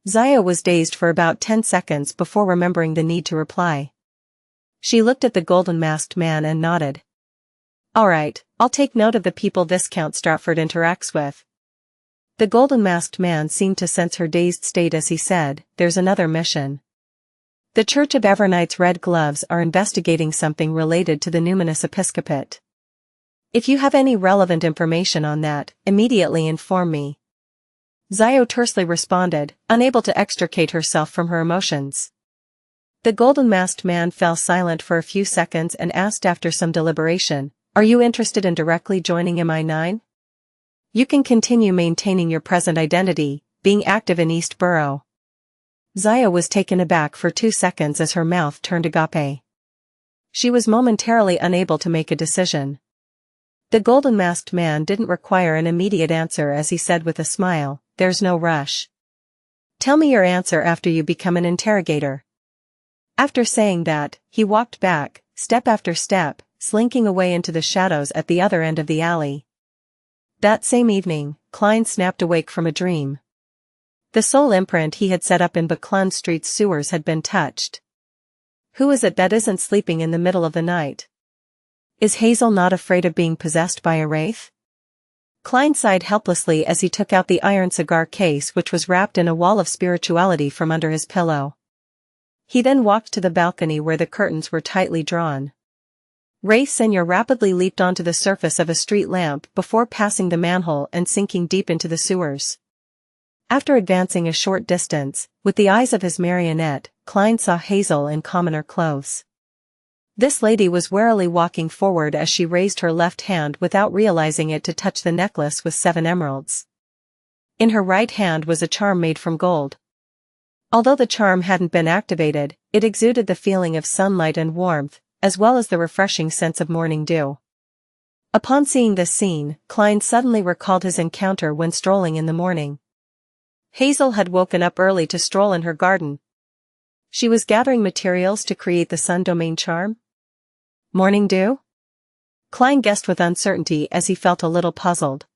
Xiao was dazed for about 10 seconds before remembering the need to reply. She looked at the golden-masked man and nodded. "Alright, I'll take note of the people Viscount Stratford interacts with." The golden-masked man seemed to sense her dazed state as he said, "There's another mission. The Church of Evernight's Red Gloves are investigating something related to the numinous episcopate. If you have any relevant information on that, immediately inform me." Xiao tersely responded, unable to extricate herself from her emotions. The golden-masked man fell silent for a few seconds and asked after some deliberation, "Are you interested in directly joining MI9? You can continue maintaining your present identity, being active in East Borough." Xiao was taken aback for 2 seconds as her mouth turned agape. She was momentarily unable to make a decision. The golden-masked man didn't require an immediate answer as he said with a smile, "There's no rush. Tell me your answer after you become an interrogator." After saying that, he walked back, step after step, slinking away into the shadows at the other end of the alley. That same evening, Klein snapped awake from a dream. The soul imprint he had set up in Buckland Street's sewers had been touched. Who is it that isn't sleeping in the middle of the night? Is Hazel not afraid of being possessed by a wraith? Klein sighed helplessly as he took out the iron cigar case which was wrapped in a wall of spirituality from under his pillow. He then walked to the balcony where the curtains were tightly drawn. Wraith Senior rapidly leaped onto the surface of a street lamp before passing the manhole and sinking deep into the sewers. After advancing a short distance, with the eyes of his marionette, Klein saw Hazel in commoner clothes. This lady was warily walking forward as she raised her left hand without realizing it to touch the necklace with 7 emeralds. In her right hand was a charm made from gold. Although the charm hadn't been activated, it exuded the feeling of sunlight and warmth, as well as the refreshing sense of morning dew. Upon seeing this scene, Klein suddenly recalled his encounter when strolling in the morning. Hazel had woken up early to stroll in her garden. She was gathering materials to create the sun domain charm? Morning dew? Klein guessed with uncertainty as he felt a little puzzled.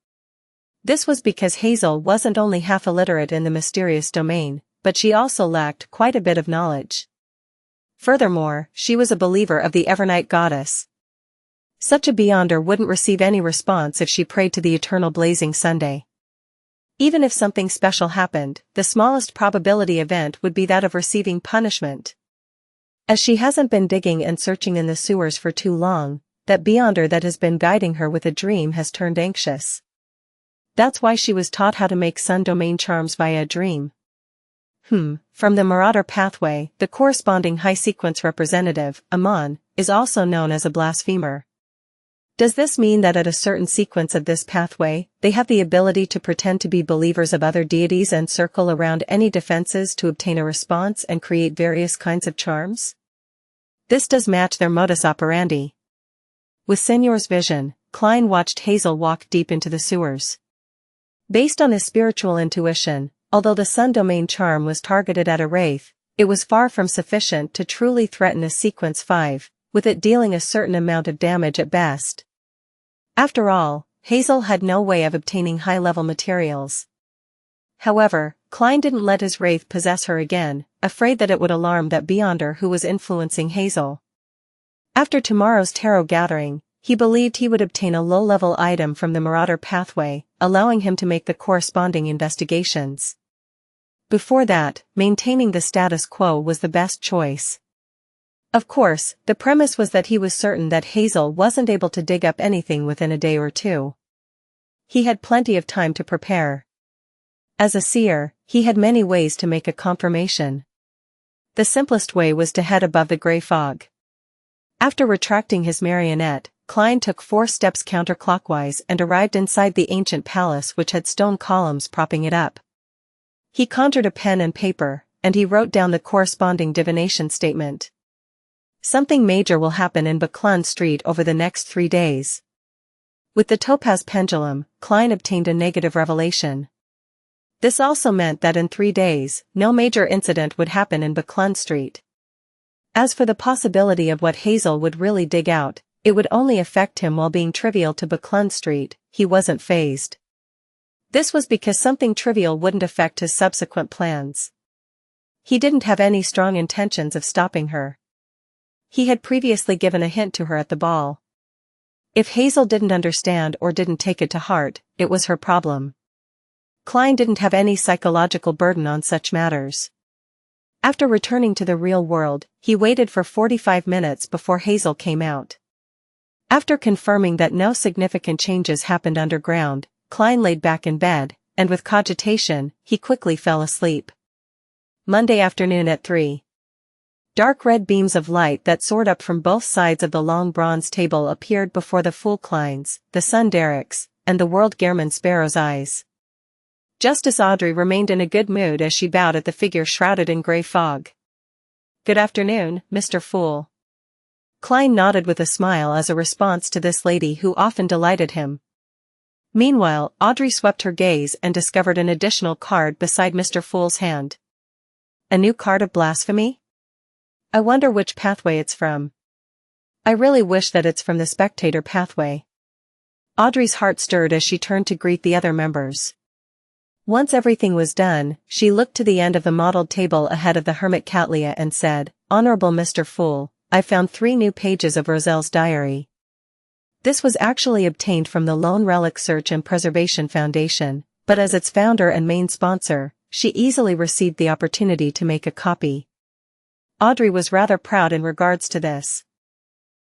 This was because Hazel wasn't only half illiterate in the mysterious domain, but she also lacked quite a bit of knowledge. Furthermore, she was a believer of the Evernight goddess. Such a beyonder wouldn't receive any response if she prayed to the eternal blazing Sunday. Even if something special happened, the smallest probability event would be that of receiving punishment. As she hasn't been digging and searching in the sewers for too long, that beyonder that has been guiding her with a dream has turned anxious. That's why she was taught how to make sun domain charms via a dream. From the Marauder pathway, the corresponding high-sequence representative, Amon, is also known as a blasphemer. Does this mean that at a certain sequence of this pathway, they have the ability to pretend to be believers of other deities and circle around any defenses to obtain a response and create various kinds of charms? This does match their modus operandi. With Senor's vision, Klein watched Hazel walk deep into the sewers. Based on his spiritual intuition, although the sun domain charm was targeted at a wraith, it was far from sufficient to truly threaten a sequence 5, with it dealing a certain amount of damage at best. After all, Hazel had no way of obtaining high-level materials. However, Klein didn't let his wraith possess her again, afraid that it would alarm that beyonder who was influencing Hazel. After tomorrow's tarot gathering, he believed he would obtain a low-level item from the Marauder pathway, allowing him to make the corresponding investigations. Before that, maintaining the status quo was the best choice. Of course, the premise was that he was certain that Hazel wasn't able to dig up anything within a day or two. He had plenty of time to prepare. As a seer, he had many ways to make a confirmation. The simplest way was to head above the gray fog. After retracting his marionette, Klein took 4 steps counterclockwise and arrived inside the ancient palace which had stone columns propping it up. He conjured a pen and paper, and he wrote down the corresponding divination statement. Something major will happen in Buckland Street over the next 3 days. With the topaz pendulum, Klein obtained a negative revelation. This also meant that in 3 days, no major incident would happen in Buckland Street. As for the possibility of what Hazel would really dig out, it would only affect him while being trivial to Buckland Street, he wasn't fazed. This was because something trivial wouldn't affect his subsequent plans. He didn't have any strong intentions of stopping her. He had previously given a hint to her at the ball. If Hazel didn't understand or didn't take it to heart, it was her problem. Klein didn't have any psychological burden on such matters. After returning to the real world, he waited for 45 minutes before Hazel came out. After confirming that no significant changes happened underground, Klein laid back in bed, and with cogitation, he quickly fell asleep. Monday afternoon at 3. Dark red beams of light that soared up from both sides of the long bronze table appeared before the fool Klein's, the son Derek's, and the world Gehrman Sparrow's eyes. Justice Audrey remained in a good mood as she bowed at the figure shrouded in grey fog. "Good afternoon, Mr. Fool." Klein nodded with a smile as a response to this lady who often delighted him. Meanwhile, Audrey swept her gaze and discovered an additional card beside Mr. Fool's hand. "A new card of blasphemy? I wonder which pathway it's from. I really wish that it's from the spectator pathway." Audrey's heart stirred as she turned to greet the other members. Once everything was done, she looked to the end of the mottled table ahead of the hermit Catlia and said, "Honorable Mr. Fool, I found 3 new pages of Roselle's diary. This was actually obtained from the Lone Relic Search and Preservation Foundation, but as its founder and main sponsor, she easily received the opportunity to make a copy." Audrey was rather proud in regards to this.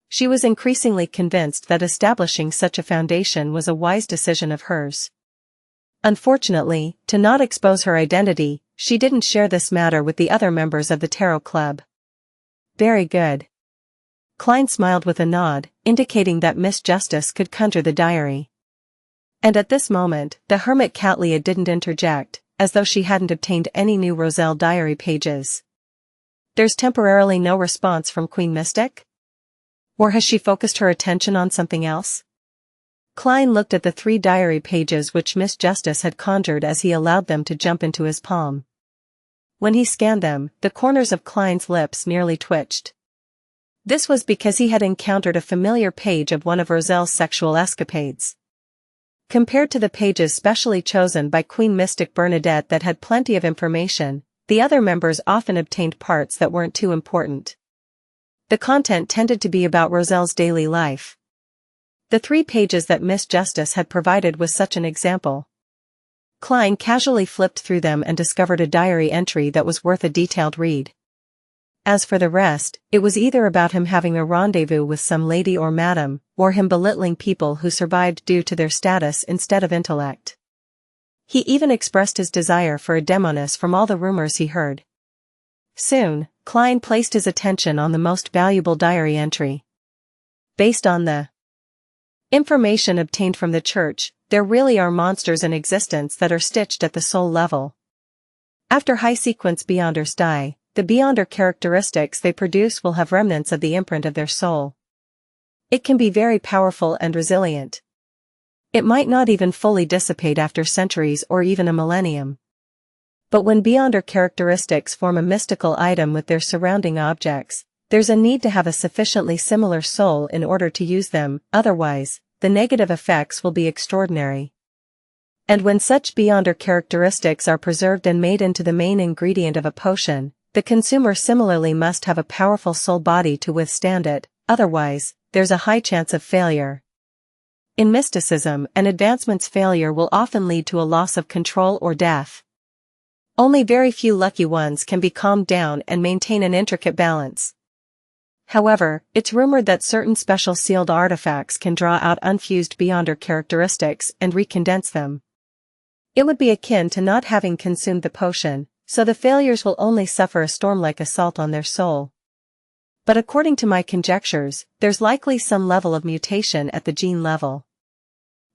She was increasingly convinced that establishing such a foundation was a wise decision of hers. Unfortunately, to not expose her identity, she didn't share this matter with the other members of the Tarot Club. "Very good." Klein smiled with a nod, indicating that Miss Justice could conjure the diary. And at this moment, the hermit Catlia didn't interject, as though she hadn't obtained any new Roselle diary pages. "There's temporarily no response from Queen Mystic? Or has she focused her attention on something else?" Klein looked at the 3 diary pages which Miss Justice had conjured as he allowed them to jump into his palm. When he scanned them, the corners of Klein's lips nearly twitched. This was because he had encountered a familiar page of one of Roselle's sexual escapades. Compared to the pages specially chosen by Queen Mystic Bernadette that had plenty of information, the other members often obtained parts that weren't too important. The content tended to be about Roselle's daily life. The 3 pages that Miss Justice had provided was such an example. Klein casually flipped through them and discovered a diary entry that was worth a detailed read. As for the rest, it was either about him having a rendezvous with some lady or madam, or him belittling people who survived due to their status instead of intellect. He even expressed his desire for a demoness from all the rumors he heard. Soon, Klein placed his attention on the most valuable diary entry. Based on the information obtained from the church, there really are monsters in existence that are stitched at the soul level. After high-sequence Beyonders die, the Beyonder characteristics they produce will have remnants of the imprint of their soul. It can be very powerful and resilient. It might not even fully dissipate after centuries or even a millennium. But when Beyonder characteristics form a mystical item with their surrounding objects, there's a need to have a sufficiently similar soul in order to use them, otherwise, the negative effects will be extraordinary. And when such Beyonder characteristics are preserved and made into the main ingredient of a potion, the consumer similarly must have a powerful soul body to withstand it, otherwise, there's a high chance of failure. In mysticism, an advancement's failure will often lead to a loss of control or death. Only very few lucky ones can be calmed down and maintain an intricate balance. However, it's rumored that certain special sealed artifacts can draw out unfused Beyonder characteristics and recondense them. It would be akin to not having consumed the potion, so the failures will only suffer a storm-like assault on their soul. But according to my conjectures, there's likely some level of mutation at the gene level.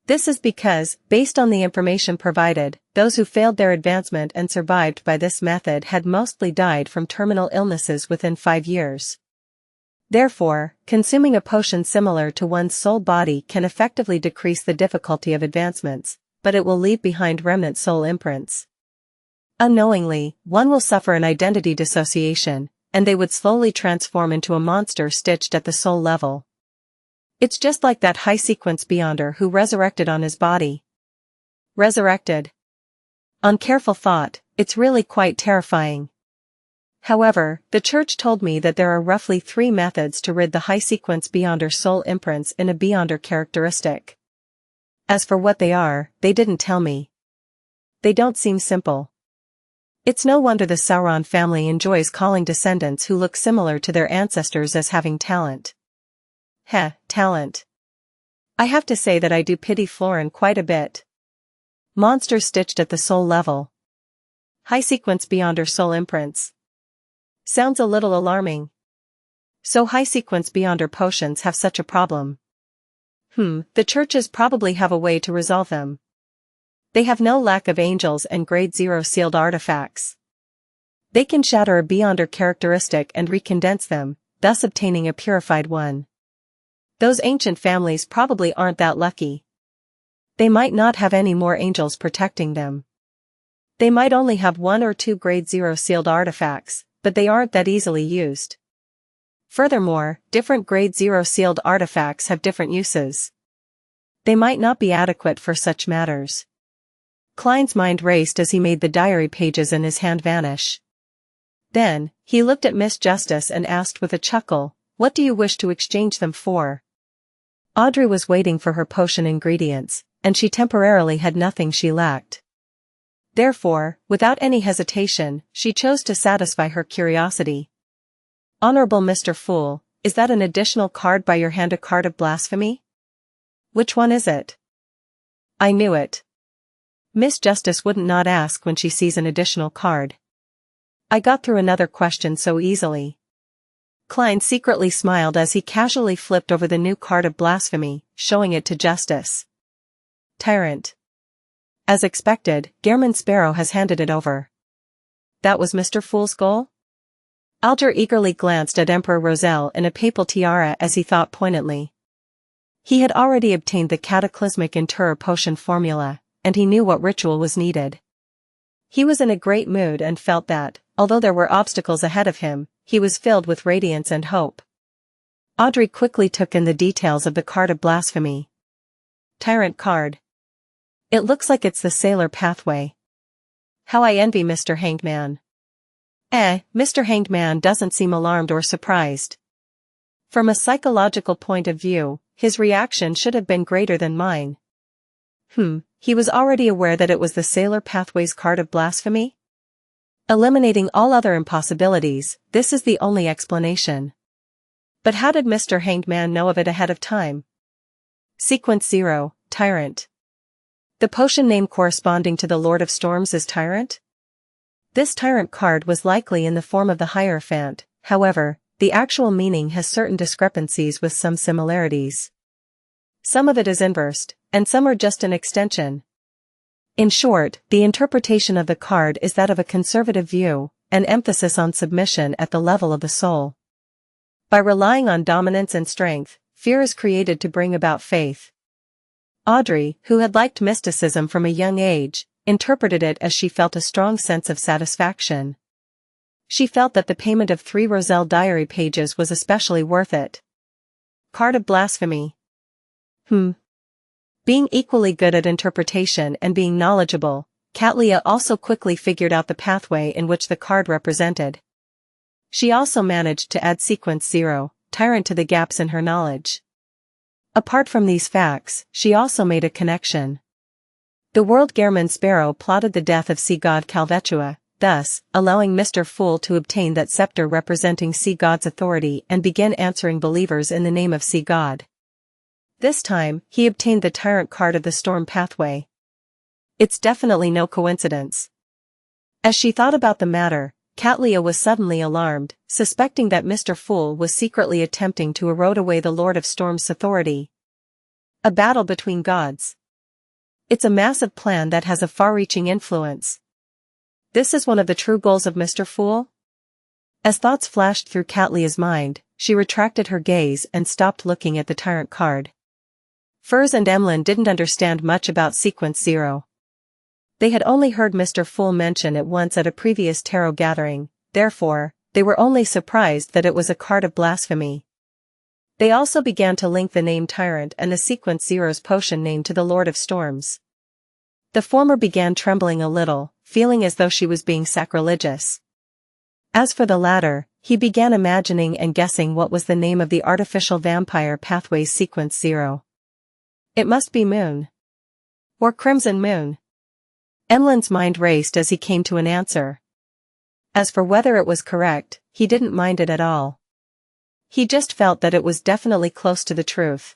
This is because, based on the information provided, those who failed their advancement and survived by this method had mostly died from terminal illnesses within 5 years. Therefore, consuming a potion similar to one's soul body can effectively decrease the difficulty of advancements, but it will leave behind remnant soul imprints. Unknowingly, one will suffer an identity dissociation, and they would slowly transform into a monster stitched at the soul level. It's just like that high-sequence Beyonder who resurrected on his body. Resurrected. On careful thought, it's really quite terrifying. However, the church told me that there are roughly 3 methods to rid the high sequence Beyonder soul imprints in a Beyonder characteristic. As for what they are, they didn't tell me. They don't seem simple. It's no wonder the Sauron family enjoys calling descendants who look similar to their ancestors as having talent. Talent. I have to say that I do pity Florin quite a bit. Monsters stitched at the soul level. High sequence Beyonder soul imprints. Sounds a little alarming. So high sequence Beyonder potions have such a problem. The churches probably have a way to resolve them. They have no lack of angels and grade 0 sealed artifacts. They can shatter a Beyonder characteristic and recondense them, thus obtaining a purified one. Those ancient families probably aren't that lucky. They might not have any more angels protecting them. They might only have 1 or 2 grade 0 sealed artifacts, but they aren't that easily used. Furthermore, different grade 0 sealed artifacts have different uses. They might not be adequate for such matters. Klein's mind raced as he made the diary pages in his hand vanish. Then, he looked at Miss Justice and asked with a chuckle, "What do you wish to exchange them for?" Audrey was waiting for her potion ingredients, and she temporarily had nothing she lacked. Therefore, without any hesitation, she chose to satisfy her curiosity. "Honorable Mr. Fool, is that an additional card by your hand, a card of blasphemy?" "Which one is it?" "I knew it. Miss Justice wouldn't not ask when she sees an additional card. I got through another question so easily." Klein secretly smiled as he casually flipped over the new card of blasphemy, showing it to Justice. "Tyrant." As expected, Gehrman Sparrow has handed it over. That was Mr. Fool's goal? Alger eagerly glanced at Emperor Roselle in a papal tiara as he thought poignantly. He had already obtained the cataclysmic Interra potion formula, and he knew what ritual was needed. He was in a great mood and felt that, although there were obstacles ahead of him, he was filled with radiance and hope. Audrey quickly took in the details of the card of blasphemy. Tyrant card. It looks like it's the sailor pathway. How I envy Mr. Hanged Man. Mr. Hanged Man doesn't seem alarmed or surprised. From a psychological point of view, his reaction should have been greater than mine. He was already aware that it was the Sailor Pathway's card of blasphemy? Eliminating all other impossibilities, this is the only explanation. But how did Mr. Hanged Man know of it ahead of time? Sequence 0, Tyrant. The potion name corresponding to the Lord of Storms is Tyrant? This Tyrant card was likely in the form of the Hierophant, however, the actual meaning has certain discrepancies with some similarities. Some of it is inversed, and some are just an extension. In short, the interpretation of the card is that of a conservative view, an emphasis on submission at the level of the soul. By relying on dominance and strength, fear is created to bring about faith. Audrey, who had liked mysticism from a young age, interpreted it as she felt a strong sense of satisfaction. She felt that the payment of 3 Roselle diary pages was especially worth it. Card of blasphemy. Being equally good at interpretation and being knowledgeable, Cattleya also quickly figured out the pathway in which the card represented. She also managed to add sequence 0, Tyrant, to the gaps in her knowledge. Apart from these facts, she also made a connection. The world Gehrman Sparrow plotted the death of sea god Calvetua, thus, allowing Mr. Fool to obtain that scepter representing sea god's authority and begin answering believers in the name of sea god. This time, he obtained the Tyrant card of the Storm Pathway. It's definitely no coincidence. As she thought about the matter, Cattleya was suddenly alarmed, suspecting that Mr. Fool was secretly attempting to erode away the Lord of Storm's authority. A battle between gods. It's a massive plan that has a far-reaching influence. This is one of the true goals of Mr. Fool? As thoughts flashed through Cattleya's mind, she retracted her gaze and stopped looking at the Tyrant card. Furs and Emlyn didn't understand much about sequence 0. They had only heard Mr. Fool mention it once at a previous tarot gathering, therefore, they were only surprised that it was a card of blasphemy. They also began to link the name Tyrant and the sequence 0's potion name to the Lord of Storms. The former began trembling a little, feeling as though she was being sacrilegious. As for the latter, he began imagining and guessing what was the name of the artificial vampire pathway's sequence 0. It must be Moon. Or Crimson Moon. Emlyn's mind raced as he came to an answer. As for whether it was correct, he didn't mind it at all. He just felt that it was definitely close to the truth.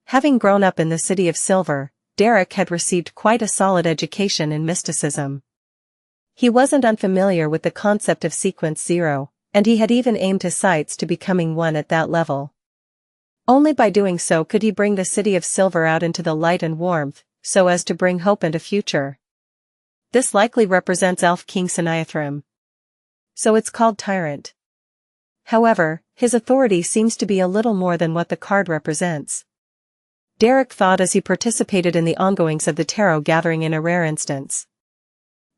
Having grown up in the City of Silver, Derek had received quite a solid education in mysticism. He wasn't unfamiliar with the concept of sequence 0, and he had even aimed his sights to becoming one at that level. Only by doing so could he bring the City of Silver out into the light and warmth, so as to bring hope and a future. This likely represents Elf King Siniathrim. So it's called Tyrant. However, his authority seems to be a little more than what the card represents. Derek thought as he participated in the ongoings of the tarot gathering in a rare instance.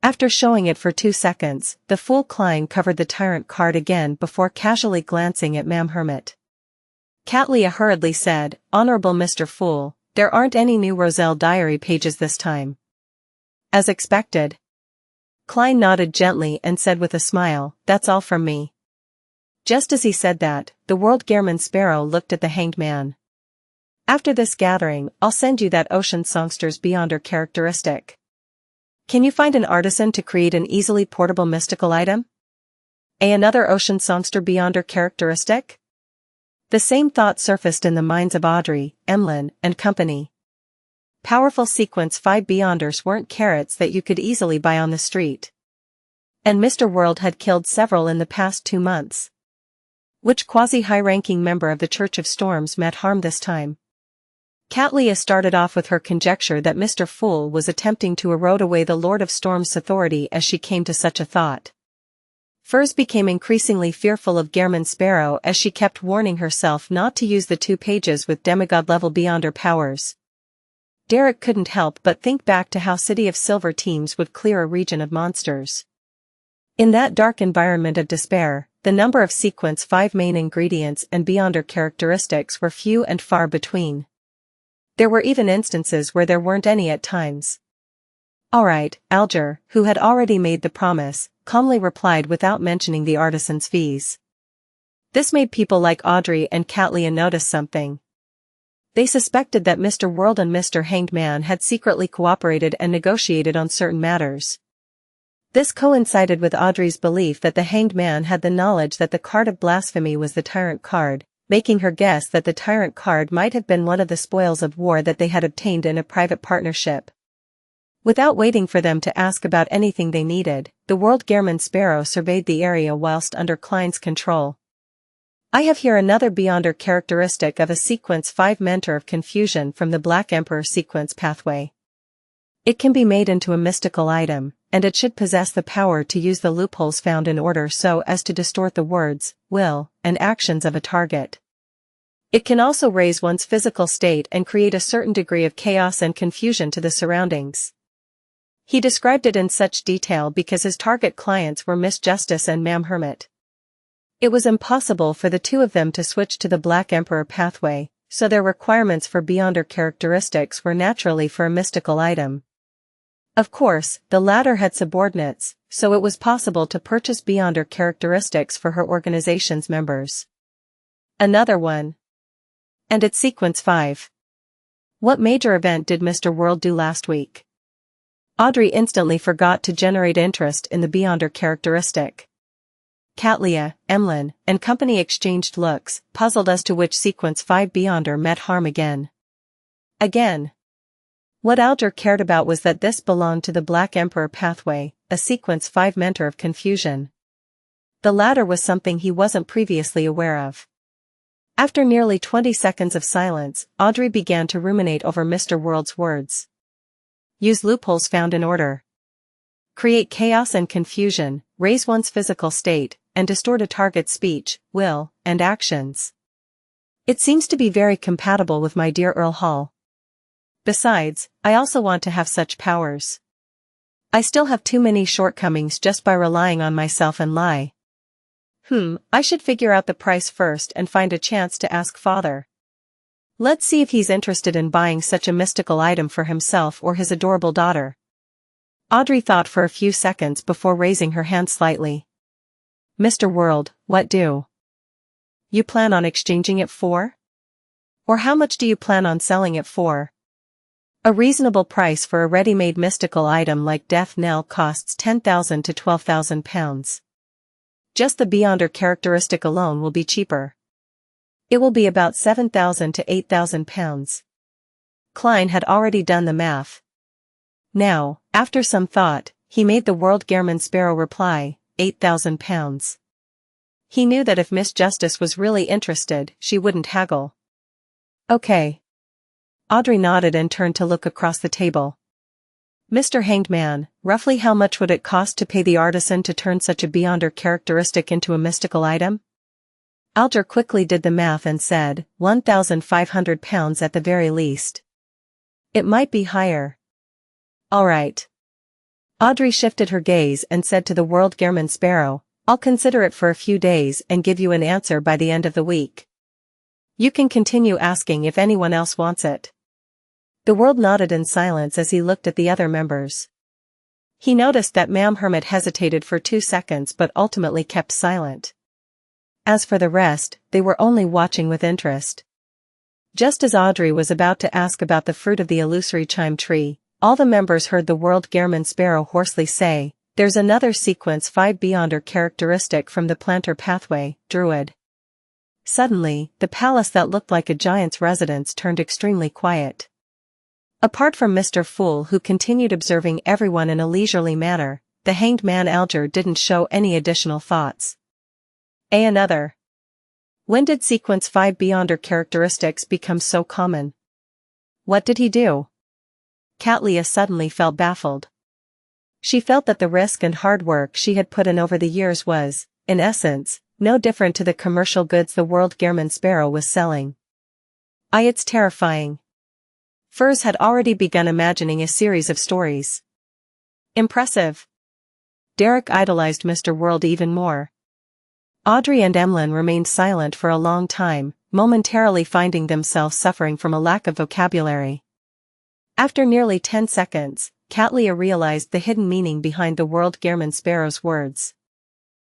After showing it for 2 seconds, the Fool Klein covered the Tyrant card again before casually glancing at Ma'am Hermit. Catlia hurriedly said, "Honorable Mr. Fool, there aren't any new Roselle diary pages this time." As expected. Klein nodded gently and said with a smile, "That's all from me." Just as he said that, the World Gehrman Sparrow looked at the Hanged Man. "After this gathering, I'll send you that Ocean Songster's Beyonder characteristic. Can you find an artisan to create an easily portable mystical item? Another Ocean Songster Beyonder characteristic?" The same thought surfaced in the minds of Audrey, Emlyn, and company. Powerful Sequence 5 Beyonders weren't carrots that you could easily buy on the street. And Mr. World had killed several in the past 2 months. Which quasi-high-ranking member of the Church of Storms meant harm this time? Catlia started off with her conjecture that Mr. Fool was attempting to erode away the Lord of Storm's authority as she came to such a thought. Furs became increasingly fearful of Gehrman Sparrow as she kept warning herself not to use the 2 pages with demigod-level Beyonder powers. Derek couldn't help but think back to how City of Silver teams would clear a region of monsters. In that dark environment of despair, the number of Sequence 5 main ingredients and Beyonder characteristics were few and far between. There were even instances where there weren't any at times. "Alright," Alger, who had already made the promise, calmly replied without mentioning the artisan's fees. This made people like Audrey and Catlia notice something. They suspected that Mr. World and Mr. Hanged Man had secretly cooperated and negotiated on certain matters. This coincided with Audrey's belief that the Hanged Man had the knowledge that the card of blasphemy was the Tyrant card, making her guess that the Tyrant card might have been one of the spoils of war that they had obtained in a private partnership. Without waiting for them to ask about anything they needed, the World Gehrman Sparrow surveyed the area whilst under Klein's control. "I have here another Beyonder characteristic of a Sequence 5 Mentor of Confusion from the Black Emperor sequence pathway. It can be made into a mystical item, and it should possess the power to use the loopholes found in order so as to distort the words, will, and actions of a target. It can also raise one's physical state and create a certain degree of chaos and confusion to the surroundings." He described it in such detail because his target clients were Miss Justice and Ma'am Hermit. It was impossible for the 2 of them to switch to the Black Emperor pathway, so their requirements for Beyonder characteristics were naturally for a mystical item. Of course, the latter had subordinates, so it was possible to purchase Beyonder characteristics for her organization's members. Another one. And it's Sequence 5. What major event did Mr. World do last week? Audrey instantly forgot to generate interest in the Beyonder characteristic. Catlia, Emlyn, and company exchanged looks, puzzled as to which Sequence 5 Beyonder met harm again. What Alger cared about was that this belonged to the Black Emperor pathway, a Sequence 5 Mentor of Confusion. The latter was something he wasn't previously aware of. After nearly 20 seconds of silence, Audrey began to ruminate over Mr. World's words. Use loopholes found in order. Create chaos and confusion, raise one's physical state, and distort a target's speech, will, and actions. It seems to be very compatible with my dear Earl Hall. Besides, I also want to have such powers. I still have too many shortcomings just by relying on myself and lie. I should figure out the price first and find a chance to ask father. Let's see if he's interested in buying such a mystical item for himself or his adorable daughter. Audrey thought for a few seconds before raising her hand slightly. Mr. World, what do you plan on exchanging it for? Or how much do you plan on selling it for? A reasonable price for a ready-made mystical item like Death Knell costs 10,000 to 12,000 pounds. Just the Beyonder characteristic alone will be cheaper. It will be about 7,000 to 8,000 pounds. Klein had already done the math. Now, after some thought, he made the World Gehrman Sparrow reply, 8,000 pounds. He knew that if Miss Justice was really interested, she wouldn't haggle. Okay. Audrey nodded and turned to look across the table. Mr. Hanged Man, roughly how much would it cost to pay the artisan to turn such a Beyonder characteristic into a mystical item? Alger quickly did the math and said, 1,500 pounds at the very least. It might be higher. All right. Audrey shifted her gaze and said to the World Gehrman Sparrow, I'll consider it for a few days and give you an answer by the end of the week. You can continue asking if anyone else wants it. The world nodded in silence as he looked at the other members. He noticed that Ma'am Hermit hesitated for 2 seconds but ultimately kept silent. As for the rest, they were only watching with interest. Just as Audrey was about to ask about the fruit of the illusory chime tree, all the members heard the World Gehrman Sparrow hoarsely say, There's another sequence 5 Beyonder characteristic from the planter pathway, Druid. Suddenly, the palace that looked like a giant's residence turned extremely quiet. Apart from Mr. Fool who continued observing everyone in a leisurely manner, the hanged man Alger didn't show any additional thoughts. Another. When did sequence 5 Beyonder characteristics become so common? What did he do? Catlia suddenly felt baffled. She felt that the risk and hard work she had put in over the years was, in essence, no different to the commercial goods the World Gehrman Sparrow was selling. It's terrifying. Furs had already begun imagining a series of stories. Impressive. Derek idolized Mr. World even more. Audrey and Emlyn remained silent for a long time, momentarily finding themselves suffering from a lack of vocabulary. After nearly 10 seconds, Catlia realized the hidden meaning behind the World Gehrman Sparrow's words.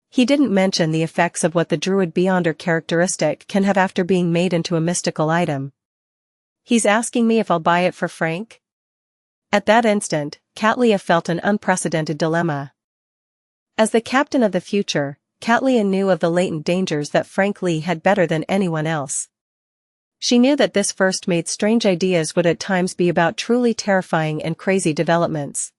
He didn't mention the effects of what the Druid Beyonder characteristic can have after being made into a mystical item. He's asking me if I'll buy it for Frank? At that instant, Catlia felt an unprecedented dilemma. As the captain of the future, Catlia knew of the latent dangers that Frank Lee had better than anyone else. She knew that this first-made strange ideas would at times be about truly terrifying and crazy developments.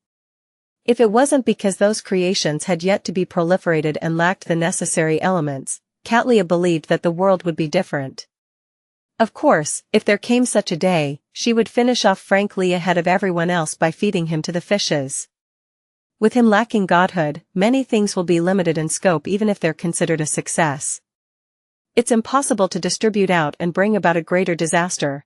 If it wasn't because those creations had yet to be proliferated and lacked the necessary elements, Catlia believed that the world would be different. Of course, if there came such a day, she would finish off Frank Lee ahead of everyone else by feeding him to the fishes. With him lacking godhood, many things will be limited in scope even if they're considered a success. It's impossible to distribute out and bring about a greater disaster.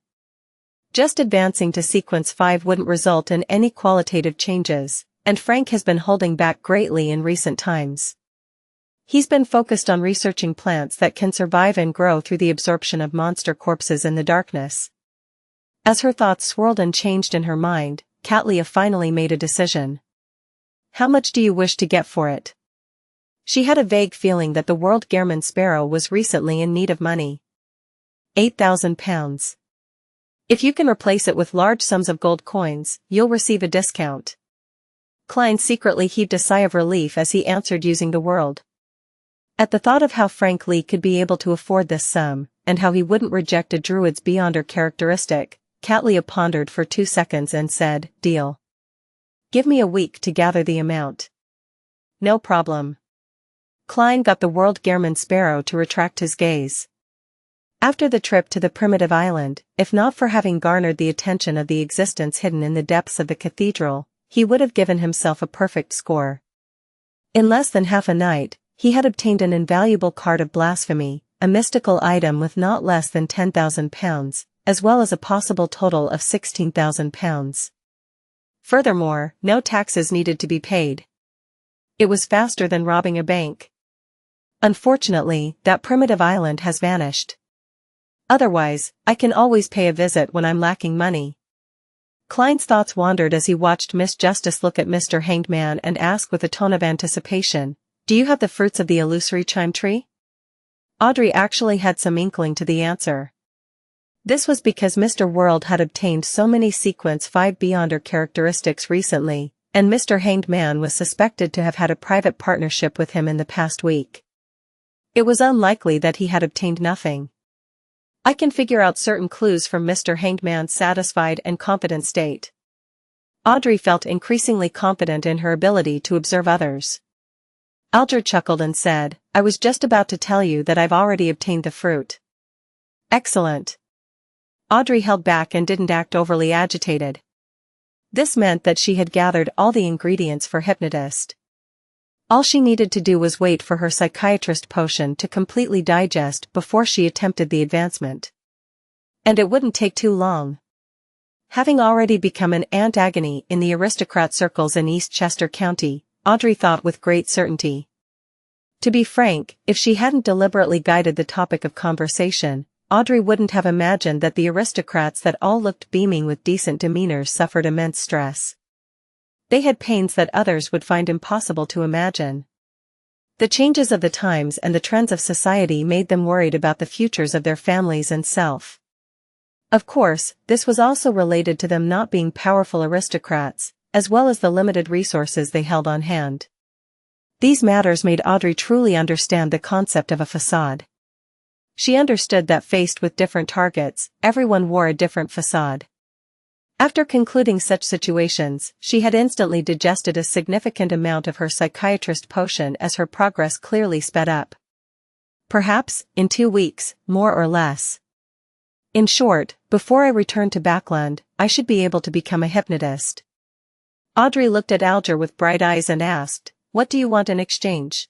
Just advancing to sequence 5 wouldn't result in any qualitative changes, and Frank has been holding back greatly in recent times. He's been focused on researching plants that can survive and grow through the absorption of monster corpses in the darkness. As her thoughts swirled and changed in her mind, Catlia finally made a decision. How much do you wish to get for it? She had a vague feeling that the World Gehrman Sparrow was recently in need of money. 8,000 pounds. If you can replace it with large sums of gold coins, you'll receive a discount. Klein secretly heaved a sigh of relief as he answered using the world. At the thought of how Frank Lee could be able to afford this sum, and how he wouldn't reject a druid's Beyonder characteristic, Catlia pondered for 2 seconds and said, Deal. Give me a week to gather the amount. No problem. Klein got the World Gehrman Sparrow to retract his gaze. After the trip to the primitive island, if not for having garnered the attention of the existence hidden in the depths of the cathedral, he would have given himself a perfect score. In less than half a night, he had obtained an invaluable card of blasphemy, a mystical item with not less than 10,000 pounds, as well as a possible total of 16,000 pounds. Furthermore, no taxes needed to be paid. It was faster than robbing a bank. Unfortunately, that primitive island has vanished. Otherwise, I can always pay a visit when I'm lacking money. Klein's thoughts wandered as he watched Miss Justice look at Mr. Hanged Man and ask with a tone of anticipation, "Do you have the fruits of the illusory chime tree?" Audrey actually had some inkling to the answer. This was because Mr. World had obtained so many Sequence 5 Beyonder characteristics recently, and Mr. Hanged Man was suspected to have had a private partnership with him in the past week. It was unlikely that he had obtained nothing. I can figure out certain clues from Mr. Hanged Man's satisfied and confident state. Audrey felt increasingly confident in her ability to observe others. Alger chuckled and said, "I was just about to tell you that I've already obtained the fruit." Excellent. Audrey held back and didn't act overly agitated. This meant that she had gathered all the ingredients for hypnotist. All she needed to do was wait for her psychiatrist potion to completely digest before she attempted the advancement. And it wouldn't take too long. Having already become an antagony in the aristocrat circles in East Chester County, Audrey thought with great certainty. To be frank, if she hadn't deliberately guided the topic of conversation, Audrey wouldn't have imagined that the aristocrats that all looked beaming with decent demeanors suffered immense stress. They had pains that others would find impossible to imagine. The changes of the times and the trends of society made them worried about the futures of their families and self. Of course, this was also related to them not being powerful aristocrats, as well as the limited resources they held on hand. These matters made Audrey truly understand the concept of a facade. She understood that faced with different targets, everyone wore a different facade. After concluding such situations, she had instantly digested a significant amount of her psychiatrist potion as her progress clearly sped up. Perhaps, in 2 weeks, more or less. In short, before I return to Backland, I should be able to become a hypnotist. Audrey looked at Alger with bright eyes and asked, "What do you want in exchange?"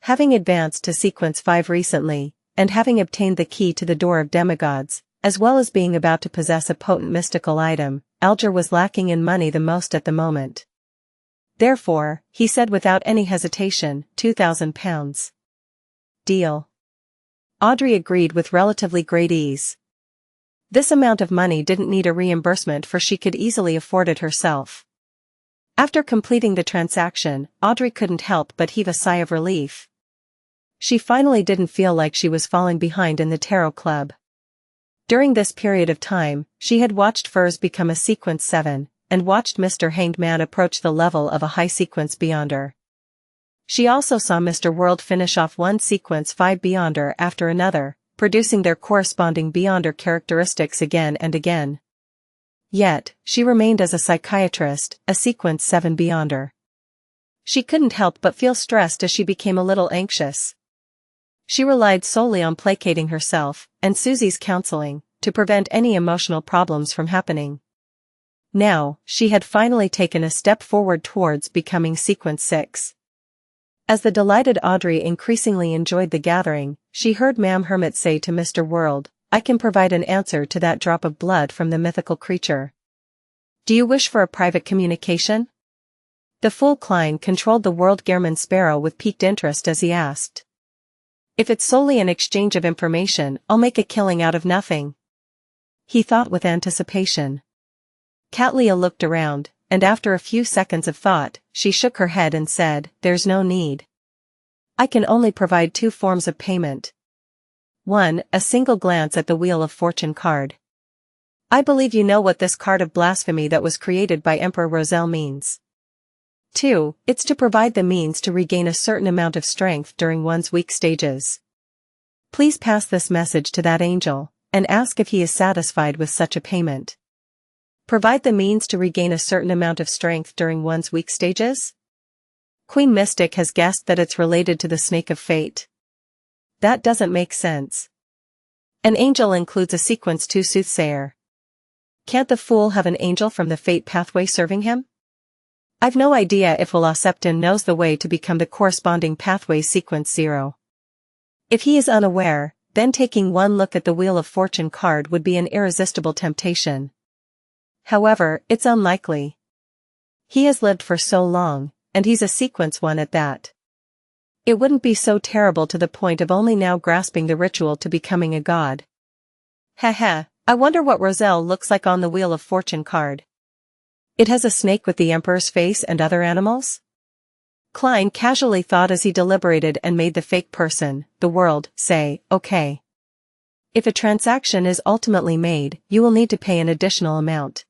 Having advanced to Sequence 5 recently, and having obtained the key to the door of demigods, as well as being about to possess a potent mystical item, Alger was lacking in money the most at the moment. Therefore, he said without any hesitation, £2,000. Deal. Audrey agreed with relatively great ease. This amount of money didn't need a reimbursement, for she could easily afford it herself. After completing the transaction, Audrey couldn't help but heave a sigh of relief. She finally didn't feel like she was falling behind in the tarot club. During this period of time, she had watched Furs become a Sequence 7, and watched Mr. Hanged Man approach the level of a high Sequence Beyonder. She also saw Mr. World finish off one Sequence 5 Beyonder after another, producing their corresponding Beyonder characteristics again and again. Yet, she remained as a psychiatrist, a Sequence 7 Beyonder. She couldn't help but feel stressed as she became a little anxious. She relied solely on placating herself, and Susie's counseling, to prevent any emotional problems from happening. Now, she had finally taken a step forward towards becoming Sequence 6. As the delighted Audrey increasingly enjoyed the gathering, she heard Ma'am Hermit say to Mr. World, "I can provide an answer to that drop of blood from the mythical creature. Do you wish for a private communication?" The fool Klein controlled the World Gehrman Sparrow with piqued interest as he asked. "If it's solely an exchange of information, I'll make a killing out of nothing," he thought with anticipation. Cattleya looked around, and after a few seconds of thought, she shook her head and said, "There's no need. I can only provide 2 forms of payment. 1, a single glance at the Wheel of Fortune card. I believe you know what this card of blasphemy that was created by Emperor Roselle means. 2, it's to provide the means to regain a certain amount of strength during one's weak stages. Please pass this message to that angel, and ask if he is satisfied with such a payment." Provide the means to regain a certain amount of strength during one's weak stages? Queen Mystic has guessed that it's related to the Snake of Fate. That doesn't make sense. An angel includes a Sequence 2 soothsayer. Can't the fool have an angel from the Fate pathway serving him? I've no idea if Willa Septon knows the way to become the corresponding pathway Sequence 0. If he is unaware, then taking one look at the Wheel of Fortune card would be an irresistible temptation. However, it's unlikely. He has lived for so long, and he's a Sequence 1 at that. It wouldn't be so terrible to the point of only now grasping the ritual to becoming a god. Heh, I wonder what Roselle looks like on the Wheel of Fortune card. It has a snake with the Emperor's face and other animals? Klein casually thought as he deliberated and made the fake person, the world, say, okay. If a transaction is ultimately made, you will need to pay an additional amount.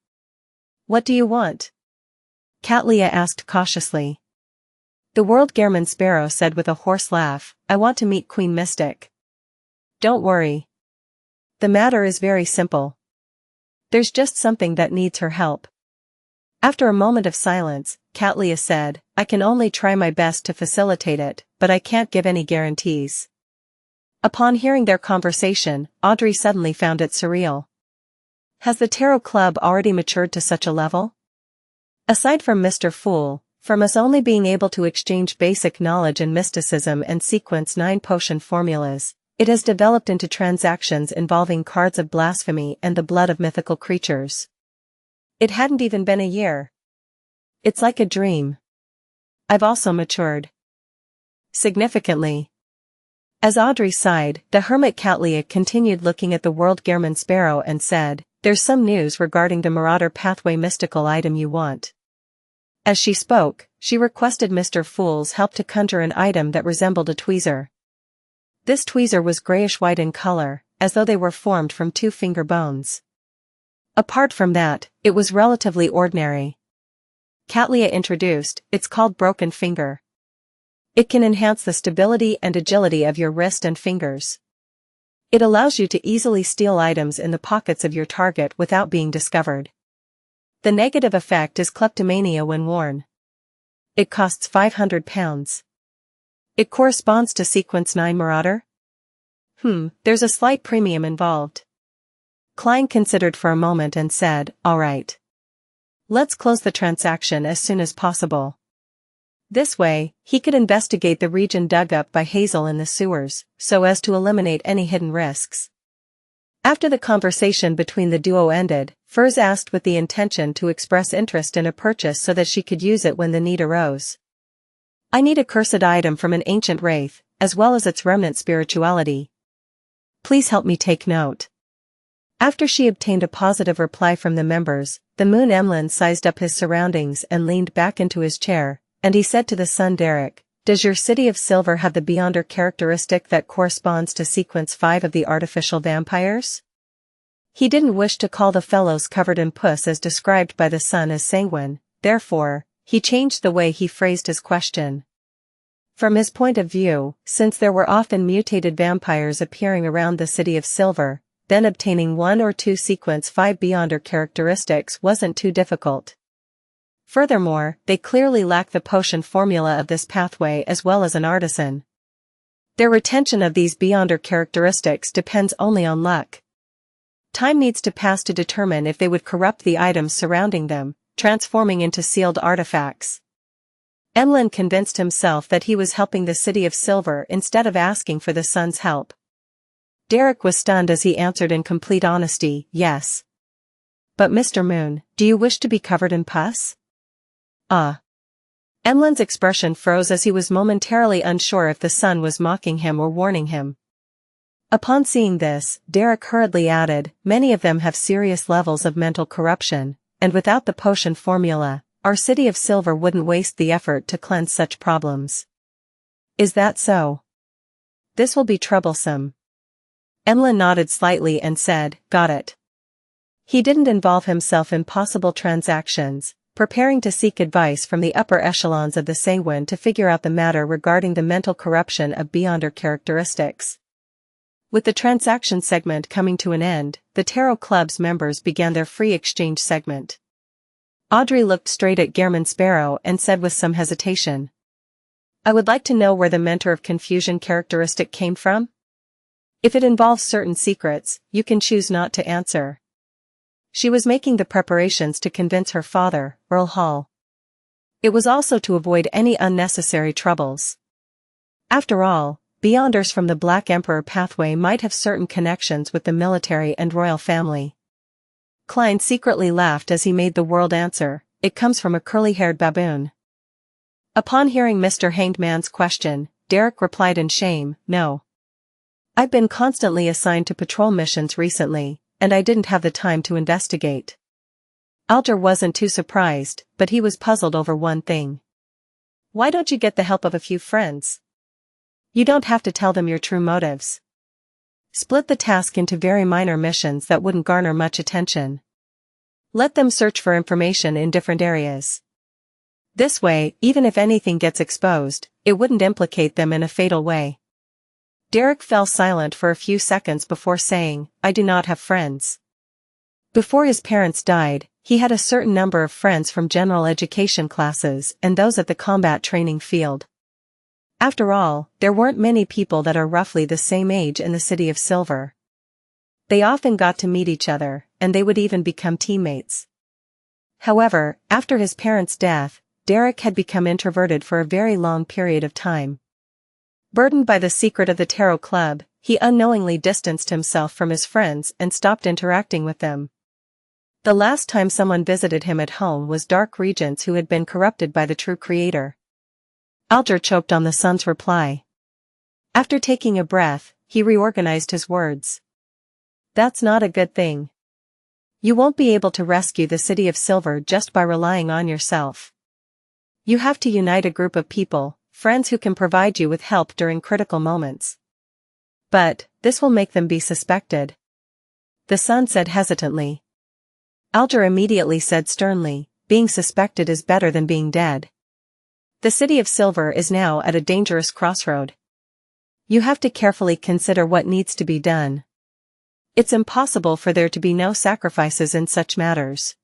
What do you want? Catlia asked cautiously. The world Gehrman Sparrow said with a hoarse laugh, I want to meet Queen Mystic. Don't worry. The matter is very simple. There's just something that needs her help. After a moment of silence, Catlia said, I can only try my best to facilitate it, but I can't give any guarantees. Upon hearing their conversation, Audrey suddenly found it surreal. Has the Tarot Club already matured to such a level? Aside from Mr. Fool, from us only being able to exchange basic knowledge in mysticism and sequence 9 potion formulas, it has developed into transactions involving cards of blasphemy and the blood of mythical creatures. It hadn't even been a year. It's like a dream. I've also matured. Significantly. As Audrey sighed, the hermit Catlia continued looking at the world Gehrman Sparrow and said, There's some news regarding the Marauder Pathway mystical item you want. As she spoke, she requested Mr. Fool's help to conjure an item that resembled a tweezer. This tweezer was grayish-white in color, as though they were formed from 2 finger bones. Apart from that, it was relatively ordinary. Catlia introduced, it's called Broken Finger. It can enhance the stability and agility of your wrist and fingers. It allows you to easily steal items in the pockets of your target without being discovered. The negative effect is kleptomania when worn. It costs £500. It corresponds to Sequence 9 Marauder? There's a slight premium involved. Klein considered for a moment and said, all right. Let's close the transaction as soon as possible. This way, he could investigate the region dug up by Hazel in the sewers, so as to eliminate any hidden risks. After the conversation between the duo ended, Furs asked with the intention to express interest in a purchase so that she could use it when the need arose. I need a cursed item from an ancient wraith, as well as its remnant spirituality. Please help me take note. After she obtained a positive reply from the members, the Moon Emlyn sized up his surroundings and leaned back into his chair, and he said to the son Derek, Does your City of Silver have the Beyonder characteristic that corresponds to Sequence 5 of the artificial vampires? He didn't wish to call the fellows covered in puss as described by the son as sanguine, therefore, he changed the way he phrased his question. From his point of view, since there were often mutated vampires appearing around the City of Silver, then obtaining 1 or 2 Sequence 5 Beyonder characteristics wasn't too difficult. Furthermore, they clearly lack the potion formula of this pathway as well as an artisan. Their retention of these Beyonder characteristics depends only on luck. Time needs to pass to determine if they would corrupt the items surrounding them, transforming into sealed artifacts. Emlyn convinced himself that he was helping the City of Silver instead of asking for the son's help. Derek was stunned as he answered in complete honesty, yes. But Mr. Moon, do you wish to be covered in pus? Emlyn's expression froze as he was momentarily unsure if the son was mocking him or warning him. Upon seeing this, Derek hurriedly added, Many of them have serious levels of mental corruption, and without the potion formula, our City of Silver wouldn't waste the effort to cleanse such problems. Is that so? This will be troublesome. Emlyn nodded slightly and said, Got it. He didn't involve himself in possible transactions, preparing to seek advice from the upper echelons of the Sanguine to figure out the matter regarding the mental corruption of Beyonder characteristics. With the transaction segment coming to an end, the Tarot Club's members began their free exchange segment. Audrey looked straight at Gehrman Sparrow and said with some hesitation, I would like to know where the Mentor of Confusion characteristic came from. If it involves certain secrets, you can choose not to answer. She was making the preparations to convince her father, Earl Hall. It was also to avoid any unnecessary troubles. After all, Beyonders from the Black Emperor pathway might have certain connections with the military and royal family. Klein secretly laughed as he made the world answer, It comes from a curly-haired baboon. Upon hearing Mr. Hanged Man's question, Derek replied in shame, No. I've been constantly assigned to patrol missions recently, and I didn't have the time to investigate. Alger wasn't too surprised, but he was puzzled over one thing. Why don't you get the help of a few friends? You don't have to tell them your true motives. Split the task into very minor missions that wouldn't garner much attention. Let them search for information in different areas. This way, even if anything gets exposed, it wouldn't implicate them in a fatal way. Derek fell silent for a few seconds before saying, I do not have friends. Before his parents died, he had a certain number of friends from general education classes and those at the combat training field. After all, there weren't many people that are roughly the same age in the City of Silver. They often got to meet each other, and they would even become teammates. However, after his parents' death, Derek had become introverted for a very long period of time. Burdened by the secret of the Tarot Club, he unknowingly distanced himself from his friends and stopped interacting with them. The last time someone visited him at home was Dark Regents who had been corrupted by the true creator. Alger choked on the son's reply. After taking a breath, he reorganized his words. That's not a good thing. You won't be able to rescue the City of Silver just by relying on yourself. You have to unite a group of people, friends who can provide you with help during critical moments. But, this will make them be suspected. The son said hesitantly. Alger immediately said sternly, being suspected is better than being dead. The City of Silver is now at a dangerous crossroad. You have to carefully consider what needs to be done. It's impossible for there to be no sacrifices in such matters.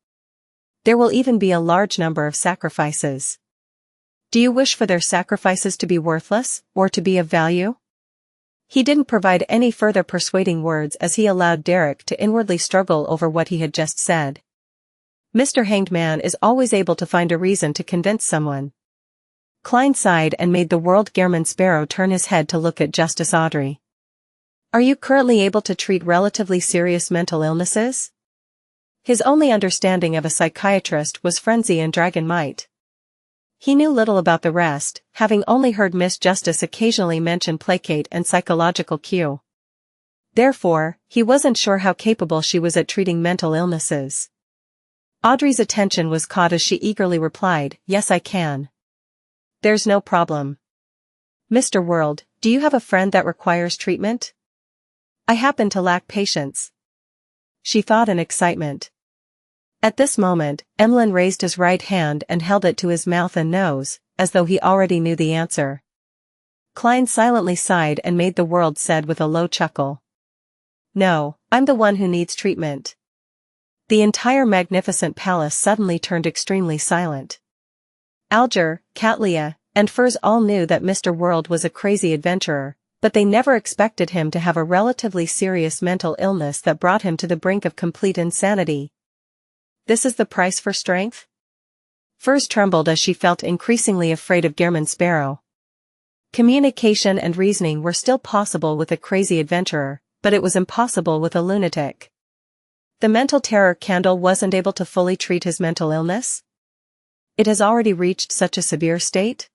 There will even be a large number of sacrifices. Do you wish for their sacrifices to be worthless, or to be of value? He didn't provide any further persuading words as he allowed Derek to inwardly struggle over what he had just said. Mr. Hanged Man is always able to find a reason to convince someone. Klein sighed and made the World Gehrman Sparrow turn his head to look at Justice Audrey. Are you currently able to treat relatively serious mental illnesses? His only understanding of a psychiatrist was frenzy and dragon might. He knew little about the rest, having only heard Miss Justice occasionally mention placate and psychological cue. Therefore, he wasn't sure how capable she was at treating mental illnesses. Audrey's attention was caught as she eagerly replied, Yes, I can. There's no problem. Mr. World, do you have a friend that requires treatment? I happen to lack patience. She thought in excitement. At this moment, Emlyn raised his right hand and held it to his mouth and nose, as though he already knew the answer. Klein silently sighed and made the World said with a low chuckle. No, I'm the one who needs treatment. The entire magnificent palace suddenly turned extremely silent. Alger, Catlia, and Furs all knew that Mr. World was a crazy adventurer, but they never expected him to have a relatively serious mental illness that brought him to the brink of complete insanity. This is the price for strength? Furs trembled as she felt increasingly afraid of Gehrman Sparrow. Communication and reasoning were still possible with a crazy adventurer, but it was impossible with a lunatic. The mental terror candle wasn't able to fully treat his mental illness? It has already reached such a severe state?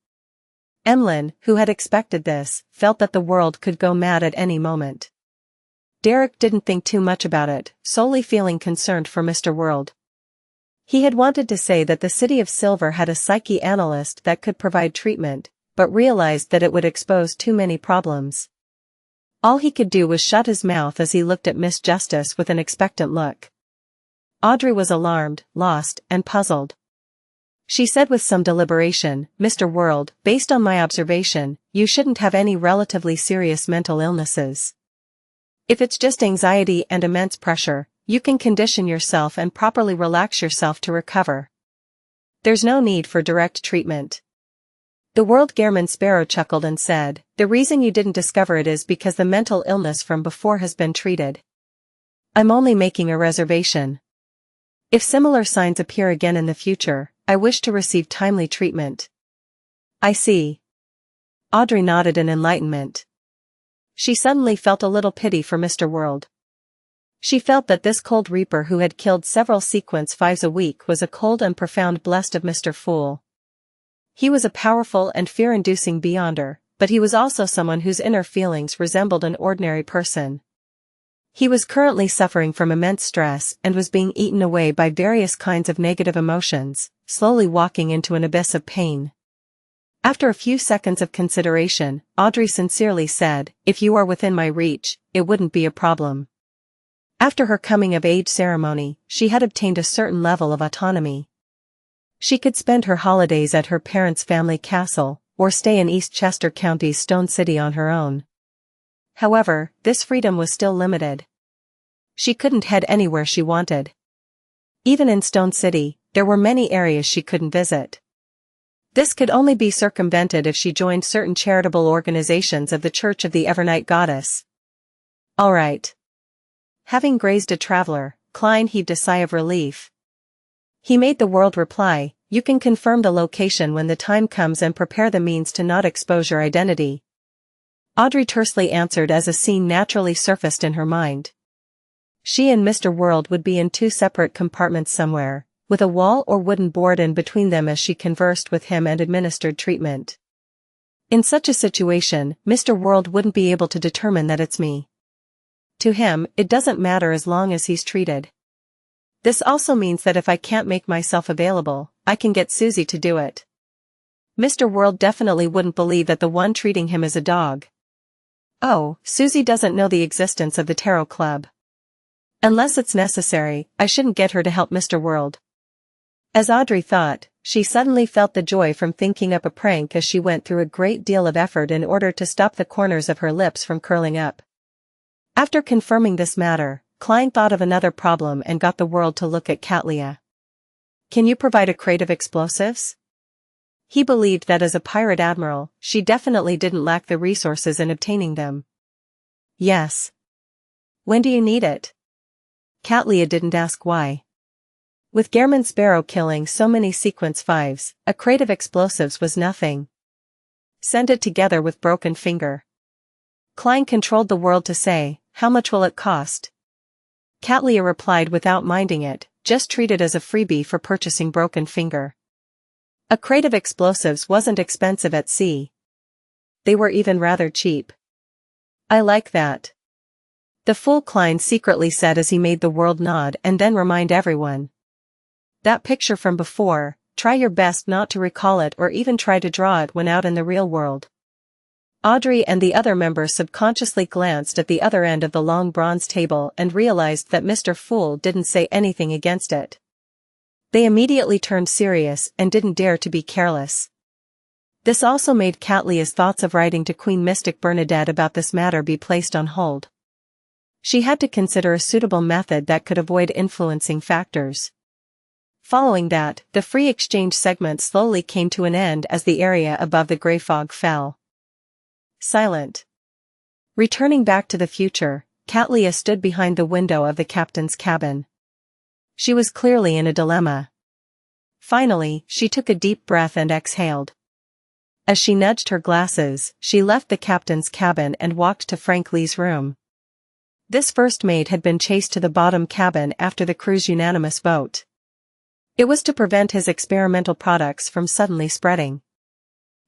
Emlyn, who had expected this, felt that the world could go mad at any moment. Derek didn't think too much about it, solely feeling concerned for Mr. World. He had wanted to say that the City of Silver had a psyche analyst that could provide treatment, but realized that it would expose too many problems. All he could do was shut his mouth as he looked at Miss Justice with an expectant look. Audrey was alarmed, lost, and puzzled. She said with some deliberation, Mr. World, based on my observation, you shouldn't have any relatively serious mental illnesses. If it's just anxiety and immense pressure, you can condition yourself and properly relax yourself to recover. There's no need for direct treatment. The World Gehrman Sparrow chuckled and said, the reason you didn't discover it is because the mental illness from before has been treated. I'm only making a reservation. If similar signs appear again in the future, I wish to receive timely treatment. I see. Audrey nodded in enlightenment. She suddenly felt a little pity for Mr. World. She felt that this cold reaper who had killed several sequence 5s a week was a cold and profound blessed of Mr. Fool. He was a powerful and fear-inducing beyonder, but he was also someone whose inner feelings resembled an ordinary person. He was currently suffering from immense stress and was being eaten away by various kinds of negative emotions, slowly walking into an abyss of pain. After a few seconds of consideration, Audrey sincerely said, "If you are within my reach, it wouldn't be a problem." After her coming-of-age ceremony, she had obtained a certain level of autonomy. She could spend her holidays at her parents' family castle, or stay in East Chester County's Stone City on her own. However, this freedom was still limited. She couldn't head anywhere she wanted. Even in Stone City, there were many areas she couldn't visit. This could only be circumvented if she joined certain charitable organizations of the Church of the Evernight Goddess. All right. Having grazed a traveler, Klein heaved a sigh of relief. He made the world reply, "You can confirm the location when the time comes and prepare the means to not expose your identity." Audrey tersely answered as a scene naturally surfaced in her mind. She and Mr. World would be in two separate compartments somewhere, with a wall or wooden board in between them as she conversed with him and administered treatment. In such a situation, Mr. World wouldn't be able to determine that it's me. To him, it doesn't matter as long as he's treated. This also means that if I can't make myself available, I can get Susie to do it. Mr. World definitely wouldn't believe that the one treating him is a dog. Oh, Susie doesn't know the existence of the Tarot Club. Unless it's necessary, I shouldn't get her to help Mr. World. As Audrey thought, she suddenly felt the joy from thinking up a prank as she went through a great deal of effort in order to stop the corners of her lips from curling up. After confirming this matter, Klein thought of another problem and got the world to look at Xianxia. "Can you provide a crate of explosives?" He believed that as a pirate admiral, she definitely didn't lack the resources in obtaining them. "Yes." "When do you need it?" Xianxia didn't ask why. With Gehrman Sparrow killing so many sequence 5s, a crate of explosives was nothing. "Send it together with Broken Finger." Klein controlled the world to say, "How much will it cost?" Xianxia replied without minding it, "Just treat it as a freebie for purchasing Broken Finger." A crate of explosives wasn't expensive at sea. They were even rather cheap. "I like that." The fool Klein secretly said as he made the world nod and then remind everyone. "That picture from before, try your best not to recall it or even try to draw it when out in the real world." Audrey and the other members subconsciously glanced at the other end of the long bronze table and realized that Mr. Fool didn't say anything against it. They immediately turned serious and didn't dare to be careless. This also made Xianxia's thoughts of writing to Queen Mystic Bernadette about this matter be placed on hold. She had to consider a suitable method that could avoid influencing factors. Following that, the free exchange segment slowly came to an end as the area above the gray fog fell. Silent. Returning back to the future, Xianxia stood behind the window of the captain's cabin. She was clearly in a dilemma. Finally, she took a deep breath and exhaled. As she nudged her glasses, she left the captain's cabin and walked to Frank Lee's room. This first mate had been chased to the bottom cabin after the crew's unanimous vote. It was to prevent his experimental products from suddenly spreading.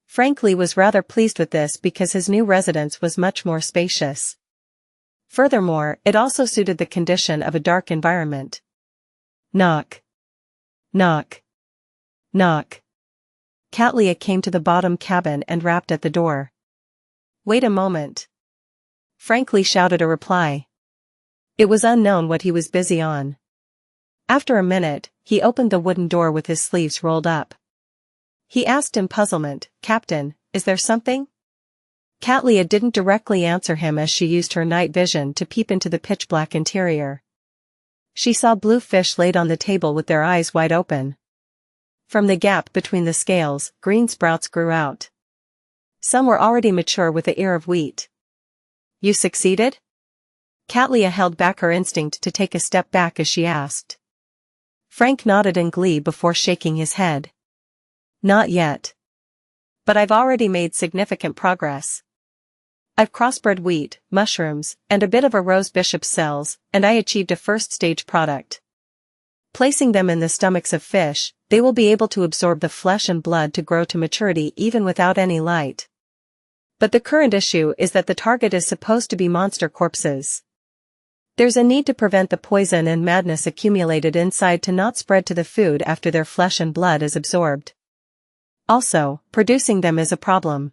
Frank Lee was rather pleased with this because his new residence was much more spacious. Furthermore, it also suited the condition of a dark environment. Knock. Knock. Knock. Xianxia came to the bottom cabin and rapped at the door. "Wait a moment." Frank Lee shouted a reply. It was unknown what he was busy on. After a minute, he opened the wooden door with his sleeves rolled up. He asked in puzzlement, "Captain, is there something?" Xianxia didn't directly answer him as she used her night vision to peep into the pitch-black interior. She saw blue fish laid on the table with their eyes wide open. From the gap between the scales, green sprouts grew out. Some were already mature with the ear of wheat. "You succeeded?" Xianxia held back her instinct to take a step back as she asked. Frank nodded in glee before shaking his head. "Not yet. But I've already made significant progress. I've crossbred wheat, mushrooms, and a bit of a rose bishop's cells, and I achieved a first-stage product. Placing them in the stomachs of fish, they will be able to absorb the flesh and blood to grow to maturity even without any light. But the current issue is that the target is supposed to be monster corpses. There's a need to prevent the poison and madness accumulated inside to not spread to the food after their flesh and blood is absorbed. Also, producing them is a problem.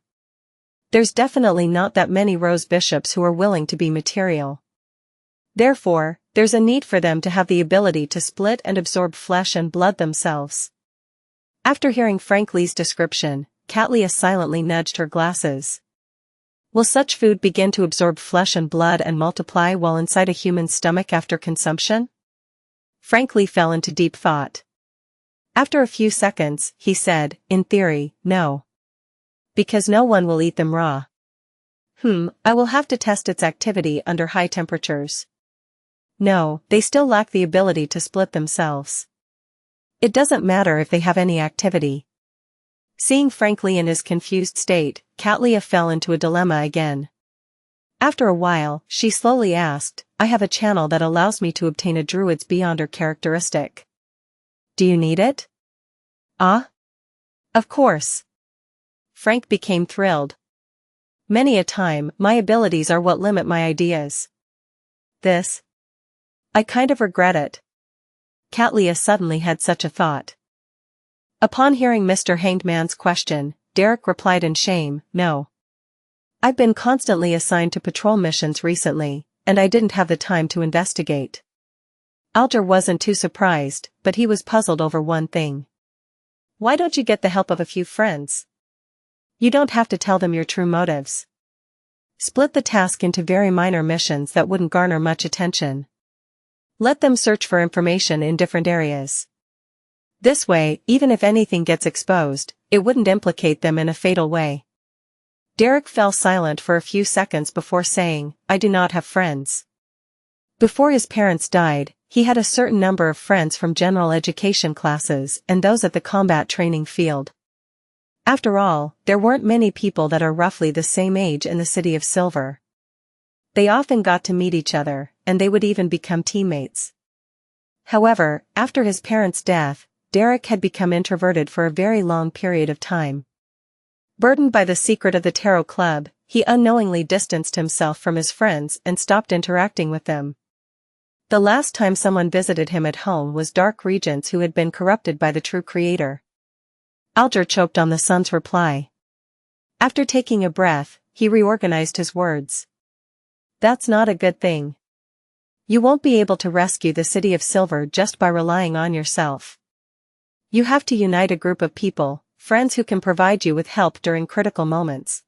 There's definitely not that many rose bishops who are willing to be material. Therefore, there's a need for them to have the ability to split and absorb flesh and blood themselves. After hearing Frank Lee's description, Xianxia silently nudged her glasses. Will such food begin to absorb flesh and blood and multiply while inside a human's stomach after consumption? Frank Lee fell into deep thought. After a few seconds, he said, in theory, no. Because no one will eat them raw. I will have to test its activity under high temperatures. No, they still lack the ability to split themselves. It doesn't matter if they have any activity. Seeing Frank Lee in his confused state, Xianxia fell into a dilemma again. After a while, she slowly asked, I have a channel that allows me to obtain a druid's beyonder characteristic. Do you need it? Ah? Of course. Frank became thrilled. Many a time, my abilities are what limit my ideas. I kind of regret it. Xianxia suddenly had such a thought. Upon hearing Mr. Hanged Man's question, Derek replied in shame, no. I've been constantly assigned to patrol missions recently, and I didn't have the time to investigate. Alger wasn't too surprised, but he was puzzled over one thing. Why don't you get the help of a few friends? You don't have to tell them your true motives. Split the task into very minor missions that wouldn't garner much attention. Let them search for information in different areas. This way, even if anything gets exposed, it wouldn't implicate them in a fatal way. Derek fell silent for a few seconds before saying, I do not have friends. Before his parents died, he had a certain number of friends from general education classes and those at the combat training field. After all, there weren't many people that are roughly the same age in the City of Silver. They often got to meet each other, and they would even become teammates. However, after his parents' death, Derek had become introverted for a very long period of time. Burdened by the secret of the Tarot Club, he unknowingly distanced himself from his friends and stopped interacting with them. The last time someone visited him at home was Dark Regents who had been corrupted by the true creator. Alger choked on the son's reply. After taking a breath, he reorganized his words. That's not a good thing. You won't be able to rescue the City of Silver just by relying on yourself. You have to unite a group of people, friends who can provide you with help during critical moments.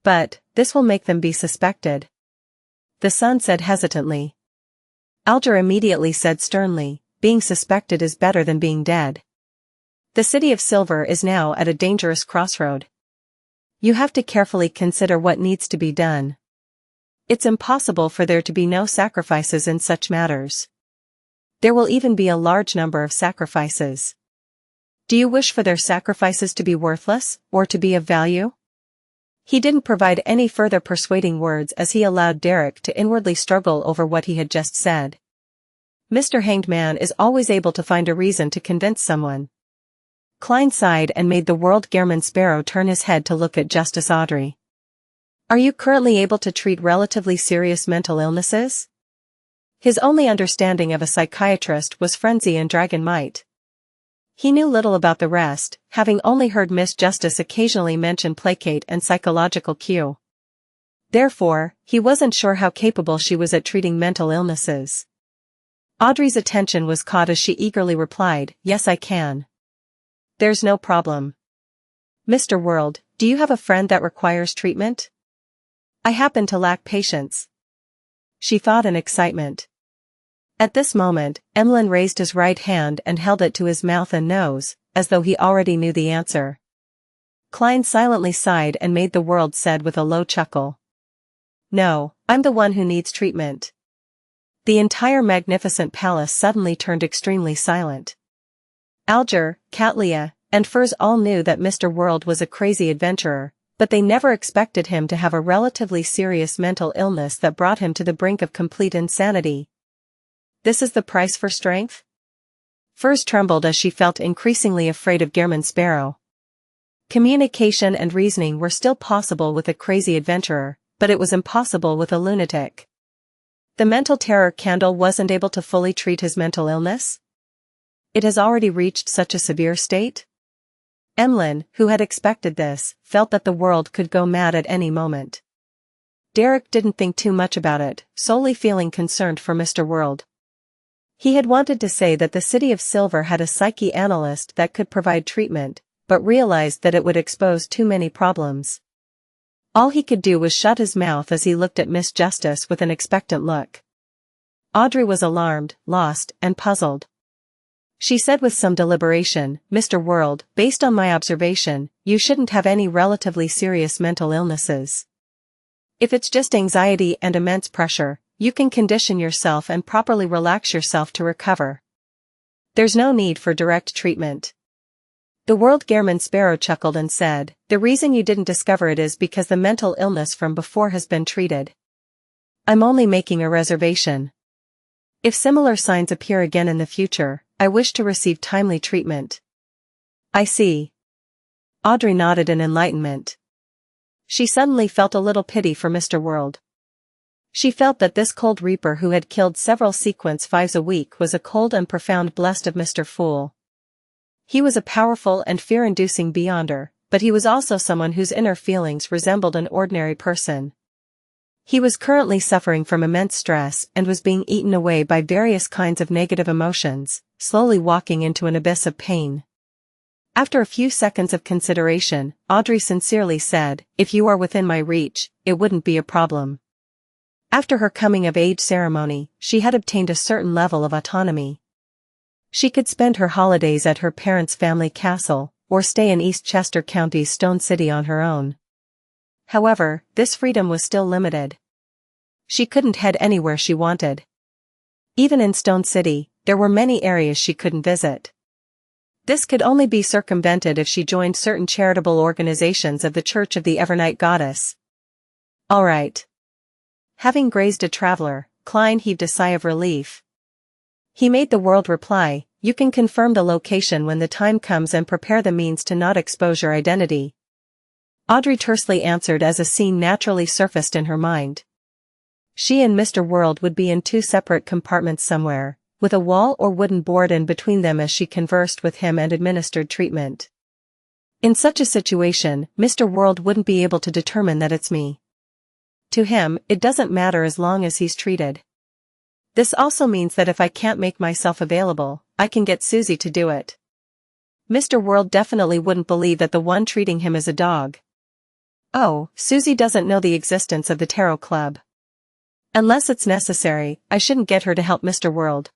But, this will make them be suspected. The son said hesitantly. Alger immediately said sternly, being suspected is better than being dead. The City of Silver is now at a dangerous crossroad. You have to carefully consider what needs to be done. It's impossible for there to be no sacrifices in such matters. There will even be a large number of sacrifices. Do you wish for their sacrifices to be worthless, or to be of value? He didn't provide any further persuading words as he allowed Derek to inwardly struggle over what he had just said. Mr. Hanged Man is always able to find a reason to convince someone. Klein sighed and made the World Gehrman Sparrow turn his head to look at Justice Audrey. Are you currently able to treat relatively serious mental illnesses? His only understanding of a psychiatrist was frenzy and dragon might. He knew little about the rest, having only heard Miss Justice occasionally mention placate and psychological cue. Therefore, he wasn't sure how capable she was at treating mental illnesses. Audrey's attention was caught as she eagerly replied, Yes, I can. There's no problem. Mr. World, do you have a friend that requires treatment? I happen to lack patience. She thought in excitement. At this moment, Emlyn raised his right hand and held it to his mouth and nose, as though he already knew the answer. Klein silently sighed and made the World said with a low chuckle. No, I'm the one who needs treatment. The entire magnificent palace suddenly turned extremely silent. Alger, Xianxia, and Furs all knew that Mr. World was a crazy adventurer, but they never expected him to have a relatively serious mental illness that brought him to the brink of complete insanity. This is the price for strength? Furs trembled as she felt increasingly afraid of Gehrman Sparrow. Communication and reasoning were still possible with a crazy adventurer, but it was impossible with a lunatic. The mental terror candle wasn't able to fully treat his mental illness? It has already reached such a severe state? Emlyn, who had expected this, felt that the world could go mad at any moment. Derek didn't think too much about it, solely feeling concerned for Mr. World. He had wanted to say that the City of Silver had a psyche analyst that could provide treatment, but realized that it would expose too many problems. All he could do was shut his mouth as he looked at Miss Justice with an expectant look. Audrey was alarmed, lost, and puzzled. She said with some deliberation, "Mr. World, based on my observation, you shouldn't have any relatively serious mental illnesses. If it's just anxiety and immense pressure, you can condition yourself and properly relax yourself to recover. There's no need for direct treatment." The World Gehrman Sparrow chuckled and said, "The reason you didn't discover it is because the mental illness from before has been treated. I'm only making a reservation. If similar signs appear again in the future, I wish to receive timely treatment." "I see." Audrey nodded in enlightenment. She suddenly felt a little pity for Mr. World. She felt that this cold reaper who had killed several sequence 5s a week was a cold and profound blessed of Mr. Fool. He was a powerful and fear-inducing beyonder, but he was also someone whose inner feelings resembled an ordinary person. He was currently suffering from immense stress and was being eaten away by various kinds of negative emotions, slowly walking into an abyss of pain. After a few seconds of consideration, Audrey sincerely said, "If you are within my reach, it wouldn't be a problem." After her coming-of-age ceremony, she had obtained a certain level of autonomy. She could spend her holidays at her parents' family castle, or stay in East Chester County's Stone City on her own. However, this freedom was still limited. She couldn't head anywhere she wanted. Even in Stone City, there were many areas she couldn't visit. This could only be circumvented if she joined certain charitable organizations of the Church of the Evernight Goddess. All right. Having grazed a traveler, Klein heaved a sigh of relief. He made the World reply, "You can confirm the location when the time comes and prepare the means to not expose your identity." Audrey tersely answered as a scene naturally surfaced in her mind. She and Mr. World would be in two separate compartments somewhere, with a wall or wooden board in between them as she conversed with him and administered treatment. In such a situation, Mr. World wouldn't be able to determine that it's me. To him, it doesn't matter as long as he's treated. This also means that if I can't make myself available, I can get Susie to do it. Mr. World definitely wouldn't believe that the one treating him is a dog. Oh, Susie doesn't know the existence of the Tarot Club. Unless it's necessary, I shouldn't get her to help Mr. World.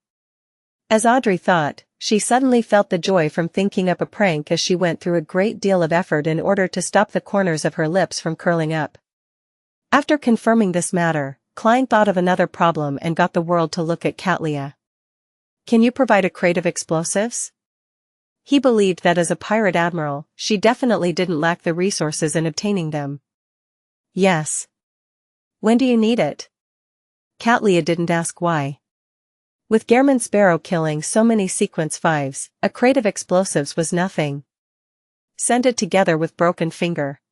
As Audrey thought, she suddenly felt the joy from thinking up a prank as she went through a great deal of effort in order to stop the corners of her lips from curling up. After confirming this matter, Klein thought of another problem and got the World to look at Catlia. "Can you provide a crate of explosives?" He believed that as a pirate admiral, she definitely didn't lack the resources in obtaining them. "Yes." "When do you need it?" Catlia didn't ask why. With Gehrman Sparrow killing so many sequence 5s, a crate of explosives was nothing. "Send it together with Broken Finger."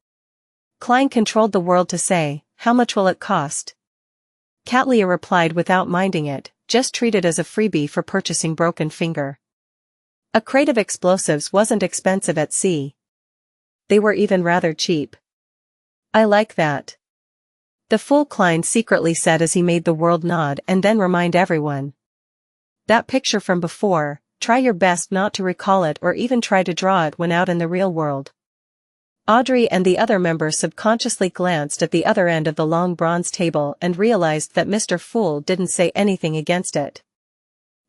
Klein controlled the World to say, "How much will it cost?" Catlia replied without minding it, "Just treat it as a freebie for purchasing Broken Finger." A crate of explosives wasn't expensive at sea. They were even rather cheap. "I like that." The fool Klein secretly said as he made the World nod and then remind everyone. "That picture from before, try your best not to recall it or even try to draw it when out in the real world." Audrey and the other members subconsciously glanced at the other end of the long bronze table and realized that Mr. Fool didn't say anything against it.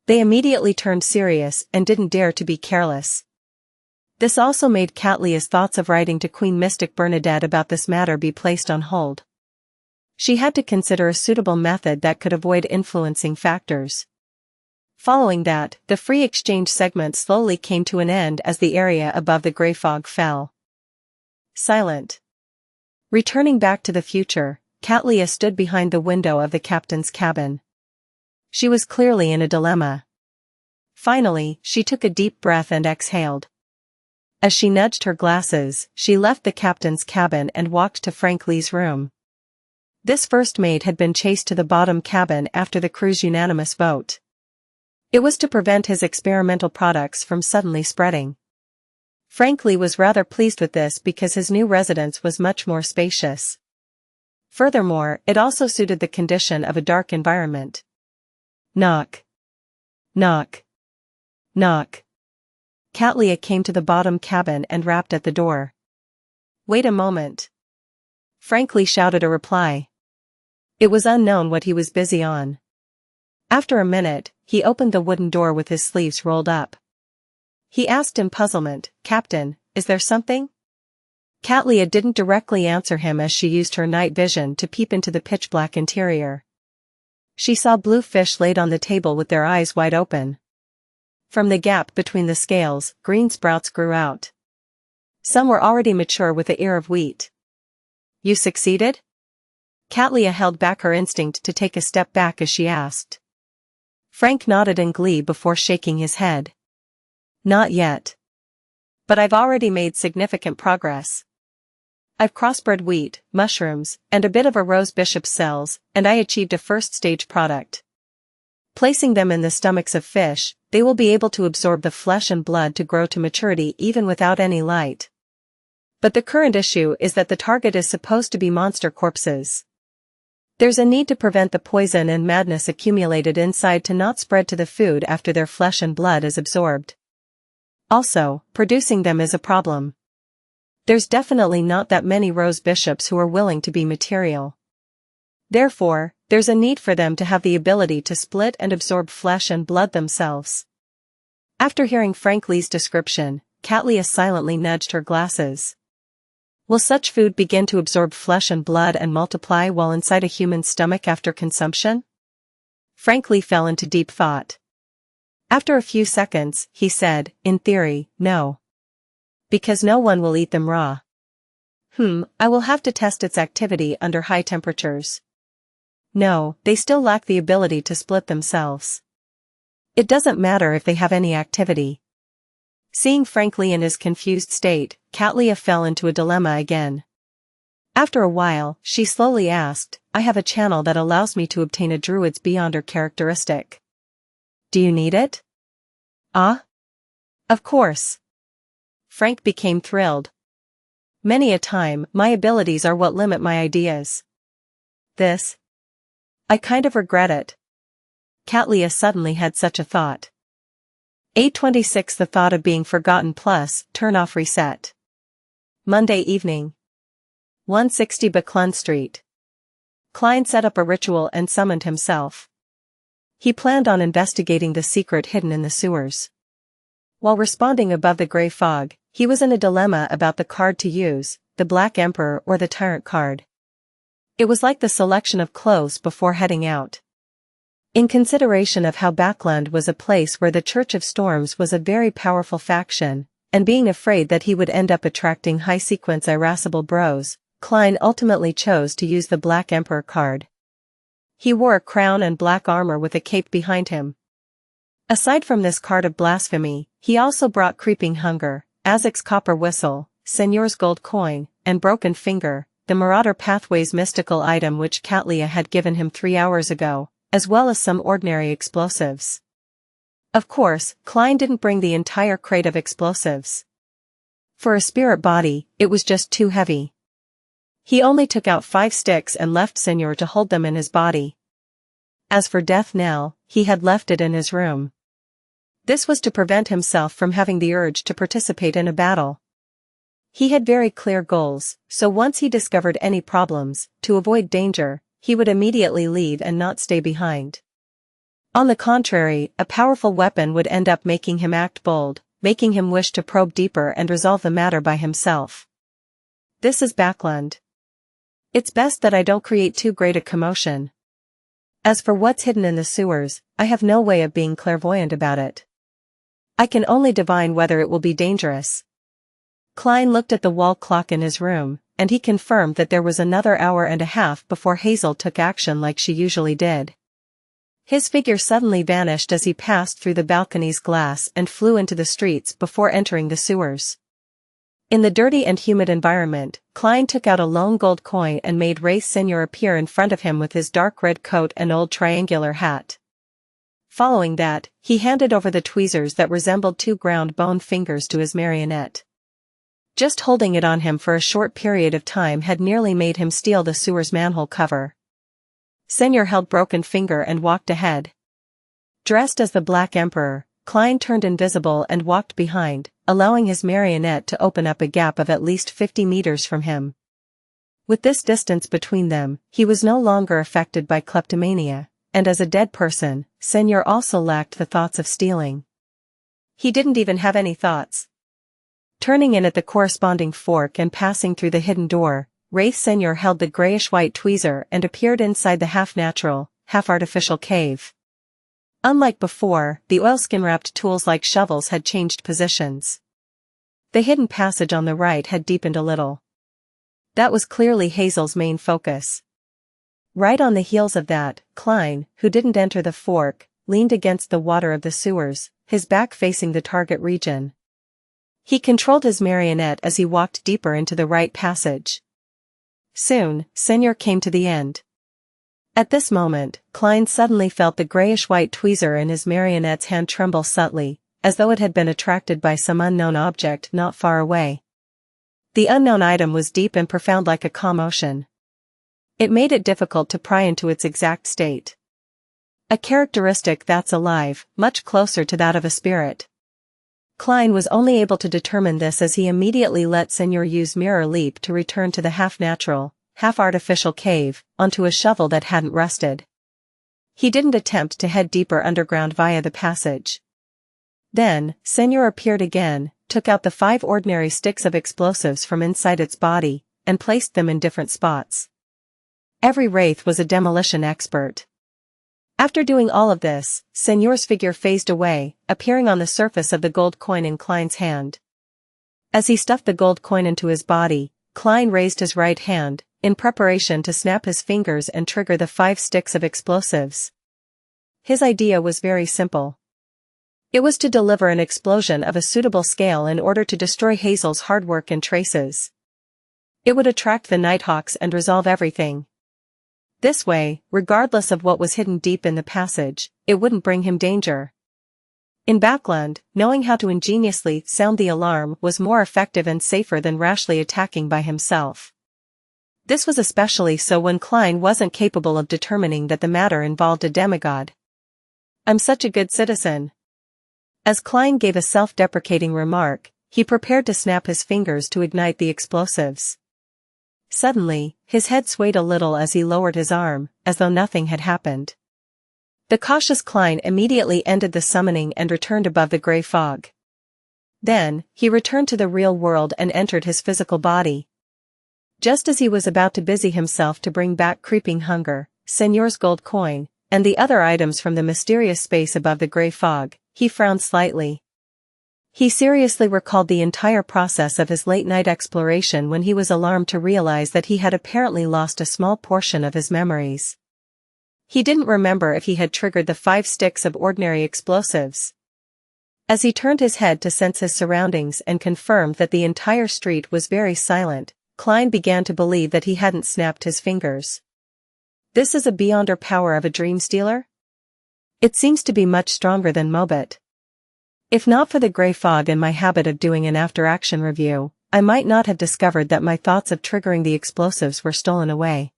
They immediately turned serious and didn't dare to be careless. This also made Catlia's thoughts of writing to Queen Mystic Bernadette about this matter be placed on hold. She had to consider a suitable method that could avoid influencing factors. Following that, the free exchange segment slowly came to an end as the area above the gray fog fell. Silent. Returning back to the future, Catlia stood behind the window of the captain's cabin. She was clearly in a dilemma. Finally, she took a deep breath and exhaled. As she nudged her glasses, she left the captain's cabin and walked to Frank Lee's room. This first mate had been chased to the bottom cabin after the crew's unanimous vote. It was to prevent his experimental products from suddenly spreading. Frank Lee was rather pleased with this because his new residence was much more spacious. Furthermore, it also suited the condition of a dark environment. Knock. Knock. Knock. Catelea came to the bottom cabin and rapped at the door. Wait a moment. Frank Lee shouted a reply. It was unknown what he was busy on. After a minute, he opened the wooden door with his sleeves rolled up. He asked in puzzlement, Captain, is there something? Catelea didn't directly answer him as she used her night vision to peep into the pitch-black interior. She saw blue fish laid on the table with their eyes wide open. From the gap between the scales, green sprouts grew out. Some were already mature with the ear of wheat. You succeeded? Catelea held back her instinct to take a step back as she asked. Frank nodded in glee before shaking his head. Not yet. But I've already made significant progress. I've crossbred wheat, mushrooms, and a bit of a rose bishop's cells, and I achieved a first-stage product. Placing them in the stomachs of fish, they will be able to absorb the flesh and blood to grow to maturity even without any light. But the current issue is that the target is supposed to be monster corpses. There's a need to prevent the poison and madness accumulated inside to not spread to the food after their flesh and blood is absorbed. Also, producing them is a problem. There's definitely not that many rose bishops who are willing to be material. Therefore, there's a need for them to have the ability to split and absorb flesh and blood themselves. After hearing Frank Lee's description, Catelea silently nudged her glasses. Will such food begin to absorb flesh and blood and multiply while inside a human stomach after consumption? Frank Lee fell into deep thought. After a few seconds, he said, in theory, no. Because no one will eat them raw. I will have to test its activity under high temperatures. No, they still lack the ability to split themselves. It doesn't matter if they have any activity. Seeing Frank Lee in his confused state, Catelea fell into a dilemma again. After a while, she slowly asked, I have a channel that allows me to obtain a druid's beyonder characteristic. Do you need it? Ah? Of course. Frank became thrilled. Many a time, my abilities are what limit my ideas. I kind of regret it. Catelea suddenly had such a thought. 8:26 The thought of being forgotten plus, turn off reset. Monday evening. 160 Buckland Street. Klein set up a ritual and summoned himself. He planned on investigating the secret hidden in the sewers. While responding above the gray fog, he was in a dilemma about the card to use, the Black Emperor or the Tyrant card. It was like the selection of clothes before heading out. In consideration of how Backland was a place where the Church of Storms was a very powerful faction, and being afraid that he would end up attracting high-sequence irascible bros, Klein ultimately chose to use the Black Emperor card. He wore a crown and black armor with a cape behind him. Aside from this card of blasphemy, he also brought Creeping Hunger, Azek's copper whistle, Seigneur's gold coin, and Broken Finger, the Marauder Pathways mystical item which Catelea had given him 3 hours ago, as well as some ordinary explosives. Of course, Klein didn't bring the entire crate of explosives. For a spirit body, it was just too heavy. He only took out 5 sticks and left Seigneur to hold them in his body. As for Death Knell, he had left it in his room. This was to prevent himself from having the urge to participate in a battle. He had very clear goals, so once he discovered any problems, to avoid danger, he would immediately leave and not stay behind. On the contrary, a powerful weapon would end up making him act bold, making him wish to probe deeper and resolve the matter by himself. This is Backland. It's best that I don't create too great a commotion. As for what's hidden in the sewers, I have no way of being clairvoyant about it. I can only divine whether it will be dangerous. Klein looked at the wall clock in his room, and he confirmed that there was another hour and a half before Hazel took action like she usually did. His figure suddenly vanished as he passed through the balcony's glass and flew into the streets before entering the sewers. In the dirty and humid environment, Klein took out a lone gold coin and made Wraith Senior appear in front of him with his dark red coat and old triangular hat. Following that, he handed over the tweezers that resembled two ground bone fingers to his marionette. Just holding it on him for a short period of time had nearly made him steal the sewer's manhole cover. Senior held broken finger and walked ahead. Dressed as the Black Emperor, Klein turned invisible and walked behind, allowing his marionette to open up a gap of at least 50 meters from him. With this distance between them, he was no longer affected by kleptomania, and as a dead person, Senior also lacked the thoughts of stealing. He didn't even have any thoughts. Turning in at the corresponding fork and passing through the hidden door, Wraith Senior held the grayish-white tweezer and appeared inside the half-natural, half-artificial cave. Unlike before, the oilskin-wrapped tools like shovels had changed positions. The hidden passage on the right had deepened a little. That was clearly Hazel's main focus. Right on the heels of that, Klein, who didn't enter the fork, leaned against the water of the sewers, his back facing the target region. He controlled his marionette as he walked deeper into the right passage. Soon, Senior came to the end. At this moment, Klein suddenly felt the grayish-white tweezer in his marionette's hand tremble subtly, as though it had been attracted by some unknown object not far away. The unknown item was deep and profound like a calm ocean. It made it difficult to pry into its exact state. A characteristic that's alive, much closer to that of a spirit. Klein was only able to determine this as he immediately let Senior use Mirror Leap to return to the half-natural, half-artificial cave, onto a shovel that hadn't rusted. He didn't attempt to head deeper underground via the passage. Then, Senior appeared again, took out the 5 ordinary sticks of explosives from inside its body, and placed them in different spots. Every wraith was a demolition expert. After doing all of this, Senior's figure phased away, appearing on the surface of the gold coin in Klein's hand. As he stuffed the gold coin into his body, Klein raised his right hand, in preparation to snap his fingers and trigger the 5 sticks of explosives. His idea was very simple. It was to deliver an explosion of a suitable scale in order to destroy Hazel's hard work and traces. It would attract the Nighthawks and resolve everything. This way, regardless of what was hidden deep in the passage, it wouldn't bring him danger. In Backland, knowing how to ingeniously sound the alarm was more effective and safer than rashly attacking by himself. This was especially so when Klein wasn't capable of determining that the matter involved a demigod. "I'm such a good citizen." As Klein gave a self-deprecating remark, he prepared to snap his fingers to ignite the explosives. Suddenly, his head swayed a little as he lowered his arm, as though nothing had happened. The cautious Klein immediately ended the summoning and returned above the gray fog. Then, he returned to the real world and entered his physical body. Just as he was about to busy himself to bring back creeping hunger, Senior's gold coin, and the other items from the mysterious space above the gray fog, he frowned slightly. He seriously recalled the entire process of his late-night exploration when he was alarmed to realize that he had apparently lost a small portion of his memories. He didn't remember if he had triggered the 5 sticks of ordinary explosives. As he turned his head to sense his surroundings and confirmed that the entire street was very silent, Klein began to believe that he hadn't snapped his fingers. This is a beyonder power of a dream stealer? It seems to be much stronger than Mobit. If not for the gray fog and my habit of doing an after-action review, I might not have discovered that my thoughts of triggering the explosives were stolen away.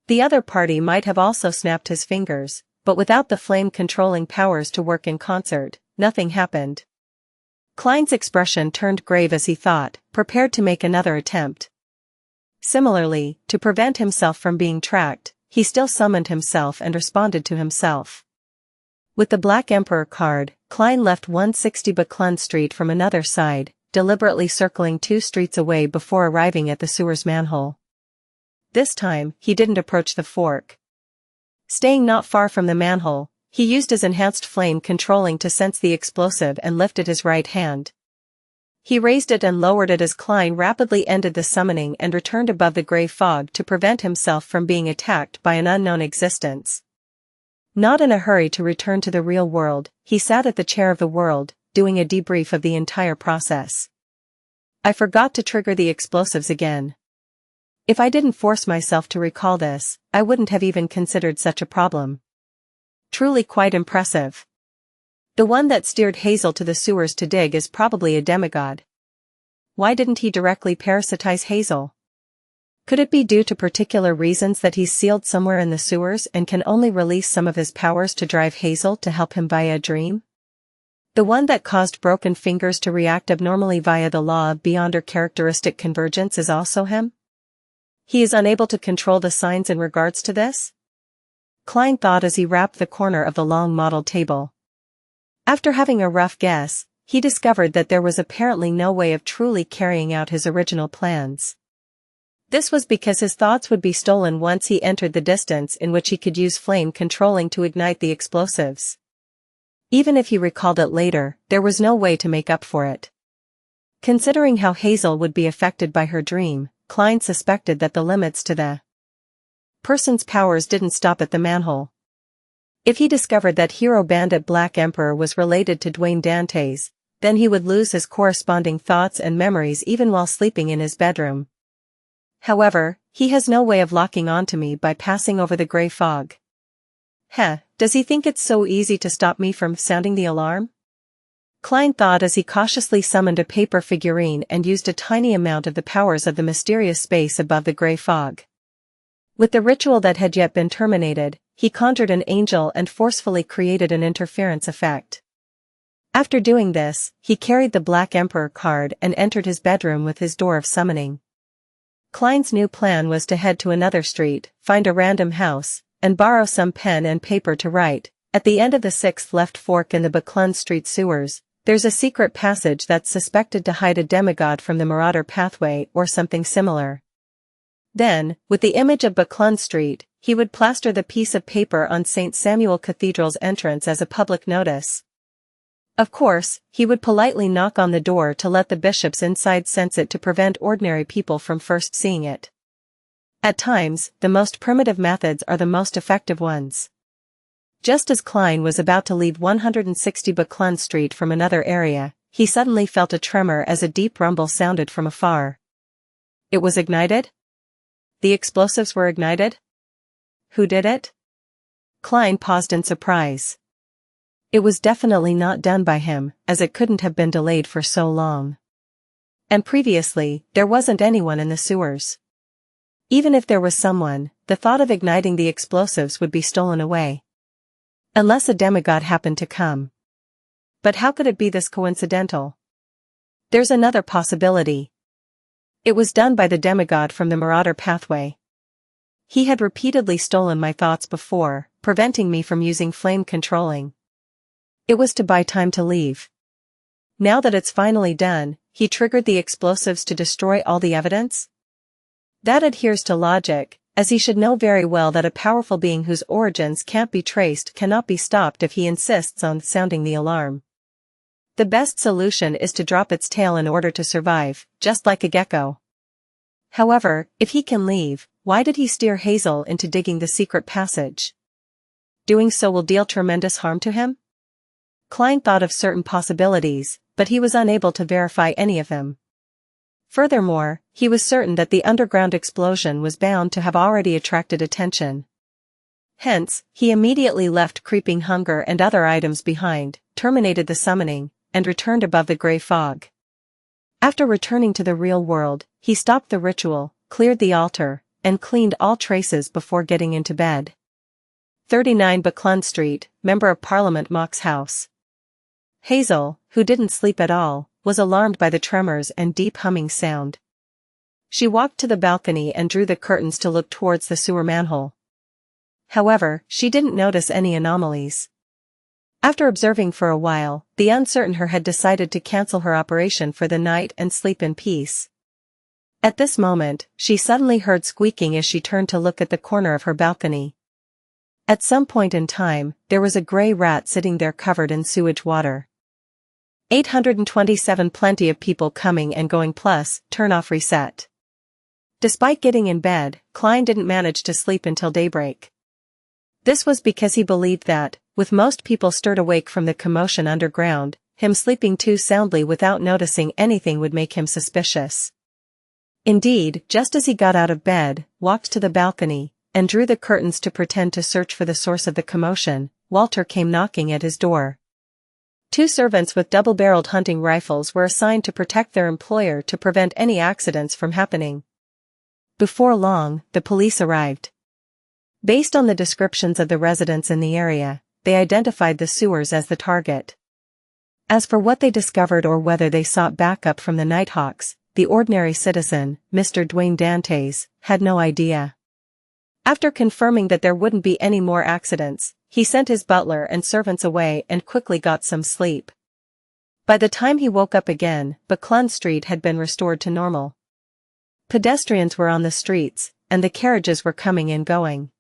The other party might have also snapped his fingers, but without the flame-controlling powers to work in concert, nothing happened. Klein's expression turned grave as he thought, prepared to make another attempt. Similarly, to prevent himself from being tracked, he still summoned himself and responded to himself. With the Black Emperor card, Klein left 160 Buckland Street from another side, deliberately circling 2 streets away before arriving at the sewer's manhole. This time, he didn't approach the fork. Staying not far from the manhole, he used his enhanced flame controlling to sense the explosive and lifted his right hand. He raised it and lowered it as Klein rapidly ended the summoning and returned above the gray fog to prevent himself from being attacked by an unknown existence. Not in a hurry to return to the real world, he sat at the chair of the world, doing a debrief of the entire process. I forgot to trigger the explosives again. If I didn't force myself to recall this, I wouldn't have even considered such a problem. Truly quite impressive. The one that steered Hazel to the sewers to dig is probably a demigod. Why didn't he directly parasitize Hazel? Could it be due to particular reasons that he's sealed somewhere in the sewers and can only release some of his powers to drive Hazel to help him via a dream? The one that caused Broken Fingers to react abnormally via the law of beyond or characteristic convergence is also him? He is unable to control the signs in regards to this? Klein thought as he wrapped the corner of the long model table. After having a rough guess, he discovered that there was apparently no way of truly carrying out his original plans. This was because his thoughts would be stolen once he entered the distance in which he could use flame controlling to ignite the explosives. Even if he recalled it later, there was no way to make up for it. Considering how Hazel would be affected by her dream, Klein suspected that the limits to the person's powers didn't stop at the manhole. If he discovered that hero bandit Black Emperor was related to Dwayne Dantes, then he would lose his corresponding thoughts and memories even while sleeping in his bedroom. However, he has no way of locking onto me by passing over the gray fog. Does he think it's so easy to stop me from sounding the alarm? Klein thought as he cautiously summoned a paper figurine and used a tiny amount of the powers of the mysterious space above the gray fog. With the ritual that had yet been terminated, he conjured an angel and forcefully created an interference effect. After doing this, he carried the Black Emperor card and entered his bedroom with his door of summoning. Klein's new plan was to head to another street, find a random house, and borrow some pen and paper to write. At the end of the 6th left fork in the Baclund Street sewers, there's a secret passage that's suspected to hide a demigod from the Marauder pathway or something similar. Then, with the image of Baclund Street, he would plaster the piece of paper on St. Samuel Cathedral's entrance as a public notice. Of course, he would politely knock on the door to let the bishops inside sense it to prevent ordinary people from first seeing it. At times, the most primitive methods are the most effective ones. Just as Klein was about to leave 160 Baclund Street from another area, he suddenly felt a tremor as a deep rumble sounded from afar. It was ignited? The explosives were ignited? Who did it? Klein paused in surprise. It was definitely not done by him, as it couldn't have been delayed for so long. And previously, there wasn't anyone in the sewers. Even if there was someone, the thought of igniting the explosives would be stolen away. Unless a demigod happened to come. But how could it be this coincidental? There's another possibility. It was done by the demigod from the Marauder pathway. He had repeatedly stolen my thoughts before, preventing me from using flame controlling. It was to buy time to leave. Now that it's finally done, he triggered the explosives to destroy all the evidence? That adheres to logic, as he should know very well that a powerful being whose origins can't be traced cannot be stopped if he insists on sounding the alarm. The best solution is to drop its tail in order to survive, just like a gecko. However, if he can leave, why did he steer Hazel into digging the secret passage? Doing so will deal tremendous harm to him? Klein thought of certain possibilities, but he was unable to verify any of them. Furthermore, he was certain that the underground explosion was bound to have already attracted attention. Hence, he immediately left Creeping Hunger and other items behind, terminated the summoning, and returned above the gray fog. After returning to the real world, he stopped the ritual, cleared the altar, and cleaned all traces before getting into bed. 39 Baclund Street, Member of Parliament Mock's house. Hazel, who didn't sleep at all, was alarmed by the tremors and deep humming sound. She walked to the balcony and drew the curtains to look towards the sewer manhole. However, she didn't notice any anomalies. After observing for a while, the uncertain her had decided to cancel her operation for the night and sleep in peace. At this moment, she suddenly heard squeaking as she turned to look at the corner of her balcony. At some point in time, there was a gray rat sitting there covered in sewage water. 827 Plenty of people coming and going plus, turn off reset. Despite getting in bed, Klein didn't manage to sleep until daybreak. This was because he believed that, with most people stirred awake from the commotion underground, him sleeping too soundly without noticing anything would make him suspicious. Indeed, just as he got out of bed, walked to the balcony, and drew the curtains to pretend to search for the source of the commotion, Walter came knocking at his door. 2 servants with double-barreled hunting rifles were assigned to protect their employer to prevent any accidents from happening. Before long, the police arrived. Based on the descriptions of the residents in the area, they identified the sewers as the target. As for what they discovered or whether they sought backup from the Nighthawks, the ordinary citizen, Mr. Dwayne Dantes, had no idea. After confirming that there wouldn't be any more accidents, he sent his butler and servants away and quickly got some sleep. By the time he woke up again, Buckland Street had been restored to normal. Pedestrians were on the streets, and the carriages were coming and going.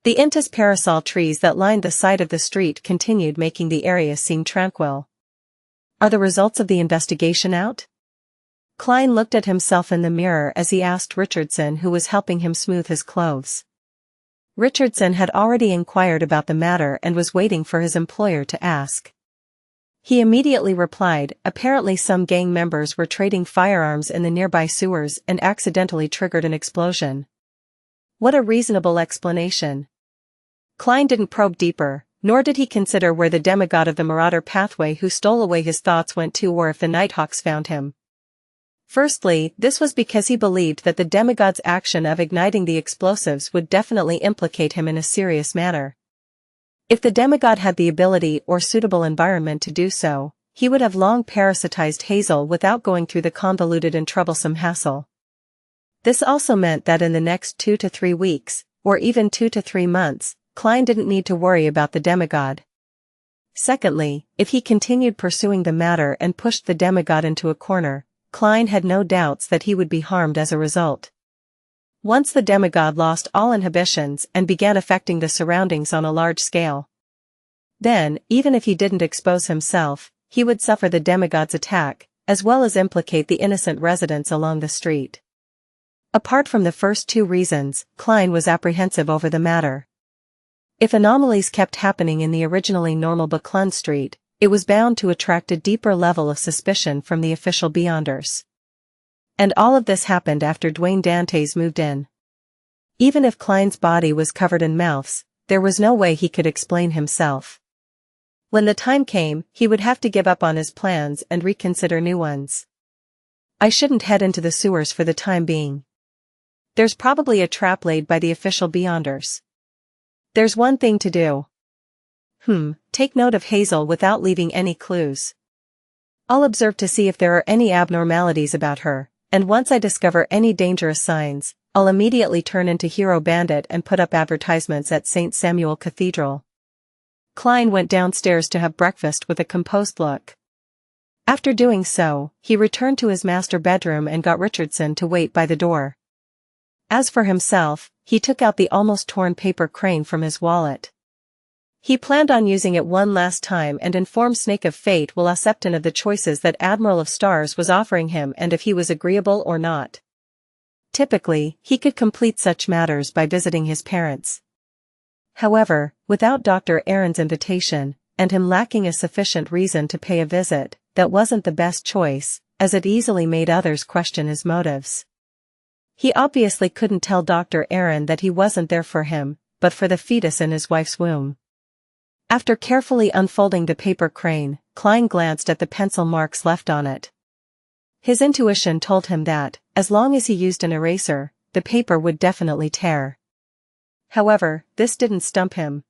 The intus parasol trees that lined the side of the street continued making the area seem tranquil. Are the results of the investigation out? Klein looked at himself in the mirror as he asked Richardson, who was helping him smooth his clothes. Richardson had already inquired about the matter and was waiting for his employer to ask. He immediately replied, apparently some gang members were trading firearms in the nearby sewers and accidentally triggered an explosion. What a reasonable explanation. Klein didn't probe deeper, nor did he consider where the demigod of the Marauder pathway who stole away his thoughts went to or if the Nighthawks found him. Firstly, this was because he believed that the demigod's action of igniting the explosives would definitely implicate him in a serious manner. If the demigod had the ability or suitable environment to do so, he would have long parasitized Hazel without going through the convoluted and troublesome hassle. This also meant that in the next 2 to 3 weeks, or even 2 to 3 months, Klein didn't need to worry about the demigod. Secondly, if he continued pursuing the matter and pushed the demigod into a corner, Klein had no doubts that he would be harmed as a result. Once the demigod lost all inhibitions and began affecting the surroundings on a large scale. Then, even if he didn't expose himself, he would suffer the demigod's attack, as well as implicate the innocent residents along the street. Apart from the first 2 reasons, Klein was apprehensive over the matter. If anomalies kept happening in the originally normal Buckland Street, it was bound to attract a deeper level of suspicion from the official beyonders. And all of this happened after Dwayne Dantes moved in. Even if Klein's body was covered in mouths, there was no way he could explain himself. When the time came, he would have to give up on his plans and reconsider new ones. I shouldn't head into the sewers for the time being. There's probably a trap laid by the official beyonders. There's one thing to do. Take note of Hazel without leaving any clues. I'll observe to see if there are any abnormalities about her, and once I discover any dangerous signs, I'll immediately turn into Hero Bandit and put up advertisements at St. Samuel Cathedral. Klein went downstairs to have breakfast with a composed look. After doing so, he returned to his master bedroom and got Richardson to wait by the door. As for himself, he took out the almost torn paper crane from his wallet. He planned on using it one last time and informed Snake of Fate Will Acceptan of the choices that Admiral of Stars was offering him and if he was agreeable or not. Typically, he could complete such matters by visiting his parents. However, without Dr. Aaron's invitation, and him lacking a sufficient reason to pay a visit, that wasn't the best choice, as it easily made others question his motives. He obviously couldn't tell Dr. Aaron that he wasn't there for him, but for the fetus in his wife's womb. After carefully unfolding the paper crane, Klein glanced at the pencil marks left on it. His intuition told him that, as long as he used an eraser, the paper would definitely tear. However, this didn't stump him.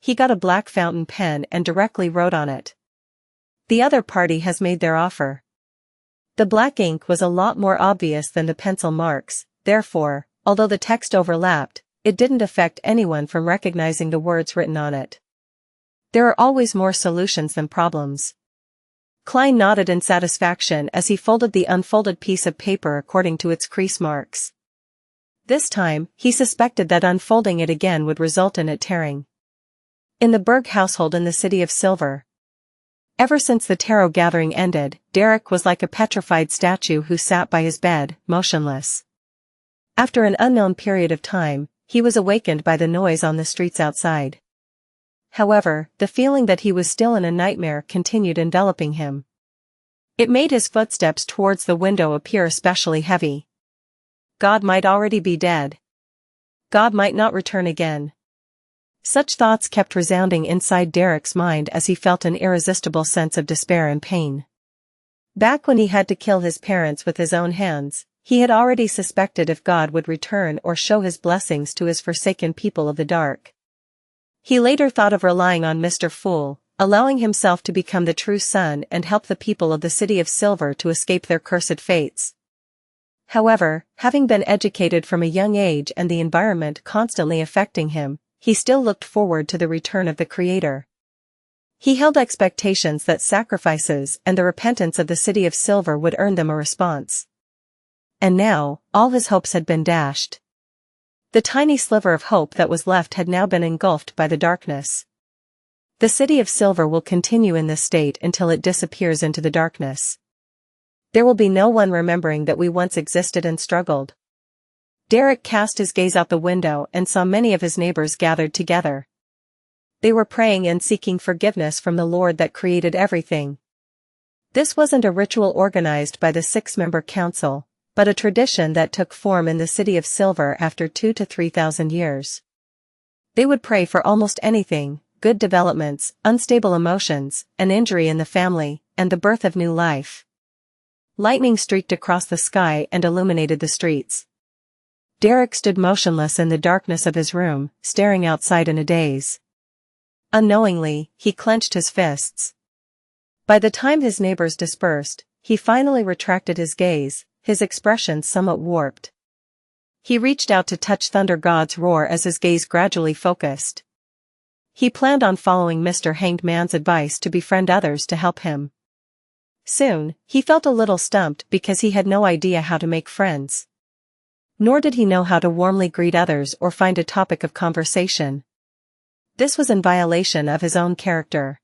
He got a black fountain pen and directly wrote on it. The other party has made their offer. The black ink was a lot more obvious than the pencil marks, therefore, although the text overlapped, it didn't affect anyone from recognizing the words written on it. There are always more solutions than problems. Klein nodded in satisfaction as he folded the unfolded piece of paper according to its crease marks. This time, he suspected that unfolding it again would result in it tearing. In the Berg household in the City of Silver. Ever since the tarot gathering ended, Derek was like a petrified statue who sat by his bed, motionless. After an unknown period of time, he was awakened by the noise on the streets outside. However, the feeling that he was still in a nightmare continued enveloping him. It made his footsteps towards the window appear especially heavy. God might already be dead. God might not return again. Such thoughts kept resounding inside Derek's mind as he felt an irresistible sense of despair and pain. Back when he had to kill his parents with his own hands, he had already suspected if God would return or show his blessings to his forsaken people of the dark. He later thought of relying on Mr. Fool, allowing himself to become the true son and help the people of the City of Silver to escape their cursed fates. However, having been educated from a young age and the environment constantly affecting him, he still looked forward to the return of the Creator. He held expectations that sacrifices and the repentance of the City of Silver would earn them a response. And now, all his hopes had been dashed. The tiny sliver of hope that was left had now been engulfed by the darkness. The City of Silver will continue in this state until it disappears into the darkness. There will be no one remembering that we once existed and struggled. Derek cast his gaze out the window and saw many of his neighbors gathered together. They were praying and seeking forgiveness from the Lord that created everything. This wasn't a ritual organized by the 6-member council, but a tradition that took form in the City of Silver after 2,000 to 3,000 years. They would pray for almost anything: good developments, unstable emotions, an injury in the family, and the birth of new life. Lightning streaked across the sky and illuminated the streets. Derek stood motionless in the darkness of his room, staring outside in a daze. Unknowingly, he clenched his fists. By the time his neighbors dispersed, he finally retracted his gaze, his expression somewhat warped. He reached out to touch Thunder God's roar as his gaze gradually focused. He planned on following Mr. Hanged Man's advice to befriend others to help him. Soon, he felt a little stumped because he had no idea how to make friends. Nor did he know how to warmly greet others or find a topic of conversation. This was in violation of his own character.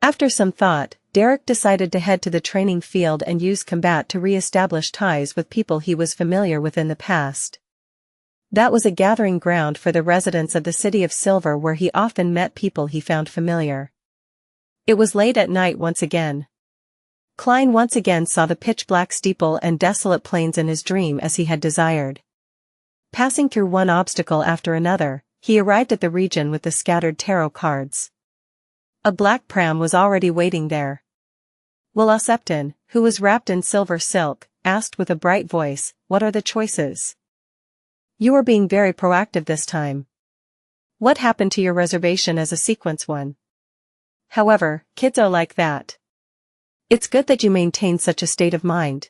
After some thought, Derek decided to head to the training field and use combat to re-establish ties with people he was familiar with in the past. That was a gathering ground for the residents of the City of Silver where he often met people he found familiar. It was late at night once again. Klein once again saw the pitch-black steeple and desolate plains in his dream as he had desired. Passing through one obstacle after another, he arrived at the region with the scattered tarot cards. A black pram was already waiting there. Wuxia, who was wrapped in silver silk, asked with a bright voice, "What are the choices? You are being very proactive this time. What happened to your reservation as a sequence one? However, kids are like that. It's good that you maintain such a state of mind."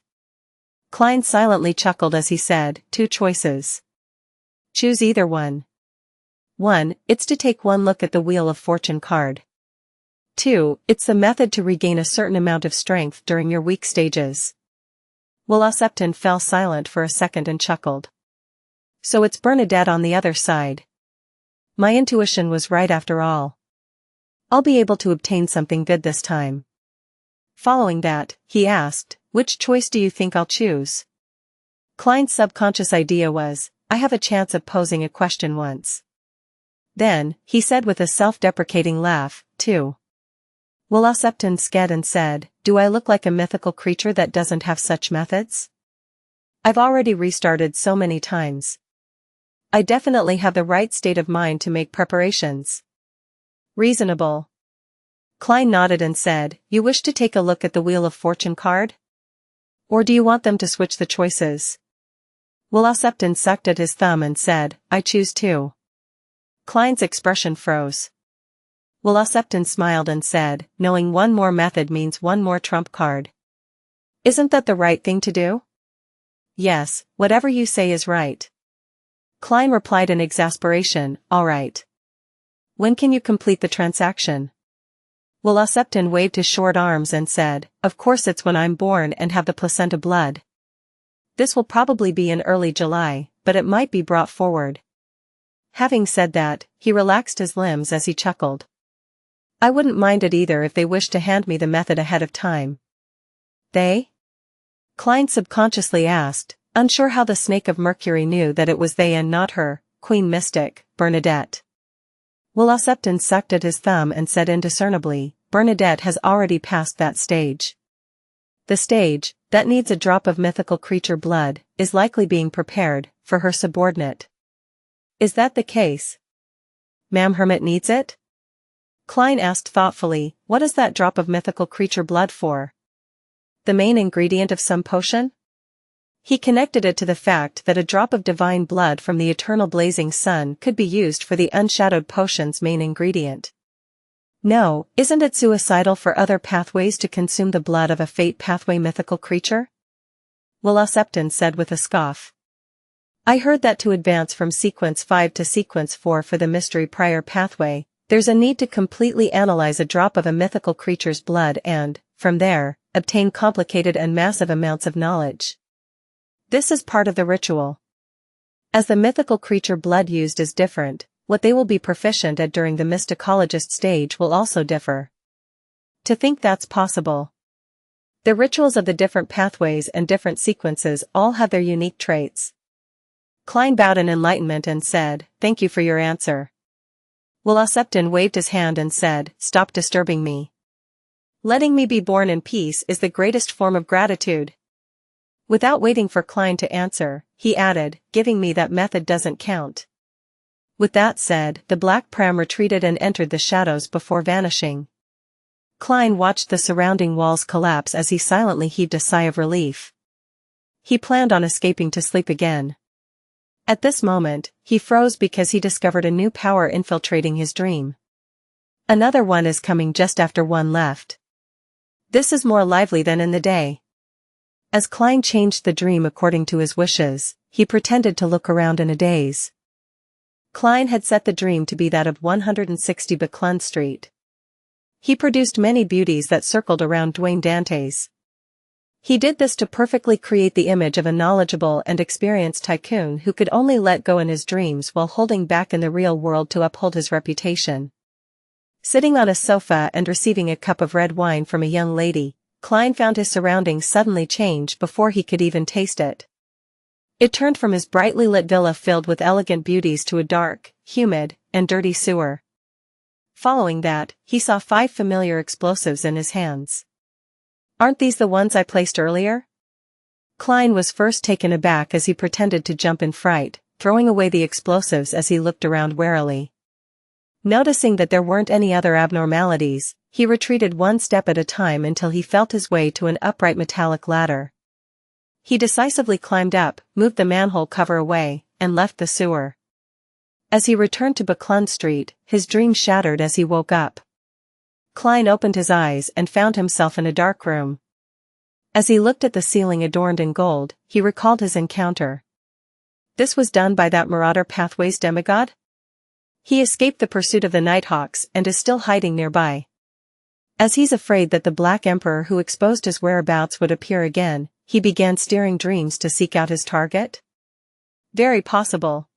Klein silently chuckled as he said, "2 choices. Choose either one. 1, it's to take one look at the Wheel of Fortune card. 2, it's the method to regain a certain amount of strength during your weak stages." Wuxia fell silent for a second and chuckled. "So it's Bernadette on the other side. My intuition was right after all. I'll be able to obtain something good this time." Following that, he asked, "Which choice do you think I'll choose?" Klein's subconscious idea was, "I have a chance of posing a question once." Then, he said with a self-deprecating laugh, "2. Wuxia sked and said, "Do I look like a mythical creature that doesn't have such methods? I've already restarted so many times. I definitely have the right state of mind to make preparations." "Reasonable." Klein nodded and said, "You wish to take a look at the Wheel of Fortune card? Or do you want them to switch the choices?" Wuxia sucked at his thumb and said, "I choose 2. Klein's expression froze. Wuxia smiled and said, "Knowing one more method means one more trump card. Isn't that the right thing to do?" "Yes, whatever you say is right." Klein replied in exasperation, "All right. When can you complete the transaction?" Wuxia waved his short arms and said, "Of course it's when I'm born and have the placenta blood. This will probably be in early July, but it might be brought forward." Having said that, he relaxed his limbs as he chuckled. "I wouldn't mind it either if they wished to hand me the method ahead of time." "They?" Klein subconsciously asked, unsure how the Snake of Mercury knew that it was they and not her, Queen Mystic, Bernadette. Wuxia sucked at his thumb and said indiscernibly, Bernadette has already passed that stage. The stage, that needs a drop of mythical creature blood, is likely being prepared, for her subordinate. Is that the case? Ma'am Hermit needs it? Klein asked thoughtfully, what is that drop of mythical creature blood for? The main ingredient of some potion? He connected it to the fact that a drop of divine blood from the eternal blazing sun could be used for the unshadowed potion's main ingredient. No, isn't it suicidal for other pathways to consume the blood of a fate pathway mythical creature? Wuxia said with a scoff. I heard that to advance from sequence 5 to sequence 4 for the mystery prior pathway, there's a need to completely analyze a drop of a mythical creature's blood and, from there, obtain complicated and massive amounts of knowledge. This is part of the ritual. As the mythical creature blood used is different, what they will be proficient at during the mysticologist stage will also differ. To think that's possible. The rituals of the different pathways and different sequences all have their unique traits. Klein bowed in enlightenment and said, thank you for your answer. Wuxia waved his hand and said, stop disturbing me. Letting me be born in peace is the greatest form of gratitude. Without waiting for Klein to answer, he added, giving me that method doesn't count. With that said, the black pram retreated and entered the shadows before vanishing. Klein watched the surrounding walls collapse as he silently heaved a sigh of relief. He planned on escaping to sleep again. At this moment, he froze because he discovered a new power infiltrating his dream. Another one is coming just after one left. This is more lively than in the day. As Klein changed the dream according to his wishes, he pretended to look around in a daze. Klein had set the dream to be that of 160 Buckland Street. He produced many beauties that circled around Dwayne Dante's. He did this to perfectly create the image of a knowledgeable and experienced tycoon who could only let go in his dreams while holding back in the real world to uphold his reputation. Sitting on a sofa and receiving a cup of red wine from a young lady, Klein found his surroundings suddenly change before he could even taste it. It turned from his brightly lit villa filled with elegant beauties to a dark, humid, and dirty sewer. Following that, he saw 5 familiar explosives in his hands. Aren't these the ones I placed earlier? Klein was first taken aback as he pretended to jump in fright, throwing away the explosives as he looked around warily. Noticing that there weren't any other abnormalities, he retreated one step at a time until he felt his way to an upright metallic ladder. He decisively climbed up, moved the manhole cover away, and left the sewer. As he returned to Buckland Street, his dream shattered as he woke up. Klein opened his eyes and found himself in a dark room. As he looked at the ceiling adorned in gold, he recalled his encounter. This was done by that Marauder Pathways demigod? He escaped the pursuit of the Nighthawks and is still hiding nearby. As he's afraid that the Black Emperor who exposed his whereabouts would appear again, he began steering dreams to seek out his target? Very possible.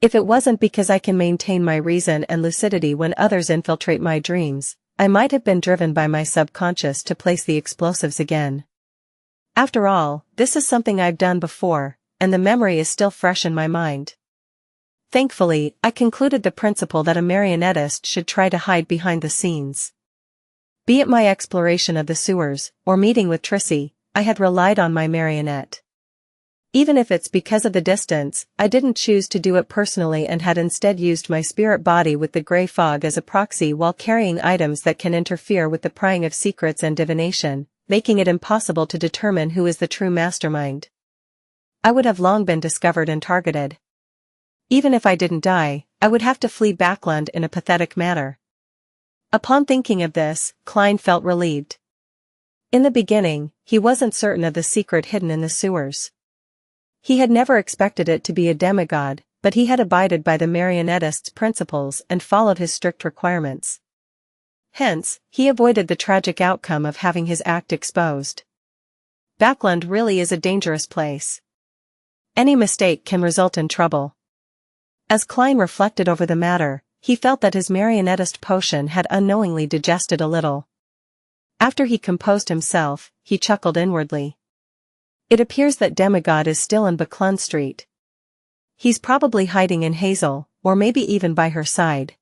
If it wasn't because I can maintain my reason and lucidity when others infiltrate my dreams, I might have been driven by my subconscious to place the explosives again. After all, this is something I've done before, and the memory is still fresh in my mind. Thankfully, I concluded the principle that a marionettist should try to hide behind the scenes. Be it my exploration of the sewers, or meeting with Trissy, I had relied on my marionette. Even if it's because of the distance, I didn't choose to do it personally and had instead used my spirit body with the grey fog as a proxy while carrying items that can interfere with the prying of secrets and divination, making it impossible to determine who is the true mastermind. I would have long been discovered and targeted. Even if I didn't die, I would have to flee Backland in a pathetic manner. Upon thinking of this, Klein felt relieved. In the beginning, he wasn't certain of the secret hidden in the sewers. He had never expected it to be a demigod, but he had abided by the marionettist's principles and followed his strict requirements. Hence, he avoided the tragic outcome of having his act exposed. Backland really is a dangerous place. Any mistake can result in trouble. As Klein reflected over the matter, he felt that his marionettist potion had unknowingly digested a little. After he composed himself, he chuckled inwardly. It appears that Demigod is still in Buckland Street. He's probably hiding in Hazel, or maybe even by her side.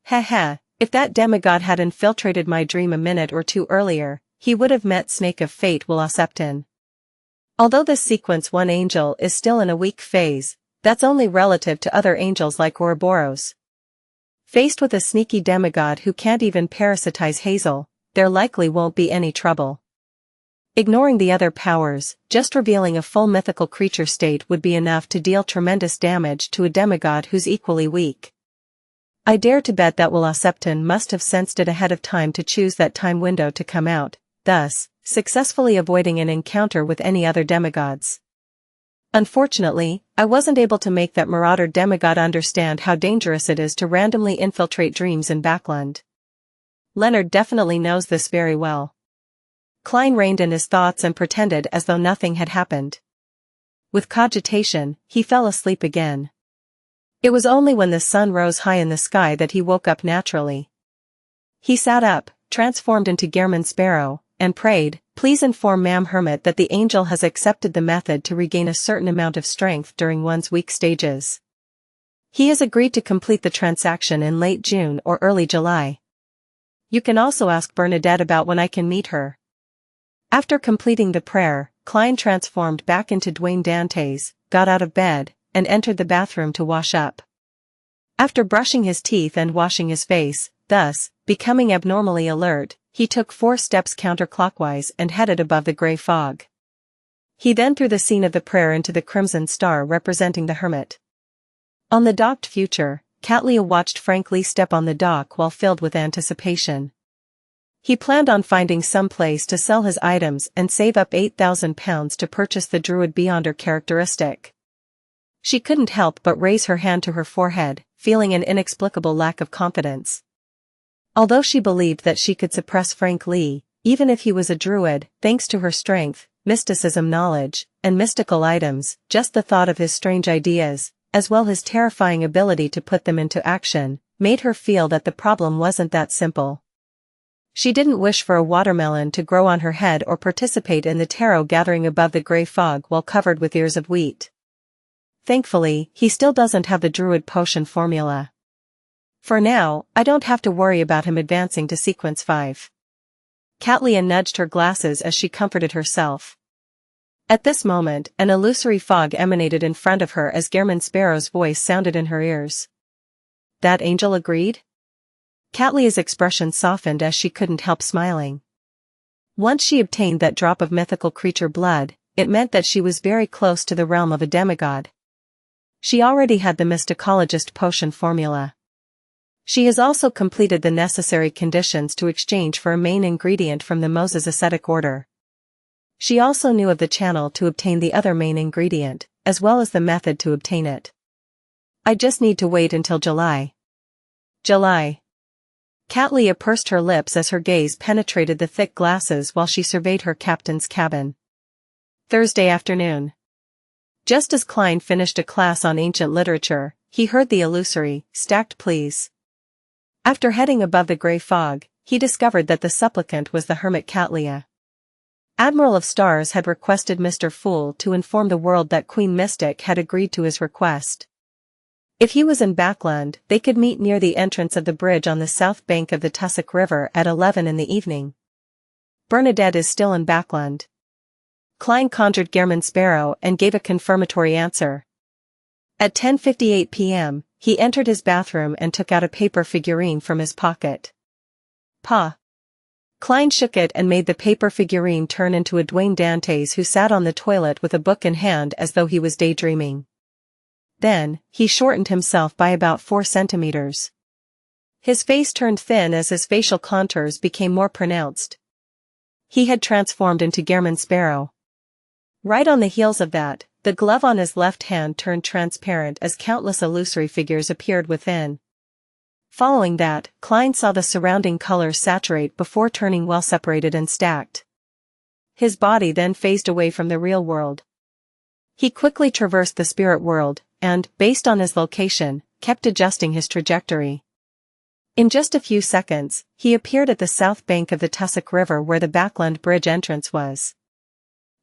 Heh, if that demigod had infiltrated my dream a minute or two earlier, he would have met Snake of Fate Wuxia. Although this sequence 1 angel is still in a weak phase, that's only relative to other angels like Ouroboros. Faced with a sneaky demigod who can't even parasitize Hazel, there likely won't be any trouble. Ignoring the other powers, just revealing a full mythical creature state would be enough to deal tremendous damage to a demigod who's equally weak. I dare to bet that Wuxia must have sensed it ahead of time to choose that time window to come out, thus, successfully avoiding an encounter with any other demigods. Unfortunately, I wasn't able to make that marauder demigod understand how dangerous it is to randomly infiltrate dreams in Backland. Leonard definitely knows this very well. Klein reined in his thoughts and pretended as though nothing had happened. With cogitation, he fell asleep again. It was only when the sun rose high in the sky that he woke up naturally. He sat up, transformed into Gehrman Sparrow, and prayed, "Please inform Ma'am Hermit that the angel has accepted the method to regain a certain amount of strength during one's weak stages. He has agreed to complete the transaction in late June or early July. You can also ask Bernadette about when I can meet her." After completing the prayer, Klein transformed back into Dwayne Dantes, got out of bed, and entered the bathroom to wash up. After brushing his teeth and washing his face, thus, becoming abnormally alert, he took 4 steps counterclockwise and headed above the gray fog. He then threw the scene of the prayer into the crimson star representing the hermit. On the docked future, Cattleya watched Frank Lee step on the dock while filled with anticipation. He planned on finding some place to sell his items and save up £8,000 to purchase the druid Beyonder characteristic. She couldn't help but raise her hand to her forehead, feeling an inexplicable lack of confidence. Although she believed that she could suppress Frank Lee, even if he was a druid, thanks to her strength, mysticism knowledge, and mystical items, just the thought of his strange ideas, as well his terrifying ability to put them into action, made her feel that the problem wasn't that simple. She didn't wish for a watermelon to grow on her head or participate in the taro gathering above the gray fog while covered with ears of wheat. Thankfully, he still doesn't have the druid potion formula. For now, I don't have to worry about him advancing to sequence 5. Cattleya nudged her glasses as she comforted herself. At this moment, an illusory fog emanated in front of her as Gehrman Sparrow's voice sounded in her ears. "That angel agreed?" Cattleya's expression softened as she couldn't help smiling. Once she obtained that drop of mythical creature blood, it meant that she was very close to the realm of a demigod. She already had the mysticologist potion formula. She has also completed the necessary conditions to exchange for a main ingredient from the Moses ascetic order. She also knew of the channel to obtain the other main ingredient, as well as the method to obtain it. I just need to wait until July. July. Cattleya pursed her lips as her gaze penetrated the thick glasses while she surveyed her captain's cabin. Thursday afternoon. Just as Klein finished a class on ancient literature, he heard the illusory, stacked pleas. After heading above the gray fog, he discovered that the supplicant was the hermit Cattleya. Admiral of Stars had requested Mr. Fool to inform the world that Queen Mystic had agreed to his request. If he was in Backland, they could meet near the entrance of the bridge on the south bank of the Tussock River at 11 in the evening. Bernadette is still in Backland. Klein conjured Gehrman Sparrow and gave a confirmatory answer. At 10:58 p.m., he entered his bathroom and took out a paper figurine from his pocket. "Pa." Klein shook it and made the paper figurine turn into a Dwayne Dantes who sat on the toilet with a book in hand as though he was daydreaming. Then, he shortened himself by about 4 centimeters. His face turned thin as his facial contours became more pronounced. He had transformed into Gehrman Sparrow. Right on the heels of that, the glove on his left hand turned transparent as countless illusory figures appeared within. Following that, Klein saw the surrounding colors saturate before turning well separated and stacked. His body then phased away from the real world. He quickly traversed the spirit world, and, based on his location, kept adjusting his trajectory. In just a few seconds, he appeared at the south bank of the Tussock River where the Backland Bridge entrance was.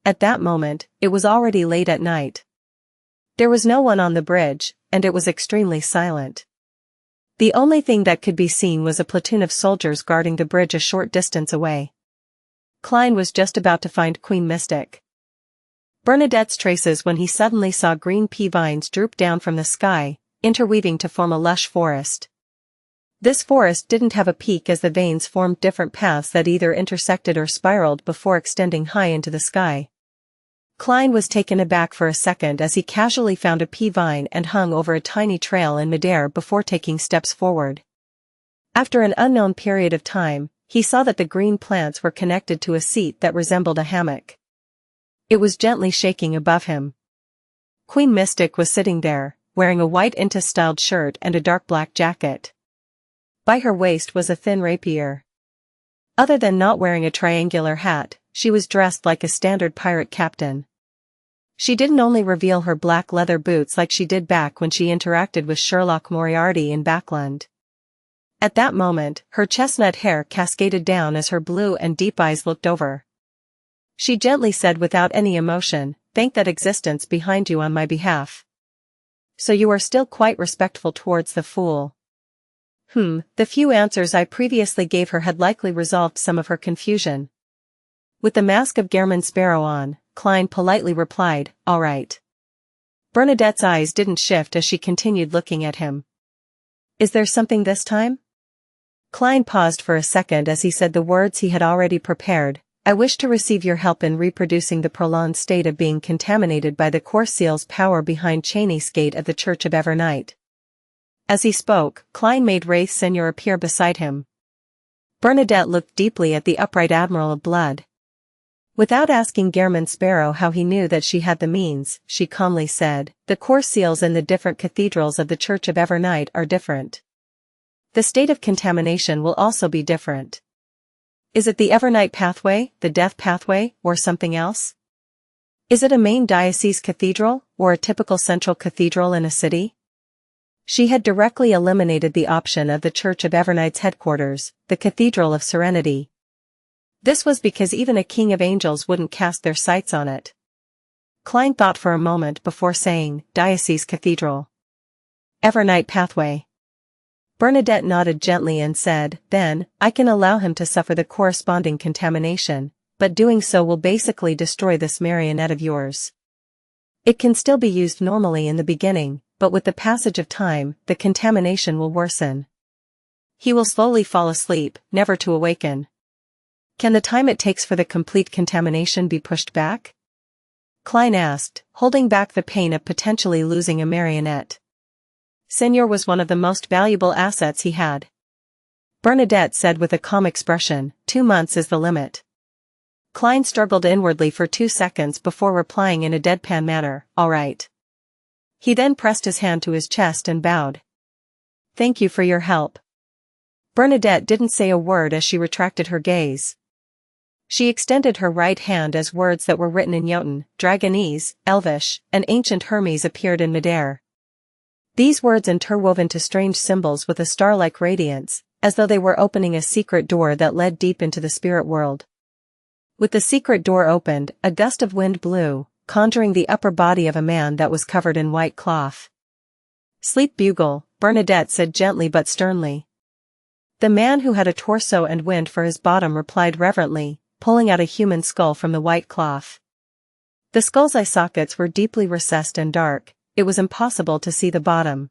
At that moment, it was already late at night. There was no one on the bridge, and it was extremely silent. The only thing that could be seen was a platoon of soldiers guarding the bridge a short distance away. Klein was just about to find Queen Mystic Bernadette's traces when he suddenly saw green pea vines droop down from the sky, interweaving to form a lush forest. This forest didn't have a peak as the veins formed different paths that either intersected or spiraled before extending high into the sky. Klein was taken aback for a second as he casually found a pea vine and hung over a tiny trail in midair before taking steps forward. After an unknown period of time, he saw that the green plants were connected to a seat that resembled a hammock. It was gently shaking above him. Queen Mystic was sitting there, wearing a white Inta-styled shirt and a dark black jacket. By her waist was a thin rapier. Other than not wearing a triangular hat, she was dressed like a standard pirate captain. She didn't only reveal her black leather boots like she did back when she interacted with Sherlock Moriarty in Backland. At that moment, her chestnut hair cascaded down as her blue and deep eyes looked over. She gently said without any emotion, "Thank that existence behind you on my behalf. So you are still quite respectful towards the fool." The few answers I previously gave her had likely resolved some of her confusion. With the mask of Gehrman Sparrow on, Klein politely replied, "All right." Bernadette's eyes didn't shift as she continued looking at him. "Is there something this time?" Klein paused for a second as he said the words he had already prepared. "I wish to receive your help in reproducing the prolonged state of being contaminated by the core seal's power behind Cheney's gate of the Church of Evernight." As he spoke, Klein made Wraith Senior appear beside him. Bernadette looked deeply at the upright Admiral of Blood. Without asking Gehrman Sparrow how he knew that she had the means, she calmly said, "The core seals in the different cathedrals of the Church of Evernight are different. The state of contamination will also be different. Is it the Evernight pathway, the death pathway, or something else? Is it a main diocese cathedral, or a typical central cathedral in a city?" She had directly eliminated the option of the Church of Evernight's headquarters, the Cathedral of Serenity. This was because even a king of angels wouldn't cast their sights on it. Klein thought for a moment before saying, "Diocese Cathedral. Evernight pathway." Bernadette nodded gently and said, "Then, I can allow him to suffer the corresponding contamination, but doing so will basically destroy this marionette of yours. It can still be used normally in the beginning, but with the passage of time, the contamination will worsen. He will slowly fall asleep, never to awaken. Can the time it takes for the complete contamination be pushed back?" Klein asked, holding back the pain of potentially losing a marionette. Senior was one of the most valuable assets he had. Bernadette said with a calm expression, 2 months is the limit." Klein struggled inwardly for 2 seconds before replying in a deadpan manner, "All right." He then pressed his hand to his chest and bowed. "Thank you for your help." Bernadette didn't say a word as she retracted her gaze. She extended her right hand as words that were written in Jotun, Dragonese, Elvish, and ancient Hermes appeared in midair. These words interwove into strange symbols with a star-like radiance, as though they were opening a secret door that led deep into the spirit world. With the secret door opened, a gust of wind blew, conjuring the upper body of a man that was covered in white cloth. "Sleep bugle," Bernadette said gently but sternly. The man who had a torso and wind for his bottom replied reverently, pulling out a human skull from the white cloth. The skull's eye sockets were deeply recessed and dark, it was impossible to see the bottom.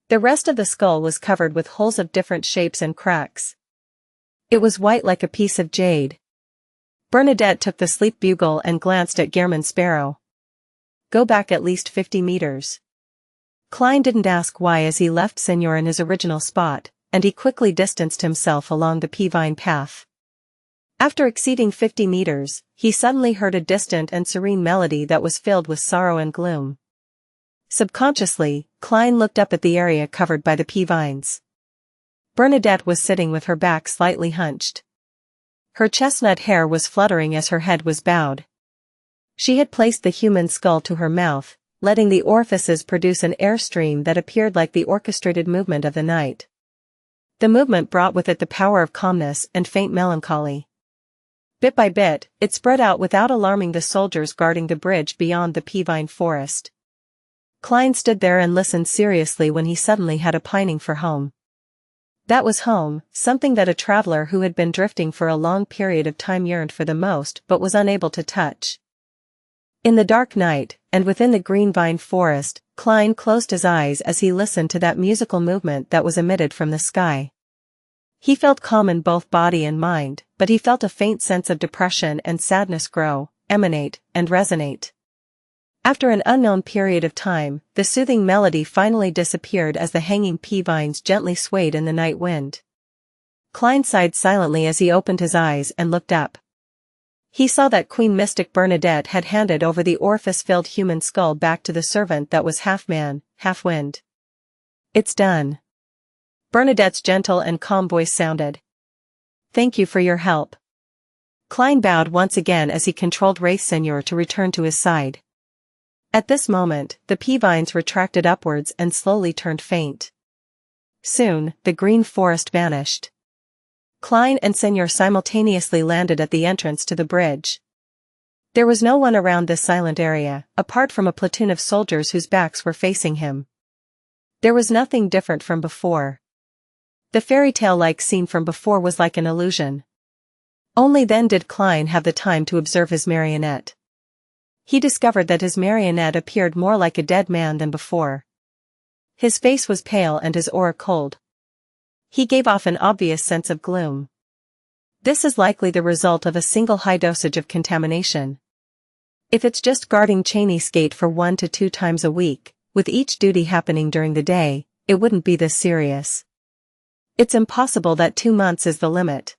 The rest of the skull was covered with holes of different shapes and cracks. It was white like a piece of jade. Bernadette took the sleep bugle and glanced at Gehrman Sparrow. "Go back at least 50 meters. Klein didn't ask why as he left Senior in his original spot, and he quickly distanced himself along the pea-vine path. After exceeding 50 meters, he suddenly heard a distant and serene melody that was filled with sorrow and gloom. Subconsciously, Klein looked up at the area covered by the pea-vines. Bernadette was sitting with her back slightly hunched. Her chestnut hair was fluttering as her head was bowed. She had placed the human skull to her mouth, letting the orifices produce an airstream that appeared like the orchestrated movement of the night. The movement brought with it the power of calmness and faint melancholy. Bit by bit, it spread out without alarming the soldiers guarding the bridge beyond the pea-vine forest. Klein stood there and listened seriously when he suddenly had a pining for home. That was home, something that a traveler who had been drifting for a long period of time yearned for the most but was unable to touch. In the dark night, and within the green vine forest, Klein closed his eyes as he listened to that musical movement that was emitted from the sky. He felt calm in both body and mind, but he felt a faint sense of depression and sadness grow, emanate, and resonate. After an unknown period of time, the soothing melody finally disappeared as the hanging pea vines gently swayed in the night wind. Klein sighed silently as he opened his eyes and looked up. He saw that Queen Mystic Bernadette had handed over the orifice-filled human skull back to the servant that was half man, half wind. "It's done." Bernadette's gentle and calm voice sounded. "Thank you for your help." Klein bowed once again as he controlled Wraith Seigneur to return to his side. At this moment, the pea vines retracted upwards and slowly turned faint. Soon, the green forest vanished. Klein and Seigneur simultaneously landed at the entrance to the bridge. There was no one around this silent area, apart from a platoon of soldiers whose backs were facing him. There was nothing different from before. The fairy tale-like scene from before was like an illusion. Only then did Klein have the time to observe his marionette. He discovered that his marionette appeared more like a dead man than before. His face was pale and his aura cold. He gave off an obvious sense of gloom. This is likely the result of a single high dosage of contamination. If it's just guarding Cheney's gate for 1 to 2 times a week, with each duty happening during the day, it wouldn't be this serious. It's impossible that 2 months is the limit.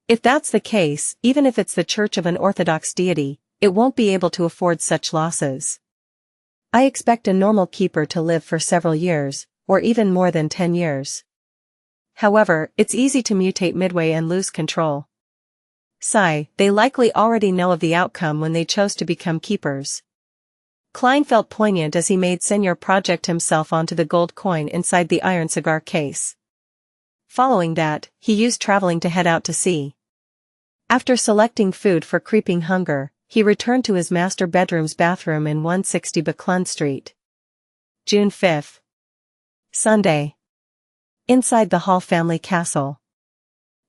If that's the case, even if it's the church of an orthodox deity, it won't be able to afford such losses. I expect a normal keeper to live for several years, or even more than 10 years. However, it's easy to mutate midway and lose control. Sigh, they likely already know of the outcome when they chose to become keepers. Klein felt poignant as he made Seigneur project himself onto the gold coin inside the iron cigar case. Following that, he used traveling to head out to sea. After selecting food for creeping hunger, he returned to his master bedroom's bathroom in 160 Buckland Street. June 5. Sunday. Inside the Hall family castle.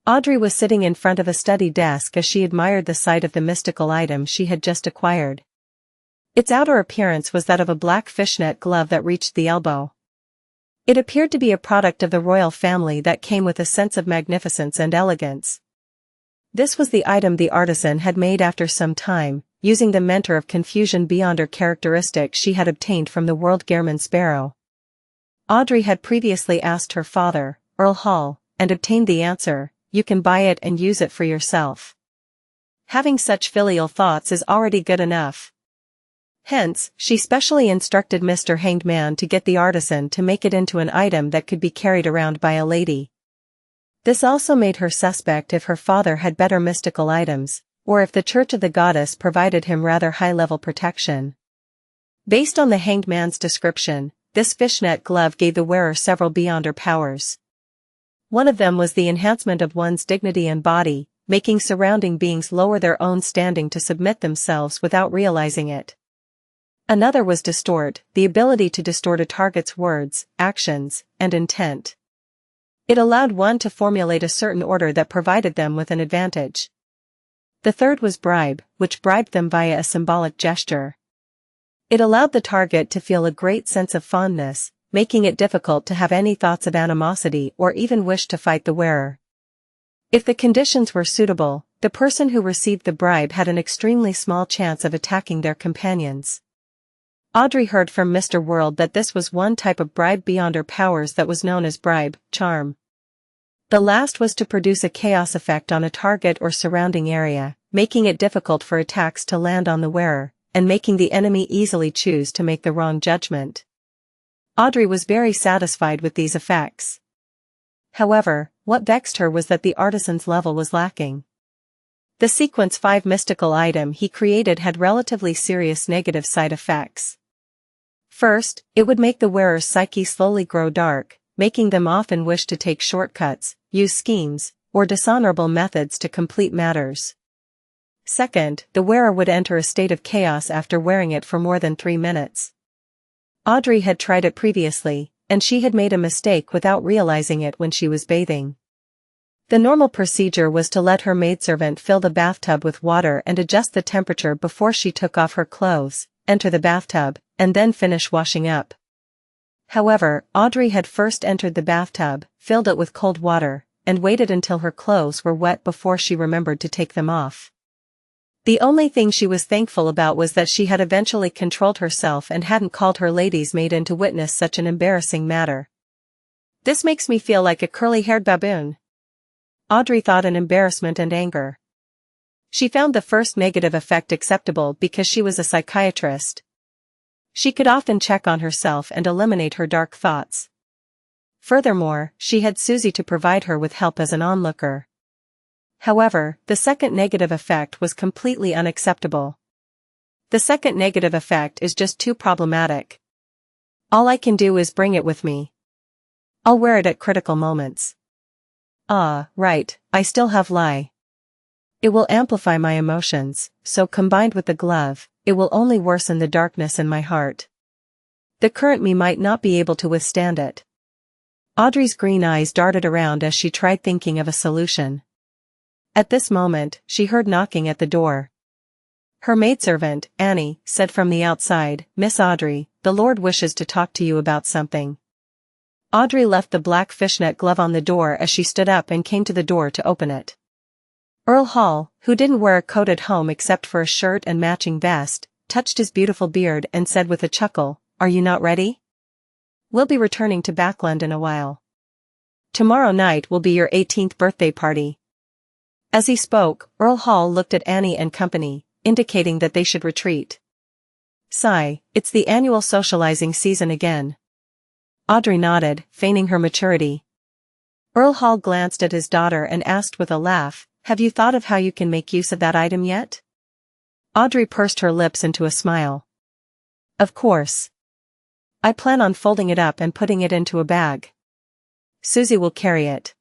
Audrey was sitting in front of a study desk as she admired the sight of the mystical item she had just acquired. Its outer appearance was that of a black fishnet glove that reached the elbow. It appeared to be a product of the royal family that came with a sense of magnificence and elegance. This was the item the artisan had made after some time, using the mentor of confusion beyond her characteristic she had obtained from the world Gehrman Sparrow. Audrey had previously asked her father, Earl Hall, and obtained the answer, "You can buy it and use it for yourself." Having such filial thoughts is already good enough. Hence, she specially instructed Mr. Hanged Man to get the artisan to make it into an item that could be carried around by a lady. This also made her suspect if her father had better mystical items, or if the Church of the Goddess provided him rather high-level protection. Based on the Hanged Man's description, this fishnet glove gave the wearer several beyonder powers. One of them was the enhancement of one's dignity and body, making surrounding beings lower their own standing to submit themselves without realizing it. Another was distort, the ability to distort a target's words, actions, and intent. It allowed one to formulate a certain order that provided them with an advantage. The third was bribe, which bribed them via a symbolic gesture. It allowed the target to feel a great sense of fondness, making it difficult to have any thoughts of animosity or even wish to fight the wearer. If the conditions were suitable, the person who received the bribe had an extremely small chance of attacking their companions. Audrey heard from Mr. World that this was one type of bribe beyond her powers that was known as bribe, charm. The last was to produce a chaos effect on a target or surrounding area, making it difficult for attacks to land on the wearer, and making the enemy easily choose to make the wrong judgment. Audrey was very satisfied with these effects. However, what vexed her was that the artisan's level was lacking. The Sequence 5 mystical item he created had relatively serious negative side effects. First, it would make the wearer's psyche slowly grow dark, making them often wish to take shortcuts, use schemes, or dishonorable methods to complete matters. Second, the wearer would enter a state of chaos after wearing it for more than 3 minutes. Audrey had tried it previously, and she had made a mistake without realizing it when she was bathing. The normal procedure was to let her maidservant fill the bathtub with water and adjust the temperature before she took off her clothes, enter the bathtub, and then finish washing up. However, Audrey had first entered the bathtub, filled it with cold water, and waited until her clothes were wet before she remembered to take them off. The only thing she was thankful about was that she had eventually controlled herself and hadn't called her lady's maid in to witness such an embarrassing matter. This makes me feel like a curly-haired baboon, Audrey thought in embarrassment and anger. She found the first negative effect acceptable because she was a psychiatrist. She could often check on herself and eliminate her dark thoughts. Furthermore, she had Susie to provide her with help as an onlooker. However, the second negative effect was completely unacceptable. The second negative effect is just too problematic. All I can do is bring it with me. I'll wear it at critical moments. Ah, right, I still have Lie. It will amplify my emotions, so combined with the glove, it will only worsen the darkness in my heart. The current me might not be able to withstand it. Audrey's green eyes darted around as she tried thinking of a solution. At this moment, she heard knocking at the door. Her maidservant, Annie, said from the outside, "Miss Audrey, the Lord wishes to talk to you about something." Audrey left the black fishnet glove on the door as she stood up and came to the door to open it. Earl Hall, who didn't wear a coat at home except for a shirt and matching vest, touched his beautiful beard and said with a chuckle, "Are you not ready? We'll be returning to Backland in a while. Tomorrow night will be your 18th birthday party." As he spoke, Earl Hall looked at Annie and company, indicating that they should retreat. Sigh, it's the annual socializing season again. Audrey nodded, feigning her maturity. Earl Hall glanced at his daughter and asked with a laugh, "Have you thought of how you can make use of that item yet?" Audrey pursed her lips into a smile. "Of course. I plan on folding it up and putting it into a bag. Susie will carry it.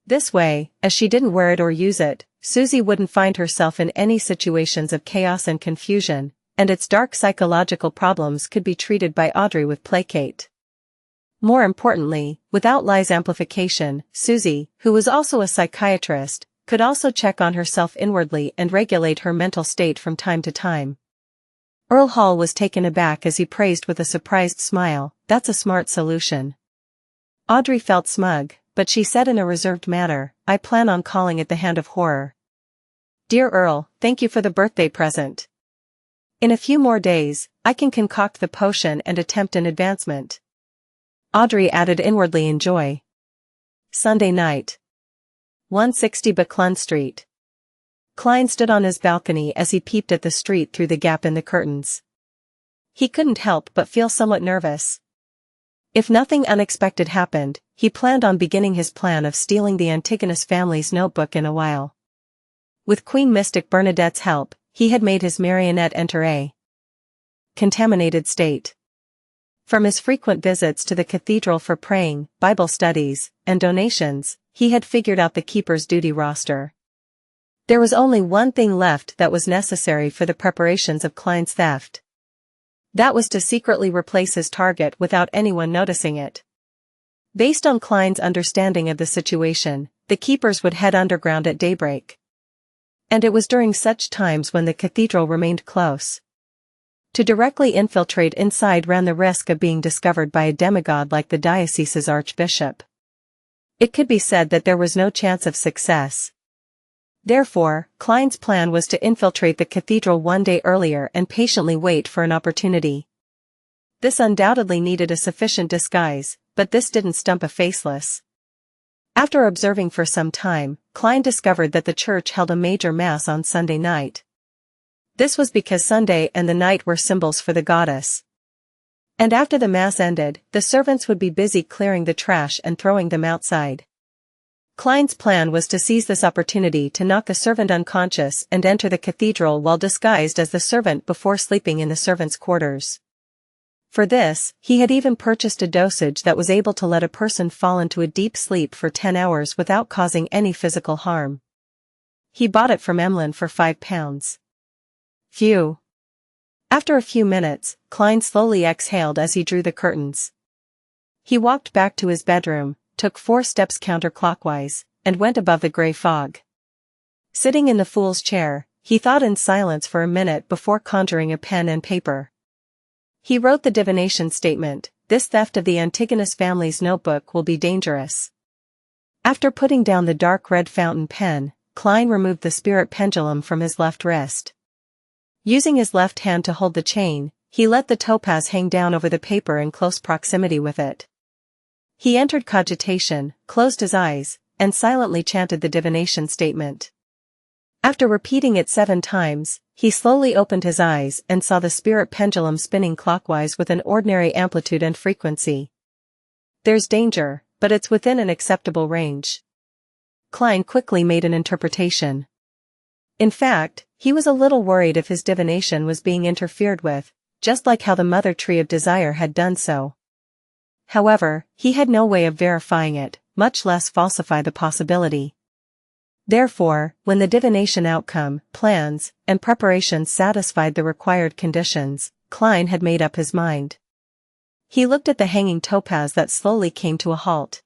This way, as she didn't wear it or use it, Susie wouldn't find herself in any situations of chaos and confusion, and its dark psychological problems could be treated by Audrey with placate. More importantly, without Lie's amplification, Susie, who was also a psychiatrist, could also check on herself inwardly and regulate her mental state from time to time. Earl Hall was taken aback as he praised with a surprised smile, "That's a smart solution." Audrey felt smug, but she said in a reserved manner, "I plan on calling it the Hand of Horror." "Dear Earl, thank you for the birthday present. In a few more days, I can concoct the potion and attempt an advancement." Audrey added inwardly in joy. Sunday night. 160 Buckland Street. Klein stood on his balcony as he peeped at the street through the gap in the curtains. He couldn't help but feel somewhat nervous. If nothing unexpected happened, he planned on beginning his plan of stealing the Antigonus family's notebook in a while. With Queen Mystic Bernadette's help, he had made his marionette enter a contaminated state. From his frequent visits to the cathedral for praying, Bible studies, and donations, he had figured out the keeper's duty roster. There was only one thing left that was necessary for the preparations of Klein's theft. That was to secretly replace his target without anyone noticing it. Based on Klein's understanding of the situation, the keepers would head underground at daybreak. And it was during such times when the cathedral remained close. To directly infiltrate inside ran the risk of being discovered by a demigod like the diocese's archbishop. It could be said that there was no chance of success. Therefore, Klein's plan was to infiltrate the cathedral one day earlier and patiently wait for an opportunity. This undoubtedly needed a sufficient disguise, but this didn't stump a faceless. After observing for some time, Klein discovered that the church held a major mass on Sunday night. This was because Sunday and the night were symbols for the goddess. And after the mass ended, the servants would be busy clearing the trash and throwing them outside. Klein's plan was to seize this opportunity to knock the servant unconscious and enter the cathedral while disguised as the servant before sleeping in the servants' quarters. For this, he had even purchased a dosage that was able to let a person fall into a deep sleep for 10 hours without causing any physical harm. He bought it from Emlyn for £5. Phew. After a few minutes, Klein slowly exhaled as he drew the curtains. He walked back to his bedroom, took 4 steps counterclockwise, and went above the gray fog. Sitting in the fool's chair, he thought in silence for a minute before conjuring a pen and paper. He wrote the divination statement, "This theft of the Antigonus family's notebook will be dangerous." After putting down the dark red fountain pen, Klein removed the spirit pendulum from his left wrist. Using his left hand to hold the chain, he let the topaz hang down over the paper in close proximity with it. He entered cogitation, closed his eyes, and silently chanted the divination statement. After repeating it 7 times, he slowly opened his eyes and saw the spirit pendulum spinning clockwise with an ordinary amplitude and frequency. "There's danger, but it's within an acceptable range." Klein quickly made an interpretation. In fact, he was a little worried if his divination was being interfered with, just like how the Mother Tree of Desire had done so. However, he had no way of verifying it, much less falsify the possibility. Therefore, when the divination outcome, plans, and preparations satisfied the required conditions, Klein had made up his mind. He looked at the hanging topaz that slowly came to a halt.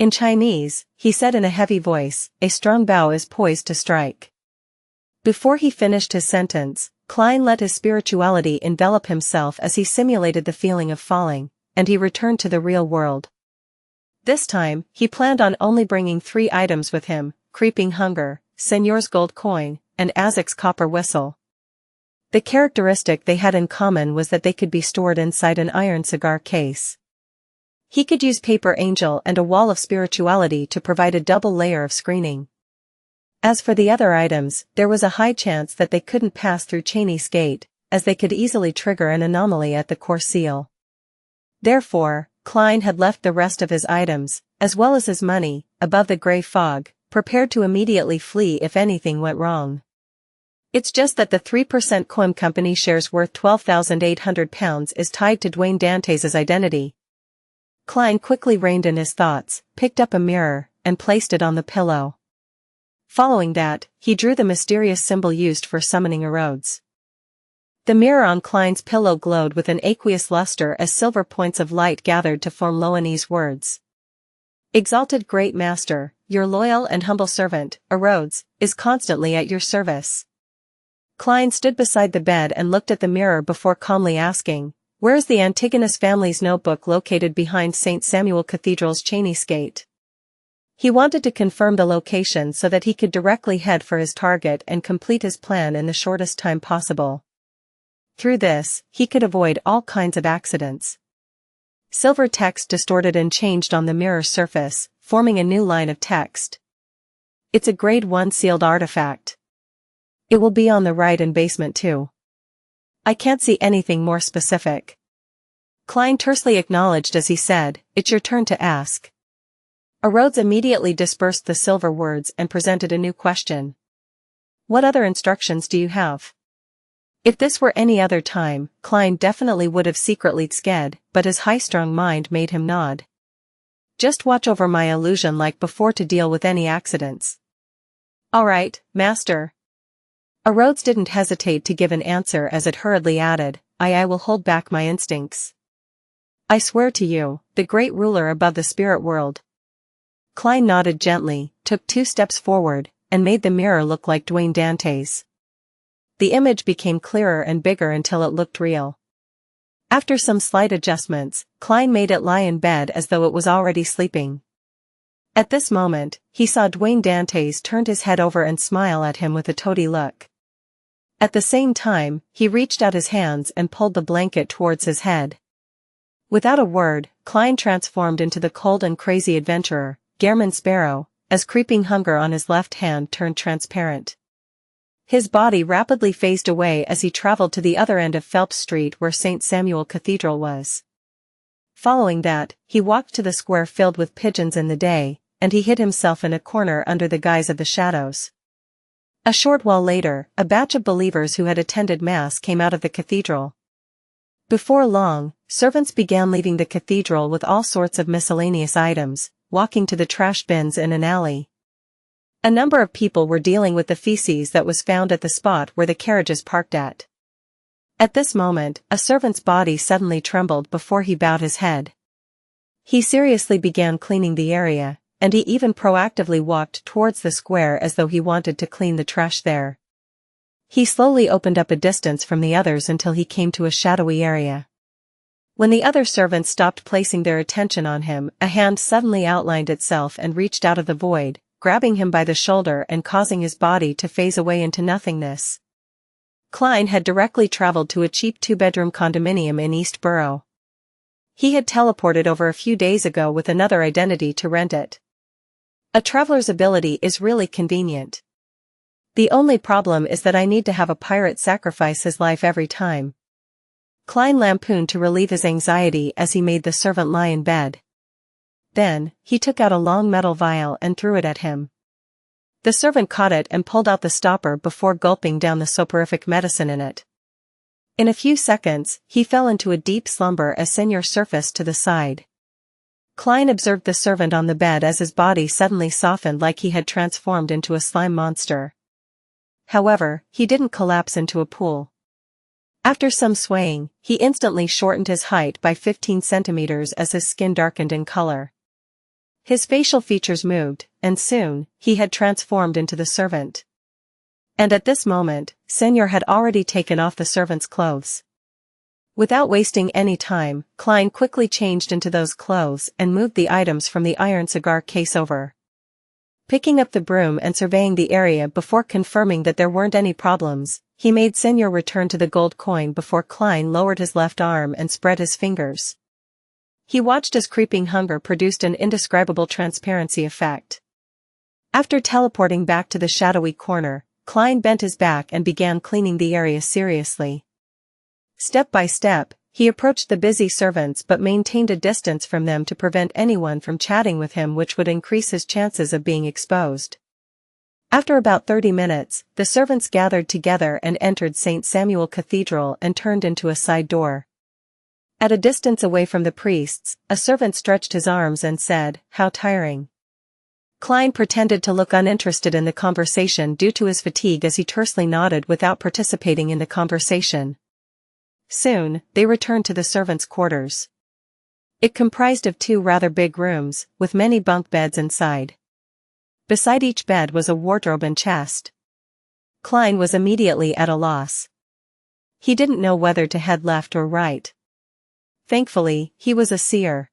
In Chinese, he said in a heavy voice, "A strong bow is poised to strike." Before he finished his sentence, Klein let his spirituality envelop himself as he simulated the feeling of falling, and he returned to the real world. This time, he planned on only bringing 3 items with him: creeping hunger, Señor's gold coin, and Azek's copper whistle. The characteristic they had in common was that they could be stored inside an iron cigar case. He could use paper angel and a wall of spirituality to provide a double layer of screening. As for the other items, there was a high chance that they couldn't pass through Chinese Gate, as they could easily trigger an anomaly at the core seal. Therefore, Klein had left the rest of his items, as well as his money, above the gray fog, prepared to immediately flee if anything went wrong. It's just that the 3% Coim Company shares worth £12,800 is tied to Dwayne Dantes' identity. Klein quickly reined in his thoughts, picked up a mirror, and placed it on the pillow. Following that, he drew the mysterious symbol used for summoning erodes. The mirror on Klein's pillow glowed with an aqueous luster as silver points of light gathered to form Loanese words. "Exalted Great Master, your loyal and humble servant, Erodes, is constantly at your service." Klein stood beside the bed and looked at the mirror before calmly asking, "Where is the Antigonus family's notebook located behind St. Samuel Cathedral's Chinese Gate?" He wanted to confirm the location so that he could directly head for his target and complete his plan in the shortest time possible. Through this, he could avoid all kinds of accidents. Silver text distorted and changed on the mirror's surface, forming a new line of text. "It's a grade 1 sealed artifact. It will be on the right in basement 2. I can't see anything more specific." Klein tersely acknowledged as he said, "It's your turn to ask." Erodes immediately dispersed the silver words and presented a new question. "What other instructions do you have?" If this were any other time, Klein definitely would have secretly sked, but his high-strung mind made him nod. "Just watch over my illusion like before to deal with any accidents." "All right, Master." Erodes didn't hesitate to give an answer as it hurriedly added, I will hold back my instincts. I swear to you, the great ruler above the spirit world." Klein nodded gently, took 2 steps forward, and made the mirror look like Dwayne Dantes. The image became clearer and bigger until it looked real. After some slight adjustments, Klein made it lie in bed as though it was already sleeping. At this moment, he saw Dwayne Dantes turn his head over and smile at him with a toady look. At the same time, he reached out his hands and pulled the blanket towards his head. Without a word, Klein transformed into the cold and crazy adventurer, Gehrman Sparrow, as creeping hunger on his left hand turned transparent. His body rapidly phased away as he traveled to the other end of Phelps Street where St. Samuel Cathedral was. Following that, he walked to the square filled with pigeons in the day, and he hid himself in a corner under the guise of the shadows. A short while later, a batch of believers who had attended Mass came out of the cathedral. Before long, servants began leaving the cathedral with all sorts of miscellaneous items, walking to the trash bins in an alley. A number of people were dealing with the feces that was found at the spot where the carriages parked at. At this moment, a servant's body suddenly trembled before he bowed his head. He seriously began cleaning the area, and he even proactively walked towards the square as though he wanted to clean the trash there. He slowly opened up a distance from the others until he came to a shadowy area. When the other servants stopped placing their attention on him, a hand suddenly outlined itself and reached out of the void, grabbing him by the shoulder and causing his body to phase away into nothingness. Klein had directly traveled to a cheap two-bedroom condominium in East Borough. He had teleported over a few days ago with another identity to rent it. A traveler's ability is really convenient. The only problem is that I need to have a pirate sacrifice his life every time. Klein lampooned to relieve his anxiety as he made the servant lie in bed. Then, he took out a long metal vial and threw it at him. The servant caught it and pulled out the stopper before gulping down the soporific medicine in it. In a few seconds, he fell into a deep slumber as Senor surfaced to the side. Klein observed the servant on the bed as his body suddenly softened like he had transformed into a slime monster. However, he didn't collapse into a pool. After some swaying, he instantly shortened his height by 15 centimeters as his skin darkened in color. His facial features moved, and soon, he had transformed into the servant. And at this moment, Senor had already taken off the servant's clothes. Without wasting any time, Klein quickly changed into those clothes and moved the items from the iron cigar case over. Picking up the broom and surveying the area before confirming that there weren't any problems, he made Senor return to the gold coin before Klein lowered his left arm and spread his fingers. He watched as creeping hunger produced an indescribable transparency effect. After teleporting back to the shadowy corner, Klein bent his back and began cleaning the area seriously. Step by step, he approached the busy servants but maintained a distance from them to prevent anyone from chatting with him, which would increase his chances of being exposed. After about 30 minutes, the servants gathered together and entered St. Samuel Cathedral and turned into a side door. At a distance away from the priests, a servant stretched his arms and said, "How tiring." Klein pretended to look uninterested in the conversation due to his fatigue as he tersely nodded without participating in the conversation. Soon, they returned to the servants' quarters. It comprised of 2 rather big rooms, with many bunk beds inside. Beside each bed was a wardrobe and chest. Klein was immediately at a loss. He didn't know whether to head left or right. Thankfully, he was a seer.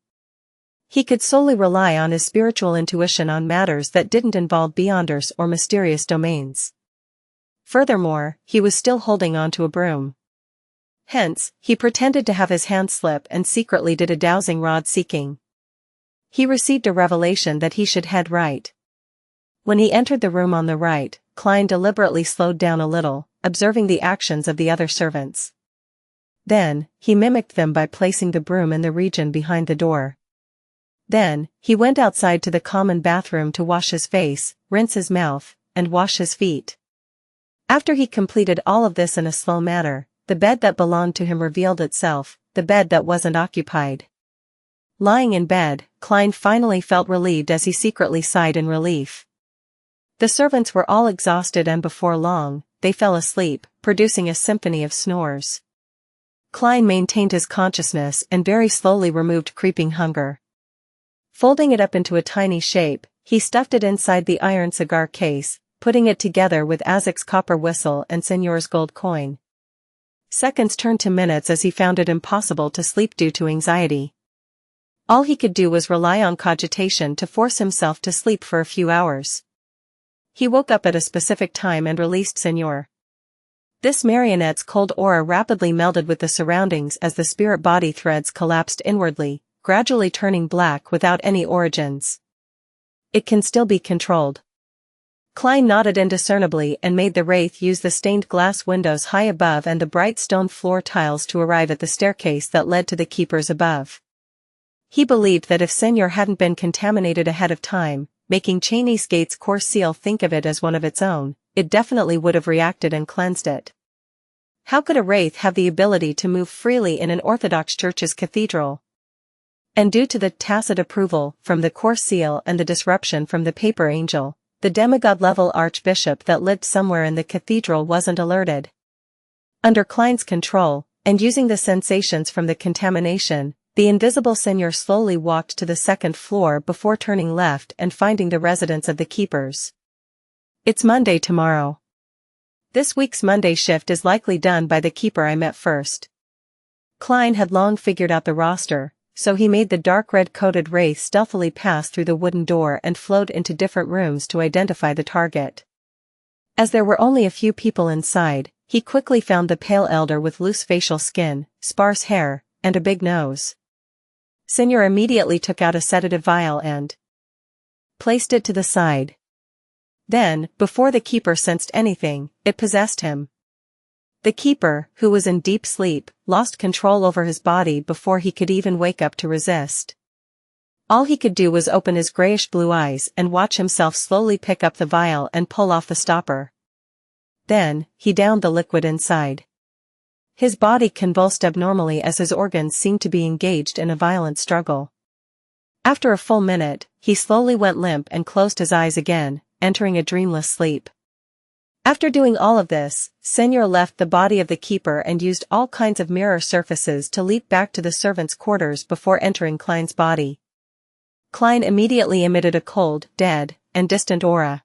He could solely rely on his spiritual intuition on matters that didn't involve beyonders or mysterious domains. Furthermore, he was still holding on to a broom. Hence, he pretended to have his hand slip and secretly did a dowsing rod seeking. He received a revelation that he should head right. When he entered the room on the right, Klein deliberately slowed down a little, observing the actions of the other servants. Then, he mimicked them by placing the broom in the region behind the door. Then, he went outside to the common bathroom to wash his face, rinse his mouth, and wash his feet. After he completed all of this in a slow manner, the bed that belonged to him revealed itself, the bed that wasn't occupied. Lying in bed, Klein finally felt relieved as he secretly sighed in relief. The servants were all exhausted and before long, they fell asleep, producing a symphony of snores. Klein maintained his consciousness and very slowly removed creeping hunger. Folding it up into a tiny shape, he stuffed it inside the iron cigar case, putting it together with Azek's copper whistle and Senor's gold coin. Seconds turned to minutes as he found it impossible to sleep due to anxiety. All he could do was rely on cogitation to force himself to sleep for a few hours. He woke up at a specific time and released Senor. This marionette's cold aura rapidly melded with the surroundings as the spirit-body threads collapsed inwardly, gradually turning black without any origins. It can still be controlled. Klein nodded indiscernibly and made the wraith use the stained glass windows high above and the bright stone floor tiles to arrive at the staircase that led to the keepers above. He believed that if Senor hadn't been contaminated ahead of time, making Chinese Gate's core seal think of it as one of its own, it definitely would have reacted and cleansed it. How could a wraith have the ability to move freely in an Orthodox church's cathedral? And due to the tacit approval from the core seal and the disruption from the paper angel, the demigod-level archbishop that lived somewhere in the cathedral wasn't alerted. Under Klein's control, and using the sensations from the contamination, the invisible seigneur slowly walked to the second floor before turning left and finding the residence of the keepers. It's Monday tomorrow. This week's Monday shift is likely done by the keeper I met first. Klein had long figured out the roster, so he made the dark red-coated wraith stealthily pass through the wooden door and flowed into different rooms to identify the target. As there were only a few people inside, he quickly found the pale elder with loose facial skin, sparse hair, and a big nose. Seigneur immediately took out a sedative vial and placed it to the side. Then, before the keeper sensed anything, it possessed him. The keeper, who was in deep sleep, lost control over his body before he could even wake up to resist. All he could do was open his grayish-blue eyes and watch himself slowly pick up the vial and pull off the stopper. Then, he downed the liquid inside. His body convulsed abnormally as his organs seemed to be engaged in a violent struggle. After a full minute, he slowly went limp and closed his eyes again, entering a dreamless sleep. After doing all of this, Seigneur left the body of the keeper and used all kinds of mirror surfaces to leap back to the servants' quarters before entering Klein's body. Klein immediately emitted a cold, dead, and distant aura.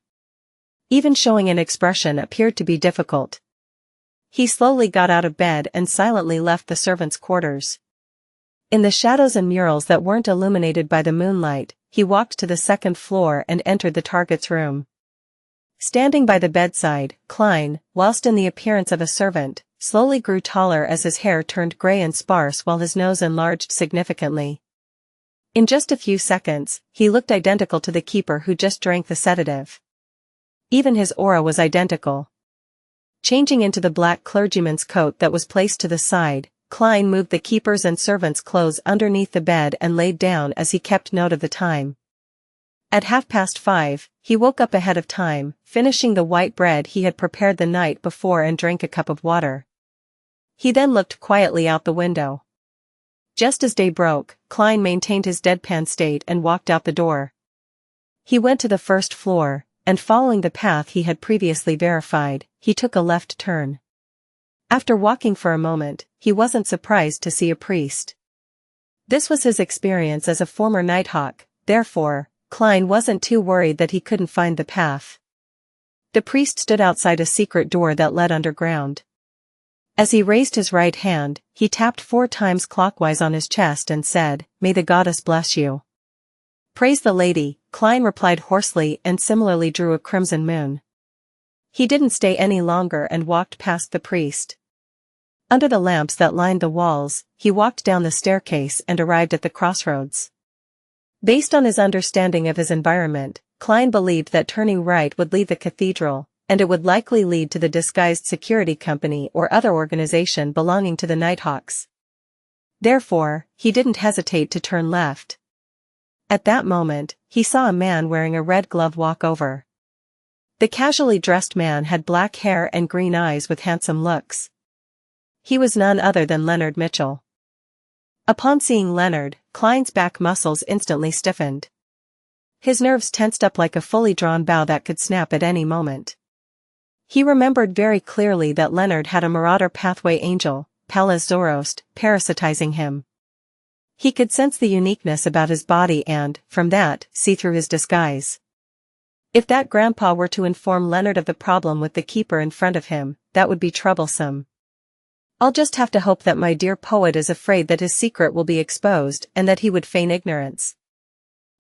Even showing an expression appeared to be difficult. He slowly got out of bed and silently left the servants' quarters. In the shadows and murals that weren't illuminated by the moonlight, he walked to the second floor and entered the target's room. Standing by the bedside, Klein, whilst in the appearance of a servant, slowly grew taller as his hair turned gray and sparse while his nose enlarged significantly. In just a few seconds, he looked identical to the keeper who just drank the sedative. Even his aura was identical. Changing into the black clergyman's coat that was placed to the side, Klein moved the keeper's and servants' clothes underneath the bed and laid down as he kept note of the time. At 5:30, he woke up ahead of time, finishing the white bread he had prepared the night before and drank a cup of water. He then looked quietly out the window. Just as day broke, Klein maintained his deadpan state and walked out the door. He went to the first floor, and following the path he had previously verified, he took a left turn. After walking for a moment, he wasn't surprised to see a priest. This was his experience as a former Nighthawk, therefore, Klein wasn't too worried that he couldn't find the path. The priest stood outside a secret door that led underground. As he raised his right hand, he tapped 4 times clockwise on his chest and said, "May the goddess bless you." "Praise the lady," Klein replied hoarsely and similarly drew a crimson moon. He didn't stay any longer and walked past the priest. Under the lamps that lined the walls, he walked down the staircase and arrived at the crossroads. Based on his understanding of his environment, Klein believed that turning right would lead the cathedral, and it would likely lead to the disguised security company or other organization belonging to the Nighthawks. Therefore, he didn't hesitate to turn left. At that moment, he saw a man wearing a red glove walk over. The casually dressed man had black hair and green eyes with handsome looks. He was none other than Leonard Mitchell. Upon seeing Leonard, Klein's back muscles instantly stiffened. His nerves tensed up like a fully drawn bow that could snap at any moment. He remembered very clearly that Leonard had a marauder pathway angel, Pallas Zoroast, parasitizing him. He could sense the uniqueness about his body and, from that, see through his disguise. If that grandpa were to inform Leonard of the problem with the keeper in front of him, that would be troublesome. "I'll just have to hope that my dear poet is afraid that his secret will be exposed and that he would feign ignorance."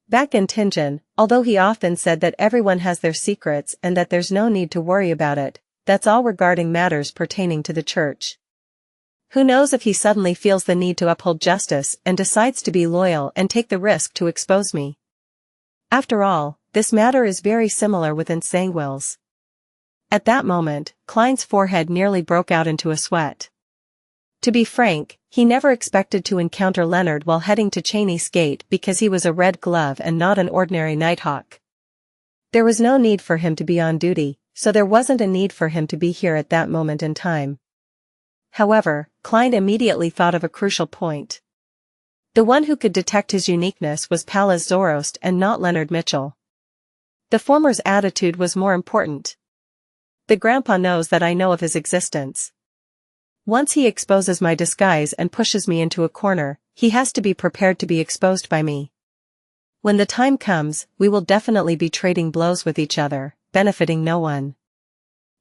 Back in Tingen, although he often said that everyone has their secrets and that there's no need to worry about it, that's all regarding matters pertaining to the church. Who knows if he suddenly feels the need to uphold justice and decides to be loyal and take the risk to expose me. After all, this matter is very similar with Ensanguils. At that moment, Klein's forehead nearly broke out into a sweat. To be frank, he never expected to encounter Leonard while heading to Cheney's Gate because he was a red glove and not an ordinary Nighthawk. There was no need for him to be on duty, so there wasn't a need for him to be here at that moment in time. However, Klein immediately thought of a crucial point. The one who could detect his uniqueness was Pallas Zoroast and not Leonard Mitchell. The former's attitude was more important. The grandpa knows that I know of his existence. Once he exposes my disguise and pushes me into a corner, he has to be prepared to be exposed by me. When the time comes, we will definitely be trading blows with each other, benefiting no one.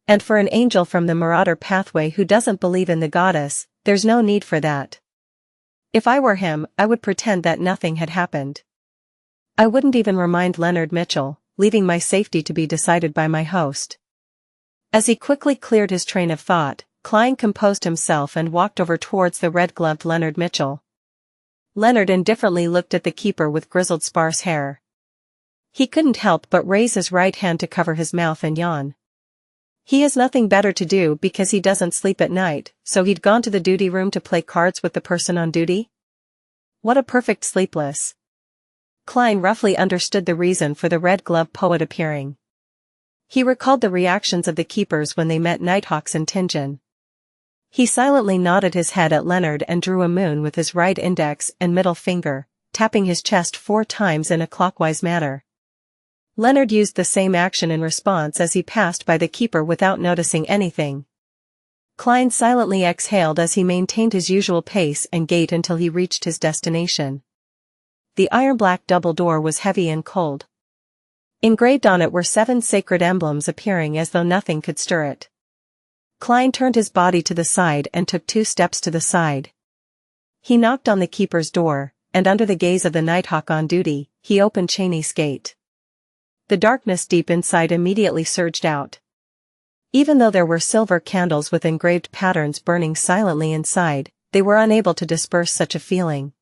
And for an angel from the Marauder pathway who doesn't believe in the goddess, there's no need for that. If I were him, I would pretend that nothing had happened. I wouldn't even remind Leonard Mitchell, leaving my safety to be decided by my host. As he quickly cleared his train of thought, Klein composed himself and walked over towards the red-gloved Leonard Mitchell. Leonard indifferently looked at the keeper with grizzled sparse hair. He couldn't help but raise his right hand to cover his mouth and yawn. He has nothing better to do because he doesn't sleep at night, so he'd gone to the duty room to play cards with the person on duty? What a perfect sleepless. Klein roughly understood the reason for the red-glove poet appearing. He recalled the reactions of the keepers when they met Nighthawks and Tingen. He silently nodded his head at Leonard and drew a moon with his right index and middle finger, tapping his chest 4 times in a clockwise manner. Leonard used the same action in response as he passed by the keeper without noticing anything. Klein silently exhaled as he maintained his usual pace and gait until he reached his destination. The iron-black double door was heavy and cold. Engraved on it were 7 sacred emblems appearing as though nothing could stir it. Klein turned his body to the side and took 2 steps to the side. He knocked on the keeper's door, and under the gaze of the Nighthawk on duty, he opened Cheney's gate. The darkness deep inside immediately surged out. Even though there were silver candles with engraved patterns burning silently inside, they were unable to disperse such a feeling.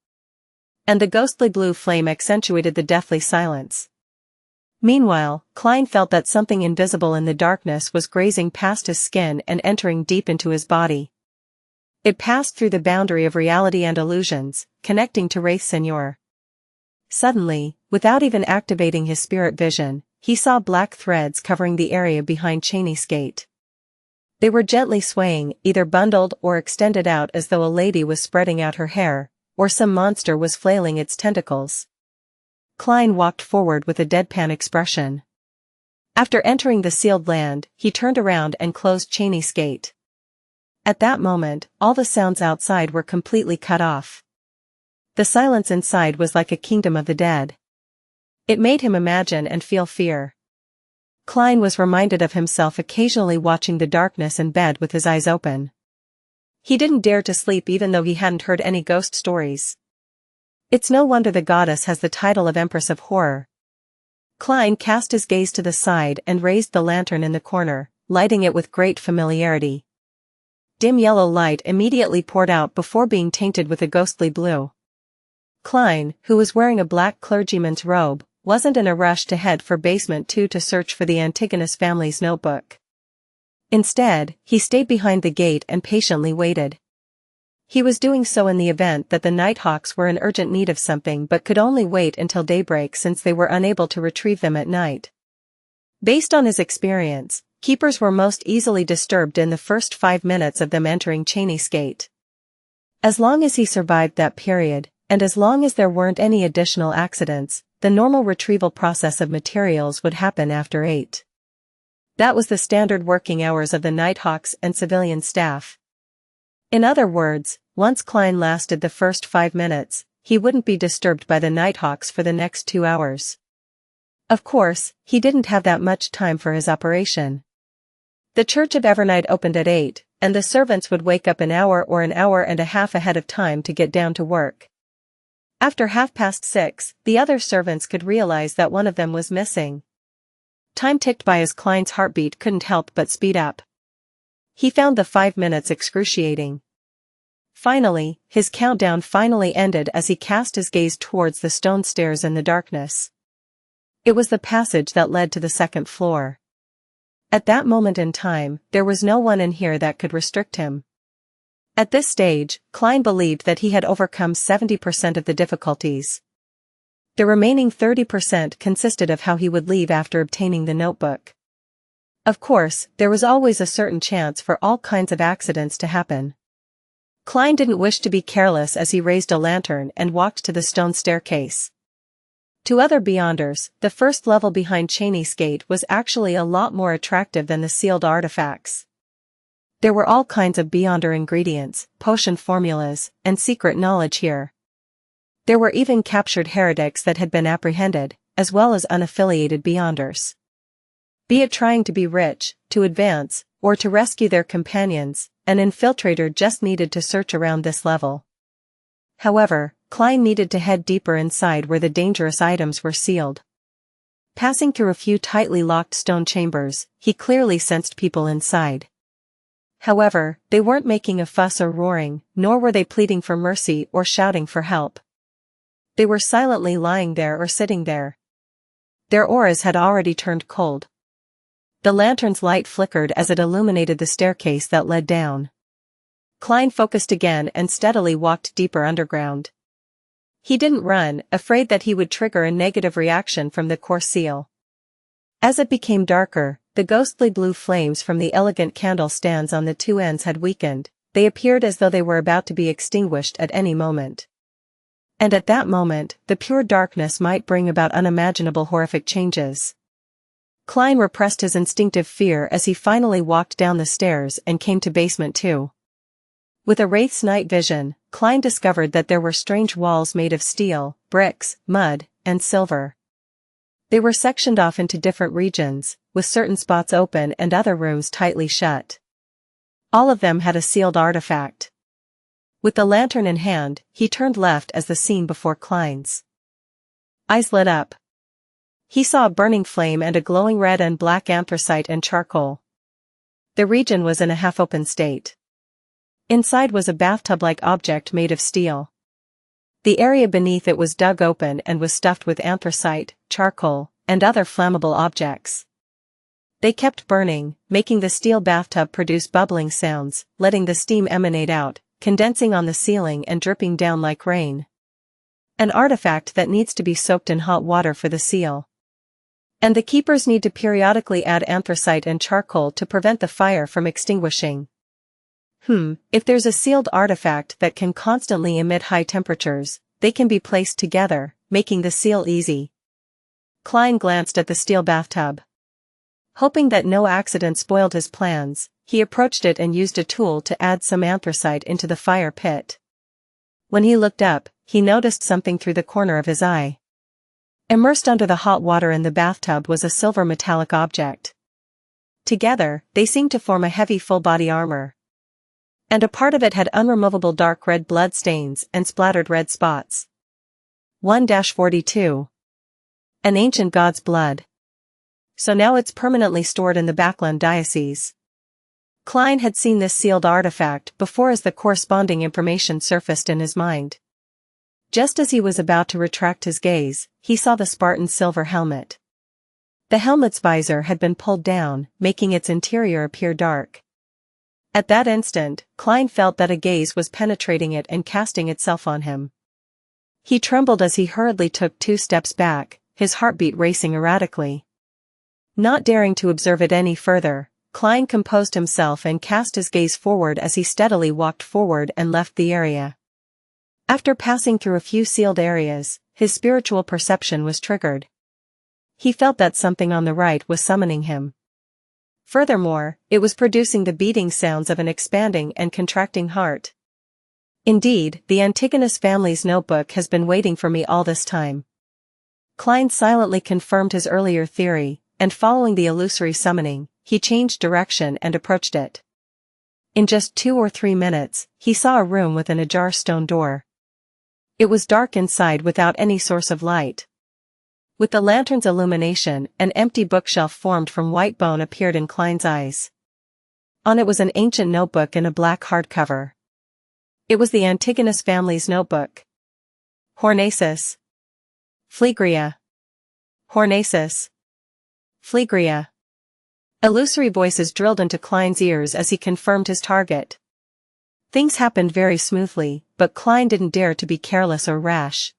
And the ghostly blue flame accentuated the deathly silence. Meanwhile, Klein felt that something invisible in the darkness was grazing past his skin and entering deep into his body. It passed through the boundary of reality and illusions, connecting to Wraith Seigneur. Suddenly, without even activating his spirit vision, he saw black threads covering the area behind Cheney's gate. They were gently swaying, either bundled or extended out as though a lady was spreading out her hair, or some monster was flailing its tentacles. Klein walked forward with a deadpan expression. After entering the sealed land, he turned around and closed Cheney's gate. At that moment, all the sounds outside were completely cut off. The silence inside was like a kingdom of the dead. It made him imagine and feel fear. Klein was reminded of himself occasionally watching the darkness in bed with his eyes open. He didn't dare to sleep even though he hadn't heard any ghost stories. It's no wonder the goddess has the title of Empress of Horror. Klein cast his gaze to the side and raised the lantern in the corner, lighting it with great familiarity. Dim yellow light immediately poured out before being tainted with a ghostly blue. Klein, who was wearing a black clergyman's robe, wasn't in a rush to head for basement 2 to search for the Antigonus family's notebook. Instead, he stayed behind the gate and patiently waited. He was doing so in the event that the Nighthawks were in urgent need of something but could only wait until daybreak since they were unable to retrieve them at night. Based on his experience, keepers were most easily disturbed in the first 5 minutes of them entering Cheney's gate. As long as he survived that period, and as long as there weren't any additional accidents, the normal retrieval process of materials would happen after 8. That was the standard working hours of the Nighthawks and civilian staff. In other words, once Klein lasted the first 5 minutes, he wouldn't be disturbed by the Nighthawks for the next 2 hours. Of course, he didn't have that much time for his operation. The Church of Evernight opened at 8, and the servants would wake up an hour or an hour and a half ahead of time to get down to work. After 6:30, the other servants could realize that one of them was missing. Time ticked by as Klein's heartbeat couldn't help but speed up. He found the 5 minutes excruciating. Finally, his countdown finally ended as he cast his gaze towards the stone stairs in the darkness. It was the passage that led to the 2nd floor. At that moment in time, there was no one in here that could restrict him. At this stage, Klein believed that he had overcome 70% of the difficulties. The remaining 30% consisted of how he would leave after obtaining the notebook. Of course, there was always a certain chance for all kinds of accidents to happen. Klein didn't wish to be careless as he raised a lantern and walked to the stone staircase. To other Beyonders, the first level behind Cheney's gate was actually a lot more attractive than the sealed artifacts. There were all kinds of beyonder ingredients, potion formulas, and secret knowledge here. There were even captured heretics that had been apprehended, as well as unaffiliated beyonders. Be it trying to be rich, to advance, or to rescue their companions, an infiltrator just needed to search around this level. However, Klein needed to head deeper inside where the dangerous items were sealed. Passing through a few tightly locked stone chambers, he clearly sensed people inside. However, they weren't making a fuss or roaring, nor were they pleading for mercy or shouting for help. They were silently lying there or sitting there. Their auras had already turned cold. The lantern's light flickered as it illuminated the staircase that led down. Klein focused again and steadily walked deeper underground. He didn't run, afraid that he would trigger a negative reaction from the core seal. As it became darker, the ghostly blue flames from the elegant candle stands on the two ends had weakened. They appeared as though they were about to be extinguished at any moment. And at that moment, the pure darkness might bring about unimaginable horrific changes. Klein repressed his instinctive fear as he finally walked down the stairs and came to basement 2. With a wraith's night vision, Klein discovered that there were strange walls made of steel, bricks, mud, and silver. They were sectioned off into different regions, with certain spots open and other rooms tightly shut. All of them had a sealed artifact. With the lantern in hand, he turned left as the scene before Klein's eyes lit up. He saw a burning flame and a glowing red and black anthracite and charcoal. The region was in a half-open state. Inside was a bathtub-like object made of steel. The area beneath it was dug open and was stuffed with anthracite, charcoal, and other flammable objects. They kept burning, making the steel bathtub produce bubbling sounds, letting the steam emanate out, condensing on the ceiling and dripping down like rain. An artifact that needs to be soaked in hot water for the seal. And the keepers need to periodically add anthracite and charcoal to prevent the fire from extinguishing. If there's a sealed artifact that can constantly emit high temperatures, they can be placed together, making the seal easy. Klein glanced at the steel bathtub. Hoping that no accident spoiled his plans, he approached it and used a tool to add some anthracite into the fire pit. When he looked up, he noticed something through the corner of his eye. Immersed under the hot water in the bathtub was a silver metallic object. Together, they seemed to form a heavy full-body armor. And a part of it had unremovable dark red blood stains and splattered red spots. 1-42. An ancient god's blood. So now it's permanently stored in the Backland diocese. Klein had seen this sealed artifact before as the corresponding information surfaced in his mind. Just as he was about to retract his gaze, he saw the Spartan's silver helmet. The helmet's visor had been pulled down, making its interior appear dark. At that instant, Klein felt that a gaze was penetrating it and casting itself on him. He trembled as he hurriedly took 2 steps back, his heartbeat racing erratically. Not daring to observe it any further, Klein composed himself and cast his gaze forward as he steadily walked forward and left the area. After passing through a few sealed areas, his spiritual perception was triggered. He felt that something on the right was summoning him. Furthermore, it was producing the beating sounds of an expanding and contracting heart. Indeed, the Antigonus family's notebook has been waiting for me all this time. Klein silently confirmed his earlier theory, and following the illusory summoning, he changed direction and approached it. In just 2 or 3 minutes, he saw a room with an ajar stone door. It was dark inside without any source of light. With the lantern's illumination, an empty bookshelf formed from white bone appeared in Klein's eyes. On it was an ancient notebook in a black hardcover. It was the Antigonus family's notebook. Hornacis. Phlegria. Hornacis. Phlegria. Illusory voices drilled into Klein's ears as he confirmed his target. Things happened very smoothly, but Klein didn't dare to be careless or rash.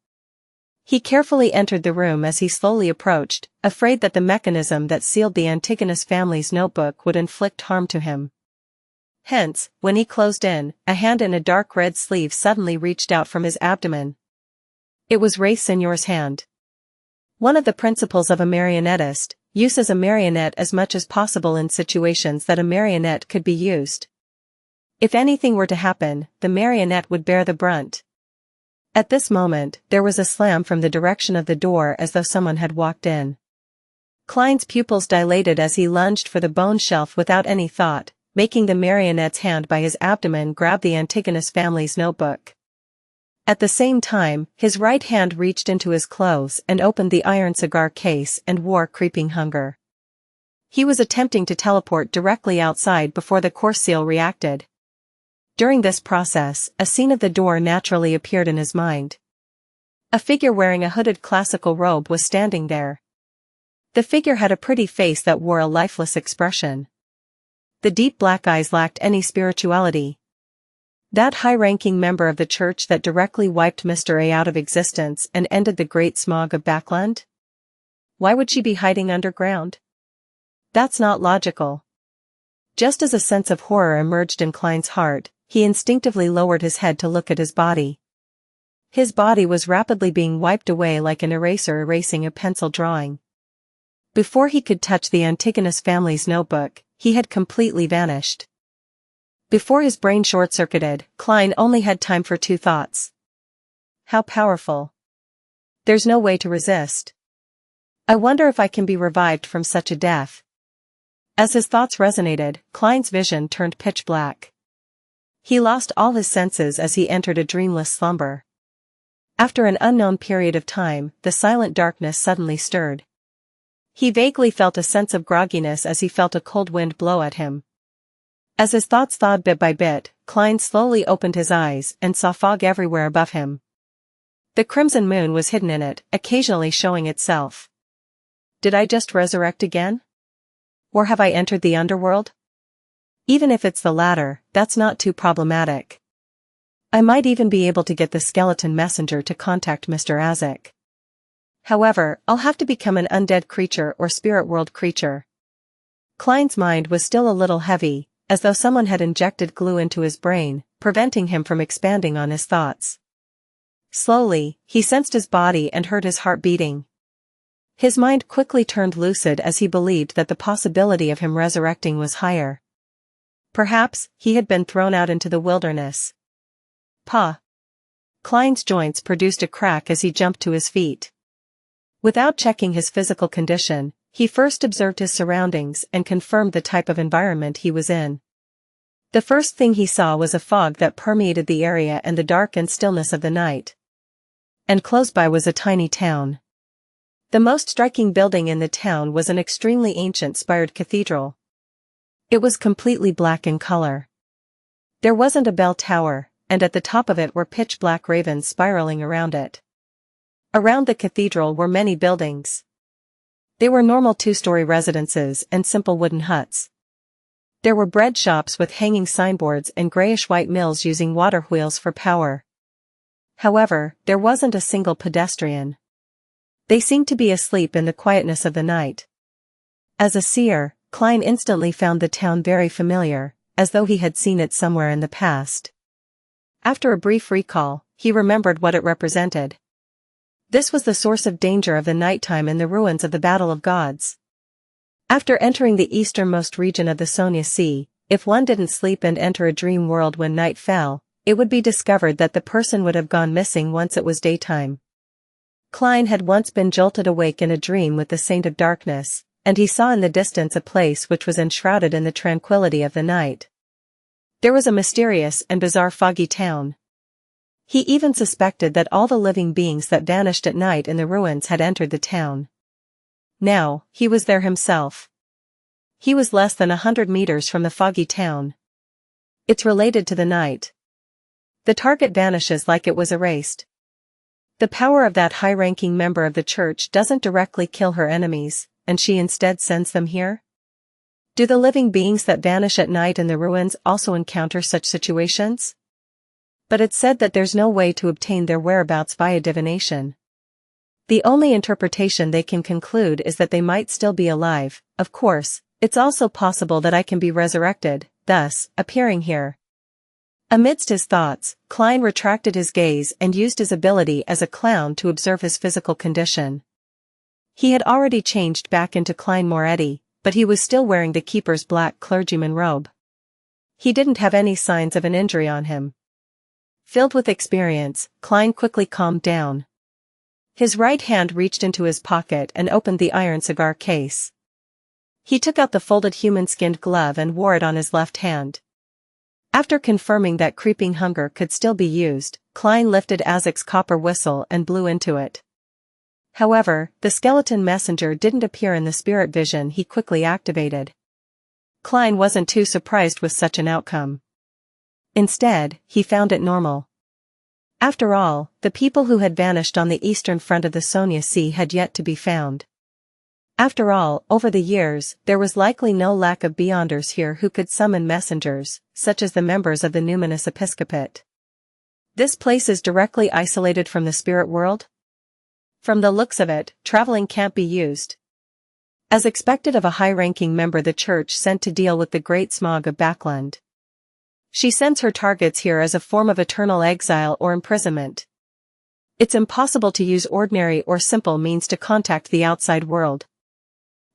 He carefully entered the room as he slowly approached, afraid that the mechanism that sealed the Antigonus family's notebook would inflict harm to him. Hence, when he closed in, a hand in a dark red sleeve suddenly reached out from his abdomen. It was Ray Seigneur's hand. One of the principles of a marionettist, use as a marionette as much as possible in situations that a marionette could be used. If anything were to happen, the marionette would bear the brunt. At this moment, there was a slam from the direction of the door as though someone had walked in. Klein's pupils dilated as he lunged for the bone shelf without any thought, making the marionette's hand by his abdomen grab the Antigonus family's notebook. At the same time, his right hand reached into his clothes and opened the iron cigar case and wore creeping hunger. He was attempting to teleport directly outside before the course seal reacted. During this process, a scene of the door naturally appeared in his mind. A figure wearing a hooded classical robe was standing there. The figure had a pretty face that wore a lifeless expression. The deep black eyes lacked any spirituality. That high-ranking member of the church that directly wiped Mr. A out of existence and ended the great smog of Backland? Why would she be hiding underground? That's not logical. Just as a sense of horror emerged in Klein's heart, he instinctively lowered his head to look at his body. His body was rapidly being wiped away like an eraser erasing a pencil drawing. Before he could touch the Antigonus family's notebook, he had completely vanished. Before his brain short-circuited, Klein only had time for two thoughts. How powerful. There's no way to resist. I wonder if I can be revived from such a death. As his thoughts resonated, Klein's vision turned pitch black. He lost all his senses as he entered a dreamless slumber. After an unknown period of time, the silent darkness suddenly stirred. He vaguely felt a sense of grogginess as he felt a cold wind blow at him. As his thoughts thawed bit by bit, Klein slowly opened his eyes and saw fog everywhere above him. The crimson moon was hidden in it, occasionally showing itself. Did I just resurrect again? Or have I entered the underworld? Even if it's the latter, that's not too problematic. I might even be able to get the skeleton messenger to contact Mr. Azek. However, I'll have to become an undead creature or spirit world creature. Klein's mind was still a little heavy, as though someone had injected glue into his brain, preventing him from expanding on his thoughts. Slowly, he sensed his body and heard his heart beating. His mind quickly turned lucid as he believed that the possibility of him resurrecting was higher. Perhaps, he had been thrown out into the wilderness. Pah! Klein's joints produced a crack as he jumped to his feet. Without checking his physical condition, he first observed his surroundings and confirmed the type of environment he was in. The first thing he saw was a fog that permeated the area and the dark and stillness of the night. And close by was a tiny town. The most striking building in the town was an extremely ancient spired cathedral. It was completely black in color. There wasn't a bell tower, and at the top of it were pitch-black ravens spiraling around it. Around the cathedral were many buildings. They were normal two-story residences and simple wooden huts. There were bread shops with hanging signboards and grayish-white mills using water wheels for power. However, there wasn't a single pedestrian. They seemed to be asleep in the quietness of the night. As a seer, Klein instantly found the town very familiar, as though he had seen it somewhere in the past. After a brief recall, he remembered what it represented. This was the source of danger of the nighttime in the ruins of the Battle of Gods. After entering the easternmost region of the Sonia Sea, if one didn't sleep and enter a dream world when night fell, it would be discovered that the person would have gone missing once it was daytime. Klein had once been jolted awake in a dream with the Saint of Darkness, and he saw in the distance a place which was enshrouded in the tranquility of the night. There was a mysterious and bizarre foggy town. He even suspected that all the living beings that vanished at night in the ruins had entered the town. Now, he was there himself. He was less than 100 meters from the foggy town. It's related to the night. The target vanishes like it was erased. The power of that high-ranking member of the church doesn't directly kill her enemies, and she instead sends them here? Do the living beings that vanish at night in the ruins also encounter such situations? But it's said that there's no way to obtain their whereabouts via divination. The only interpretation they can conclude is that they might still be alive. Of course, it's also possible that I can be resurrected, thus, appearing here. Amidst his thoughts, Klein retracted his gaze and used his ability as a clown to observe his physical condition. He had already changed back into Klein Moretti, but he was still wearing the keeper's black clergyman robe. he didn't have any signs of an injury on him. Filled with experience, Klein quickly calmed down. His right hand reached into his pocket and opened the iron cigar case. He took out the folded human-skinned glove and wore it on his left hand. After confirming that creeping hunger could still be used, Klein lifted Azek's copper whistle and blew into it. However, the skeleton messenger didn't appear in the spirit vision he quickly activated. Klein wasn't too surprised with such an outcome. Instead, he found it normal. After all, the people who had vanished on the eastern front of the Sonia Sea had yet to be found. After all, over the years, there was likely no lack of beyonders here who could summon messengers, such as the members of the Numinous Episcopate. This place is directly isolated from the spirit world? From the looks of it, traveling can't be used. As expected of a high-ranking member the church sent to deal with the great smog of Backland. She sends her targets here as a form of eternal exile or imprisonment. It's impossible to use ordinary or simple means to contact the outside world.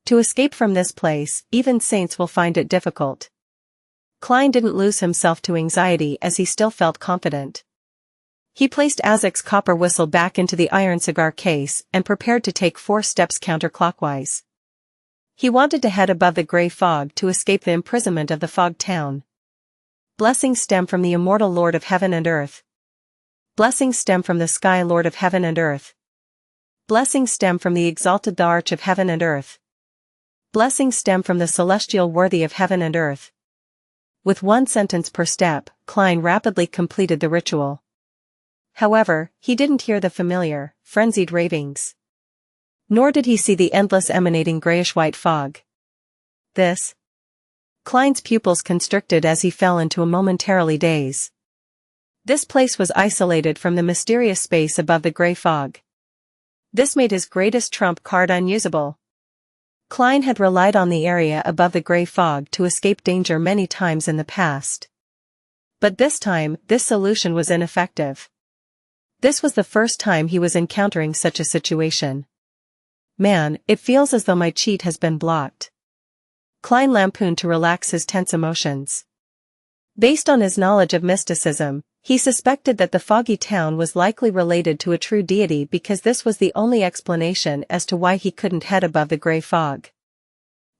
To escape from this place, even saints will find it difficult. Klein didn't lose himself to anxiety as he still felt confident. He placed Azek's copper whistle back into the iron cigar case and prepared to take 4 steps counterclockwise. He wanted to head above the gray fog to escape the imprisonment of the fog town. Blessings stem from the immortal Lord of Heaven and Earth. Blessings stem from the Sky Lord of Heaven and Earth. Blessings stem from the exalted the Arch of Heaven and Earth. Blessings stem from the celestial worthy of heaven and earth. With 1 sentence per step, Klein rapidly completed the ritual. However, he didn't hear the familiar, frenzied ravings. Nor did he see the endless emanating grayish-white fog. This? Klein's pupils constricted as he fell into a momentarily daze. This place was isolated from the mysterious space above the gray fog. This made his greatest trump card unusable. Klein had relied on the area above the gray fog to escape danger many times in the past. But this time, this solution was ineffective. This was the first time he was encountering such a situation. Man, it feels as though my cheat has been blocked. Klein lampooned to relax his tense emotions. Based on his knowledge of mysticism, he suspected that the foggy town was likely related to a true deity because this was the only explanation as to why he couldn't head above the gray fog.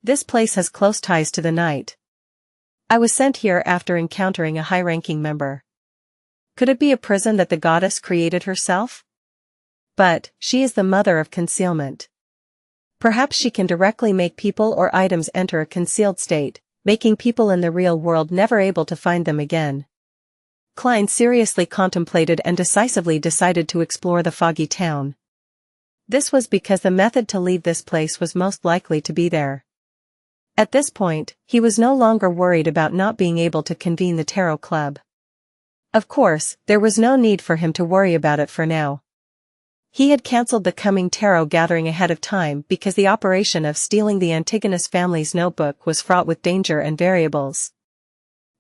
This place has close ties to the night. I was sent here after encountering a high-ranking member. Could it be a prison that the goddess created herself? But, she is the mother of concealment. Perhaps she can directly make people or items enter a concealed state, making people in the real world never able to find them again. Klein seriously contemplated and decisively decided to explore the foggy town. This was because the method to leave this place was most likely to be there. At this point, he was no longer worried about not being able to convene the tarot club. Of course, there was no need for him to worry about it for now. He had cancelled the coming tarot gathering ahead of time because the operation of stealing the Antigonus family's notebook was fraught with danger and variables.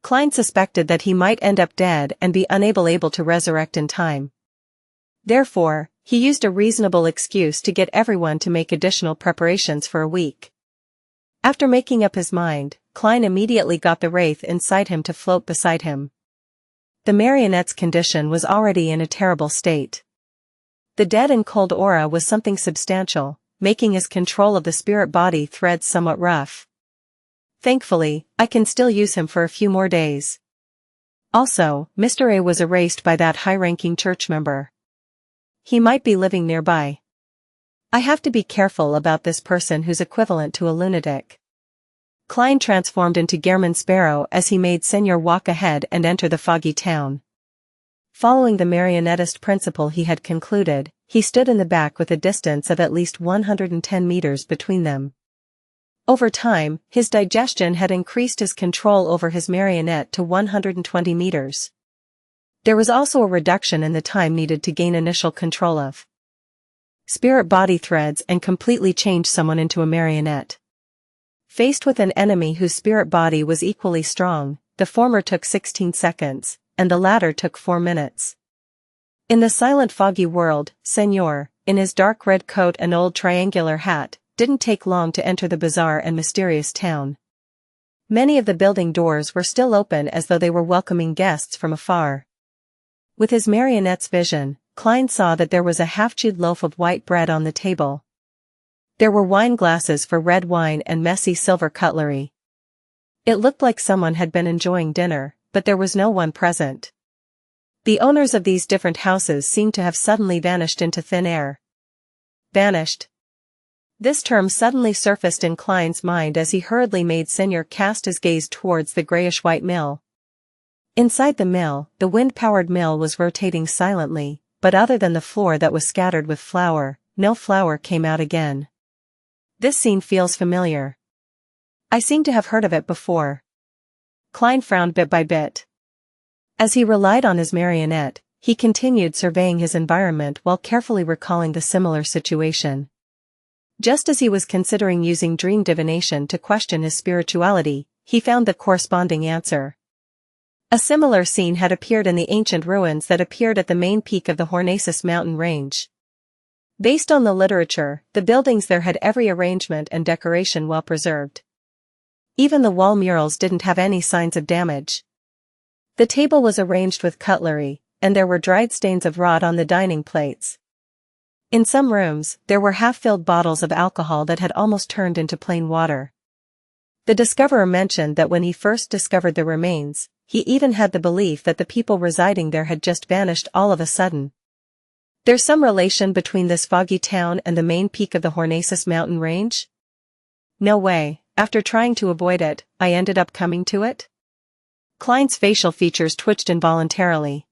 Klein suspected that he might end up dead and be unable to resurrect in time. Therefore, he used a reasonable excuse to get everyone to make additional preparations for a week. After making up his mind, Klein immediately got the wraith inside him to float beside him. The marionette's condition was already in a terrible state. The dead and cold aura was something substantial, making his control of the spirit body threads somewhat rough. Thankfully, I can still use him for a few more days. Also, Mr. A was erased by that high-ranking church member. He might be living nearby. I have to be careful about this person who's equivalent to a lunatic. Klein transformed into Gehrman Sparrow as he made Senor walk ahead and enter the foggy town. Following the marionettist principle he had concluded, he stood in the back with a distance of at least 110 meters between them. Over time, his digestion had increased his control over his marionette to 120 meters. There was also a reduction in the time needed to gain initial control of spirit body threads and completely change someone into a marionette. Faced with an enemy whose spirit body was equally strong, the former took 16 seconds, and the latter took 4 minutes. In the silent foggy world, Senor, in his dark red coat and old triangular hat, didn't take long to enter the bizarre and mysterious town. Many of the building doors were still open as though they were welcoming guests from afar. With his marionette's vision, Klein saw that there was a half-chewed loaf of white bread on the table. There were wine glasses for red wine and messy silver cutlery. It looked like someone had been enjoying dinner, but there was no one present. The owners of these different houses seemed to have suddenly vanished into thin air. Vanished. This term suddenly surfaced in Klein's mind as he hurriedly made Senior cast his gaze towards the grayish-white mill. Inside the mill, the wind-powered mill was rotating silently, but other than the floor that was scattered with flour, no flour came out again. This scene feels familiar. I seem to have heard of it before. Klein frowned bit by bit. As he relied on his marionette, he continued surveying his environment while carefully recalling the similar situation. Just as he was considering using dream divination to question his spirituality, he found the corresponding answer. A similar scene had appeared in the ancient ruins that appeared at the main peak of the Hornacis mountain range. Based on the literature, the buildings there had every arrangement and decoration well preserved. Even the wall murals didn't have any signs of damage. The table was arranged with cutlery, and there were dried stains of rot on the dining plates. In some rooms, there were half-filled bottles of alcohol that had almost turned into plain water. The discoverer mentioned that when he first discovered the remains, he even had the belief that the people residing there had just vanished all of a sudden. There's some relation between this foggy town and the main peak of the Hornacis mountain range? No way, after trying to avoid it, I ended up coming to it? Klein's facial features twitched involuntarily.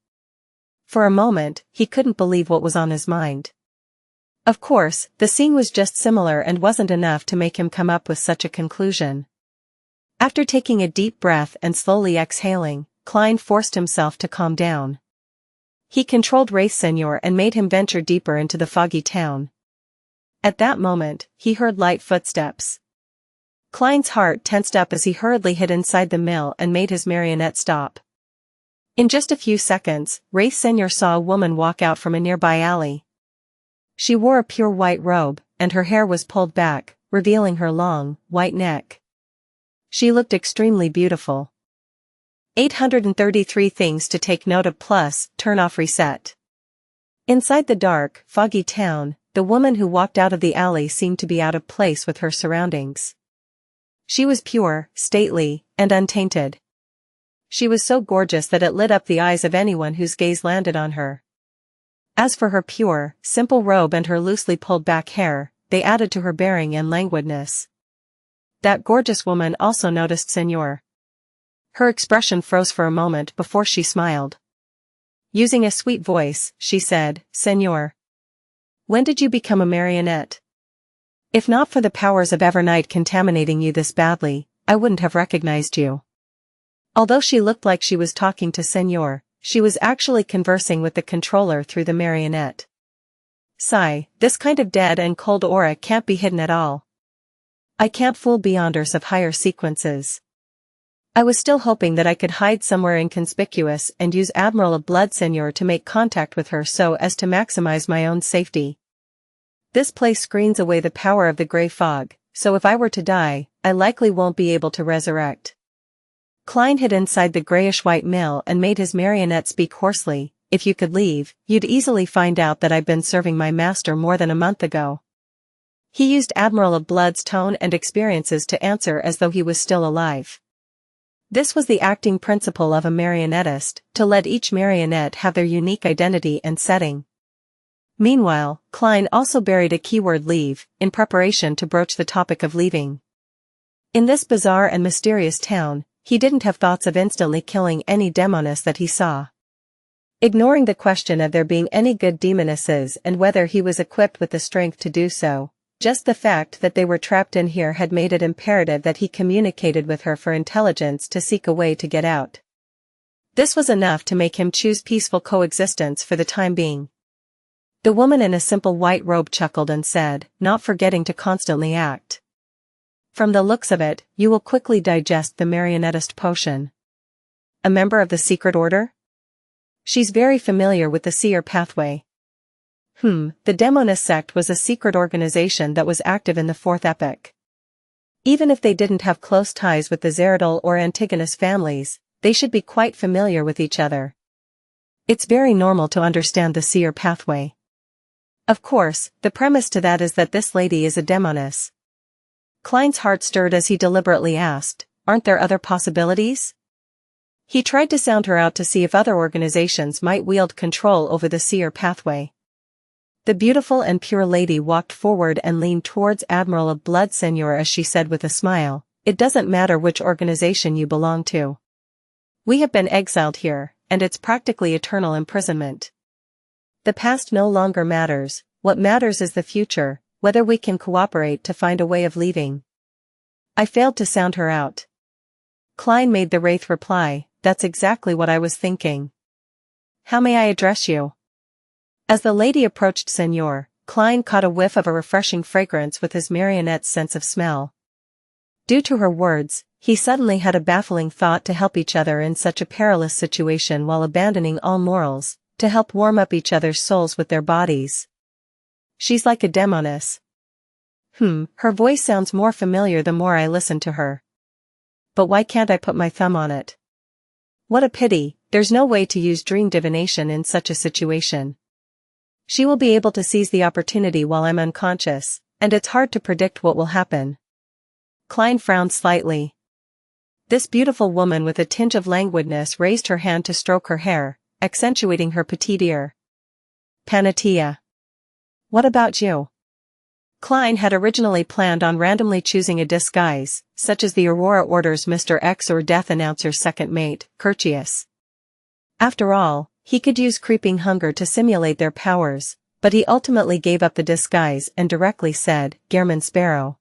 For a moment, he couldn't believe what was on his mind. Of course, the scene was just similar and wasn't enough to make him come up with such a conclusion. After taking a deep breath and slowly exhaling, Klein forced himself to calm down. He controlled Wraith Senior and made him venture deeper into the foggy town. At that moment, he heard light footsteps. Klein's heart tensed up as he hurriedly hid inside the mill and made his marionette stop. In just a few seconds, Wraith Senior saw a woman walk out from a nearby alley. She wore a pure white robe, and her hair was pulled back, revealing her long, white neck. She looked extremely beautiful. 833 things to take note of plus, turn off reset. Inside the dark, foggy town, the woman who walked out of the alley seemed to be out of place with her surroundings. She was pure, stately, and untainted. She was so gorgeous that it lit up the eyes of anyone whose gaze landed on her. As for her pure, simple robe and her loosely pulled back hair, they added to her bearing and languidness. That gorgeous woman also noticed Senior. Her expression froze for a moment before she smiled. Using a sweet voice, she said, "Senior, when did you become a marionette? If not for the powers of Evernight contaminating you this badly, I wouldn't have recognized you." Although she looked like she was talking to Senior, she was actually conversing with the controller through the marionette. Sigh, this kind of dead and cold aura can't be hidden at all. I can't fool Beyonders of higher sequences. I was still hoping that I could hide somewhere inconspicuous and use Admiral of Blood Senior to make contact with her so as to maximize my own safety. This place screens away the power of the gray fog, so if I were to die, I likely won't be able to resurrect. Klein hid inside the grayish-white mill and made his marionette speak hoarsely. If you could leave, you'd easily find out that I've been serving my master more than a month ago. He used Admiral of Blood's tone and experiences to answer as though he was still alive. This was the acting principle of a marionettist, to let each marionette have their unique identity and setting. Meanwhile, Klein also buried a keyword leave, in preparation to broach the topic of leaving. In this bizarre and mysterious town, he didn't have thoughts of instantly killing any demoness that he saw. Ignoring the question of there being any good demonesses and whether he was equipped with the strength to do so, just the fact that they were trapped in here had made it imperative that he communicated with her for intelligence to seek a way to get out. This was enough to make him choose peaceful coexistence for the time being. The woman in a simple white robe chuckled and said, not forgetting to constantly act. From the looks of it, you will quickly digest the marionettist potion. A member of the secret order? She's very familiar with the seer pathway. The Demoness sect was a secret organization that was active in the Fourth Epoch. Even if they didn't have close ties with the Zeradol or Antigonus families, they should be quite familiar with each other. It's very normal to understand the seer pathway. Of course, the premise to that is that this lady is a demoness. Klein's heart stirred as he deliberately asked, aren't there other possibilities? He tried to sound her out to see if other organizations might wield control over the seer pathway. The beautiful and pure lady walked forward and leaned towards Admiral of Blood Senor as she said with a smile, it doesn't matter which organization you belong to. We have been exiled here, and it's practically eternal imprisonment. The past no longer matters, what matters is the future, whether we can cooperate to find a way of leaving. I failed to sound her out. Klein made the wraith reply, that's exactly what I was thinking. How may I address you? As the lady approached Senor, Klein caught a whiff of a refreshing fragrance with his marionette's sense of smell. Due to her words, he suddenly had a baffling thought to help each other in such a perilous situation while abandoning all morals, to help warm up each other's souls with their bodies. She's like a demoness. Her voice sounds more familiar the more I listen to her. But why can't I put my thumb on it? What a pity, there's no way to use dream divination in such a situation. She will be able to seize the opportunity while I'm unconscious, and it's hard to predict what will happen. Klein frowned slightly. This beautiful woman with a tinge of languidness raised her hand to stroke her hair, accentuating her petite ear. Panatia. What about you? Klein had originally planned on randomly choosing a disguise, such as the Aurora Order's Mr. X or Death Announcer's second mate, Curtius. After all, he could use creeping hunger to simulate their powers, but he ultimately gave up the disguise and directly said, Gehrman Sparrow.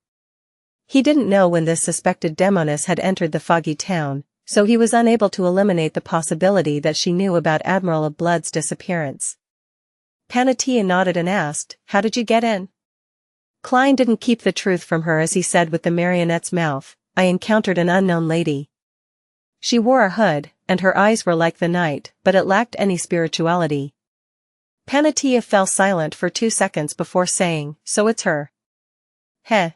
He didn't know when this suspected demoness had entered the foggy town, so he was unable to eliminate the possibility that she knew about Admiral of Blood's disappearance. Panatia nodded and asked, how did you get in? Klein didn't keep the truth from her as he said with the marionette's mouth, I encountered an unknown lady. She wore a hood, and her eyes were like the night, but it lacked any spirituality. Panatia fell silent for 2 seconds before saying, so it's her. Heh.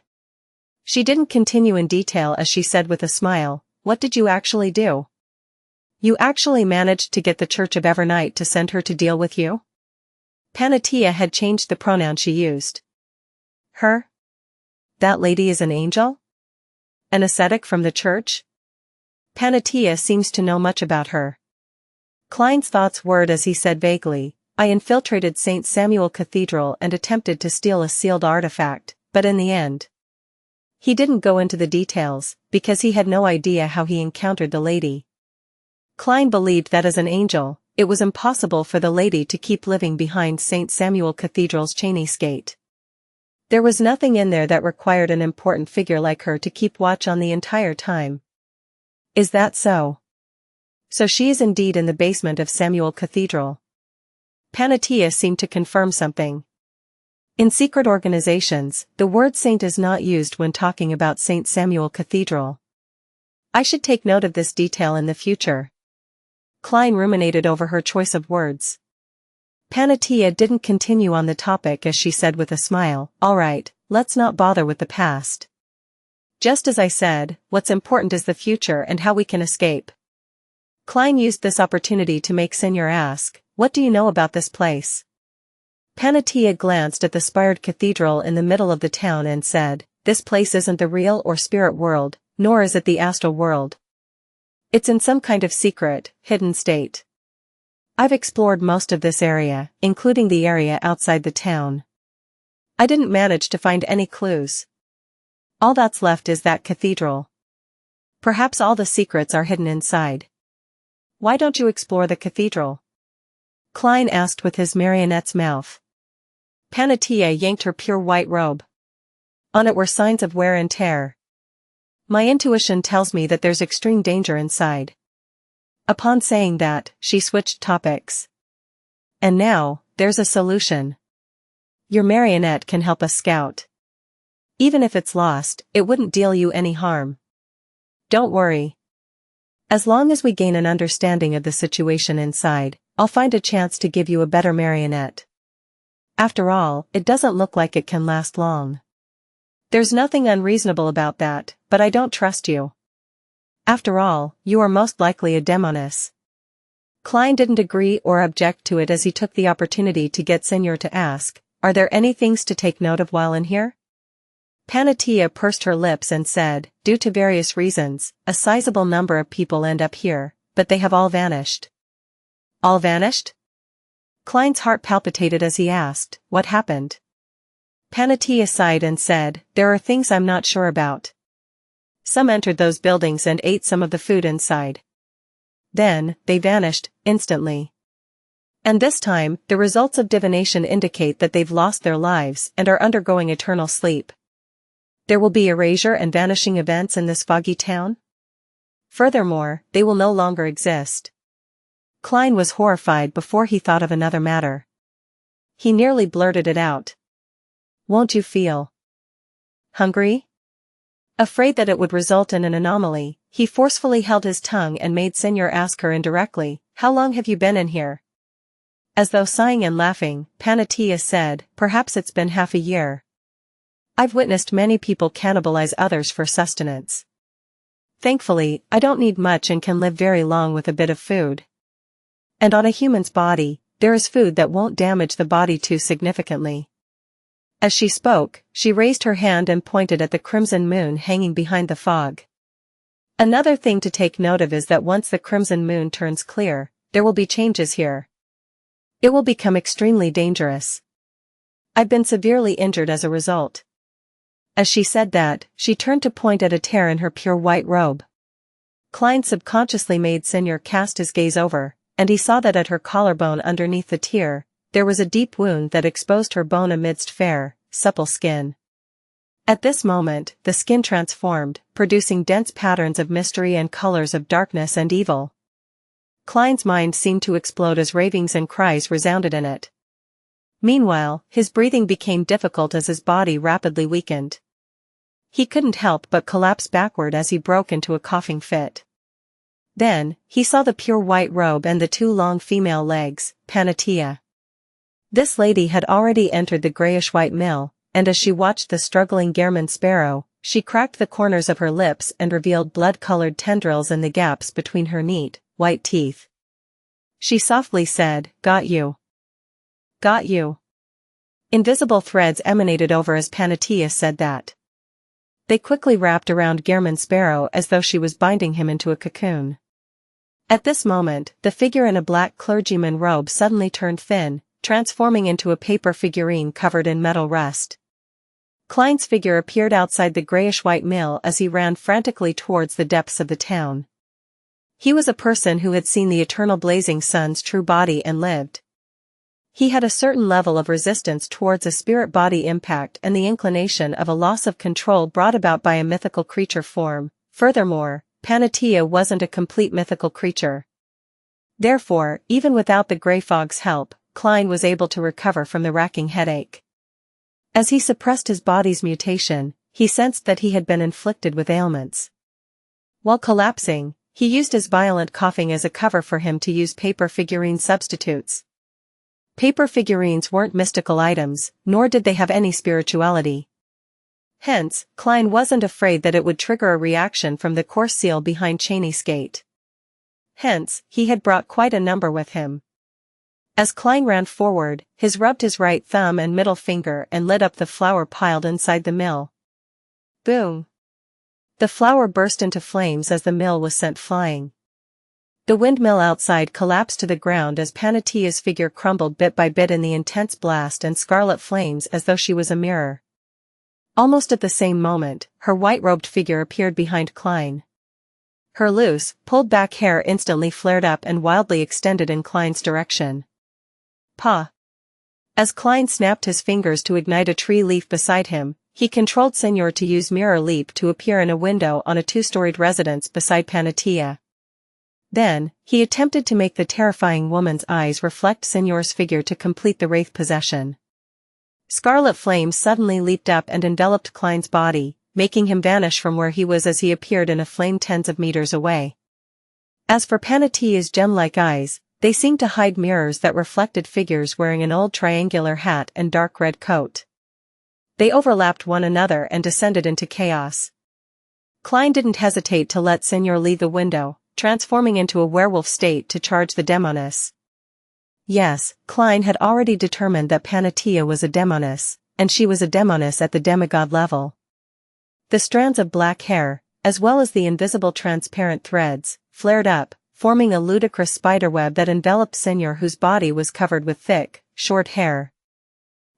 She didn't continue in detail as she said with a smile, what did you actually do? You actually managed to get the Church of Evernight to send her to deal with you? Panatia had changed the pronoun she used. Her? That lady is an angel? An ascetic from the church? Panatia seems to know much about her. Klein's thoughts whirred as he said vaguely, I infiltrated St. Samuel Cathedral and attempted to steal a sealed artifact, but in the end. He didn't go into the details, because he had no idea how he encountered the lady. Klein believed that as an angel, it was impossible for the lady to keep living behind St. Samuel Cathedral's Chinese gate. There was nothing in there that required an important figure like her to keep watch on the entire time. Is that so? So she is indeed in the basement of Samuel Cathedral. Panatia seemed to confirm something. In secret organizations, the word saint is not used when talking about St. Samuel Cathedral. I should take note of this detail in the future. Klein ruminated over her choice of words. Panatia didn't continue on the topic as she said with a smile, all right, let's not bother with the past. Just as I said, what's important is the future and how we can escape. Klein used this opportunity to make Senor ask, what do you know about this place? Panatia glanced at the spired cathedral in the middle of the town and said, this place isn't the real or spirit world, nor is it the astral world. It's in some kind of secret, hidden state. I've explored most of this area, including the area outside the town. I didn't manage to find any clues. All that's left is that cathedral. Perhaps all the secrets are hidden inside. Why don't you explore the cathedral? Klein asked with his marionette's mouth. Panatia yanked her pure white robe. On it were signs of wear and tear. My intuition tells me that there's extreme danger inside. Upon saying that, she switched topics. And now, there's a solution. Your marionette can help us scout. Even if it's lost, it wouldn't deal you any harm. Don't worry. As long as we gain an understanding of the situation inside, I'll find a chance to give you a better marionette. After all, it doesn't look like it can last long. There's nothing unreasonable about that, but I don't trust you. After all, you are most likely a demoness. Klein didn't agree or object to it as he took the opportunity to get Senor to ask, are there any things to take note of while in here? Panatia pursed her lips and said, due to various reasons, a sizable number of people end up here, but they have all vanished. All vanished? Klein's heart palpitated as he asked, what happened? Panatia sighed and said, there are things I'm not sure about. Some entered those buildings and ate some of the food inside. Then, they vanished, instantly. And this time, the results of divination indicate that they've lost their lives and are undergoing eternal sleep. There will be erasure and vanishing events in this foggy town? Furthermore, they will no longer exist. Klein was horrified before he thought of another matter. He nearly blurted it out. Won't you feel hungry? Afraid that it would result in an anomaly, he forcefully held his tongue and made Senor ask her indirectly, how long have you been in here? As though sighing and laughing, Panatia said, perhaps it's been half a year. I've witnessed many people cannibalize others for sustenance. Thankfully, I don't need much and can live very long with a bit of food. And on a human's body, there is food that won't damage the body too significantly. As she spoke, she raised her hand and pointed at the crimson moon hanging behind the fog. Another thing to take note of is that once the crimson moon turns clear, there will be changes here. It will become extremely dangerous. I've been severely injured as a result. As she said that, she turned to point at a tear in her pure white robe. Klein subconsciously made Senor cast his gaze over, and he saw that at her collarbone underneath the tear, there was a deep wound that exposed her bone amidst fair, supple skin. At this moment, the skin transformed, producing dense patterns of mystery and colors of darkness and evil. Klein's mind seemed to explode as ravings and cries resounded in it. Meanwhile, his breathing became difficult as his body rapidly weakened. He couldn't help but collapse backward as he broke into a coughing fit. Then, he saw the pure white robe and the two long female legs, Panatia. This lady had already entered the grayish-white mill, and as she watched the struggling German sparrow, she cracked the corners of her lips and revealed blood-colored tendrils in the gaps between her neat, white teeth. She softly said, "Got you. Got you." Invisible threads emanated over as Panatia said that. They quickly wrapped around German sparrow as though she was binding him into a cocoon. At this moment, the figure in a black clergyman robe suddenly turned thin, transforming into a paper figurine covered in metal rust. Klein's figure appeared outside the grayish-white mill as he ran frantically towards the depths of the town. He was a person who had seen the eternal blazing sun's true body and lived. He had a certain level of resistance towards a spirit-body impact and the inclination of a loss of control brought about by a mythical creature form. Furthermore, Panatia wasn't a complete mythical creature. Therefore, even without the gray fog's help, Klein was able to recover from the racking headache. As he suppressed his body's mutation, he sensed that he had been inflicted with ailments. While collapsing, he used his violent coughing as a cover for him to use paper figurine substitutes. Paper figurines weren't mystical items, nor did they have any spirituality. Hence, Klein wasn't afraid that it would trigger a reaction from the coarse seal behind Cheney's gate. Hence, he had brought quite a number with him. As Klein ran forward, he rubbed his right thumb and middle finger and lit up the flour piled inside the mill. Boom! The flour burst into flames as the mill was sent flying. The windmill outside collapsed to the ground as Panatia's figure crumbled bit by bit in the intense blast and scarlet flames as though she was a mirror. Almost at the same moment, her white-robed figure appeared behind Klein. Her loose, pulled-back hair instantly flared up and wildly extended in Klein's direction. Pa! As Klein snapped his fingers to ignite a tree leaf beside him, he controlled Senor to use mirror leap to appear in a window on a two-storied residence beside Panatia. Then, he attempted to make the terrifying woman's eyes reflect Senor's figure to complete the wraith possession. Scarlet flames suddenly leaped up and enveloped Klein's body, making him vanish from where he was as he appeared in a flame tens of meters away. As for Panatia's gem-like eyes, they seemed to hide mirrors that reflected figures wearing an old triangular hat and dark red coat. They overlapped one another and descended into chaos. Klein didn't hesitate to let Senor leave the window, transforming into a werewolf state to charge the demoness. Yes, Klein had already determined that Panatia was a demoness, and she was a demoness at the demigod level. The strands of black hair, as well as the invisible transparent threads, flared up, forming a ludicrous spiderweb that enveloped Senor, whose body was covered with thick, short hair.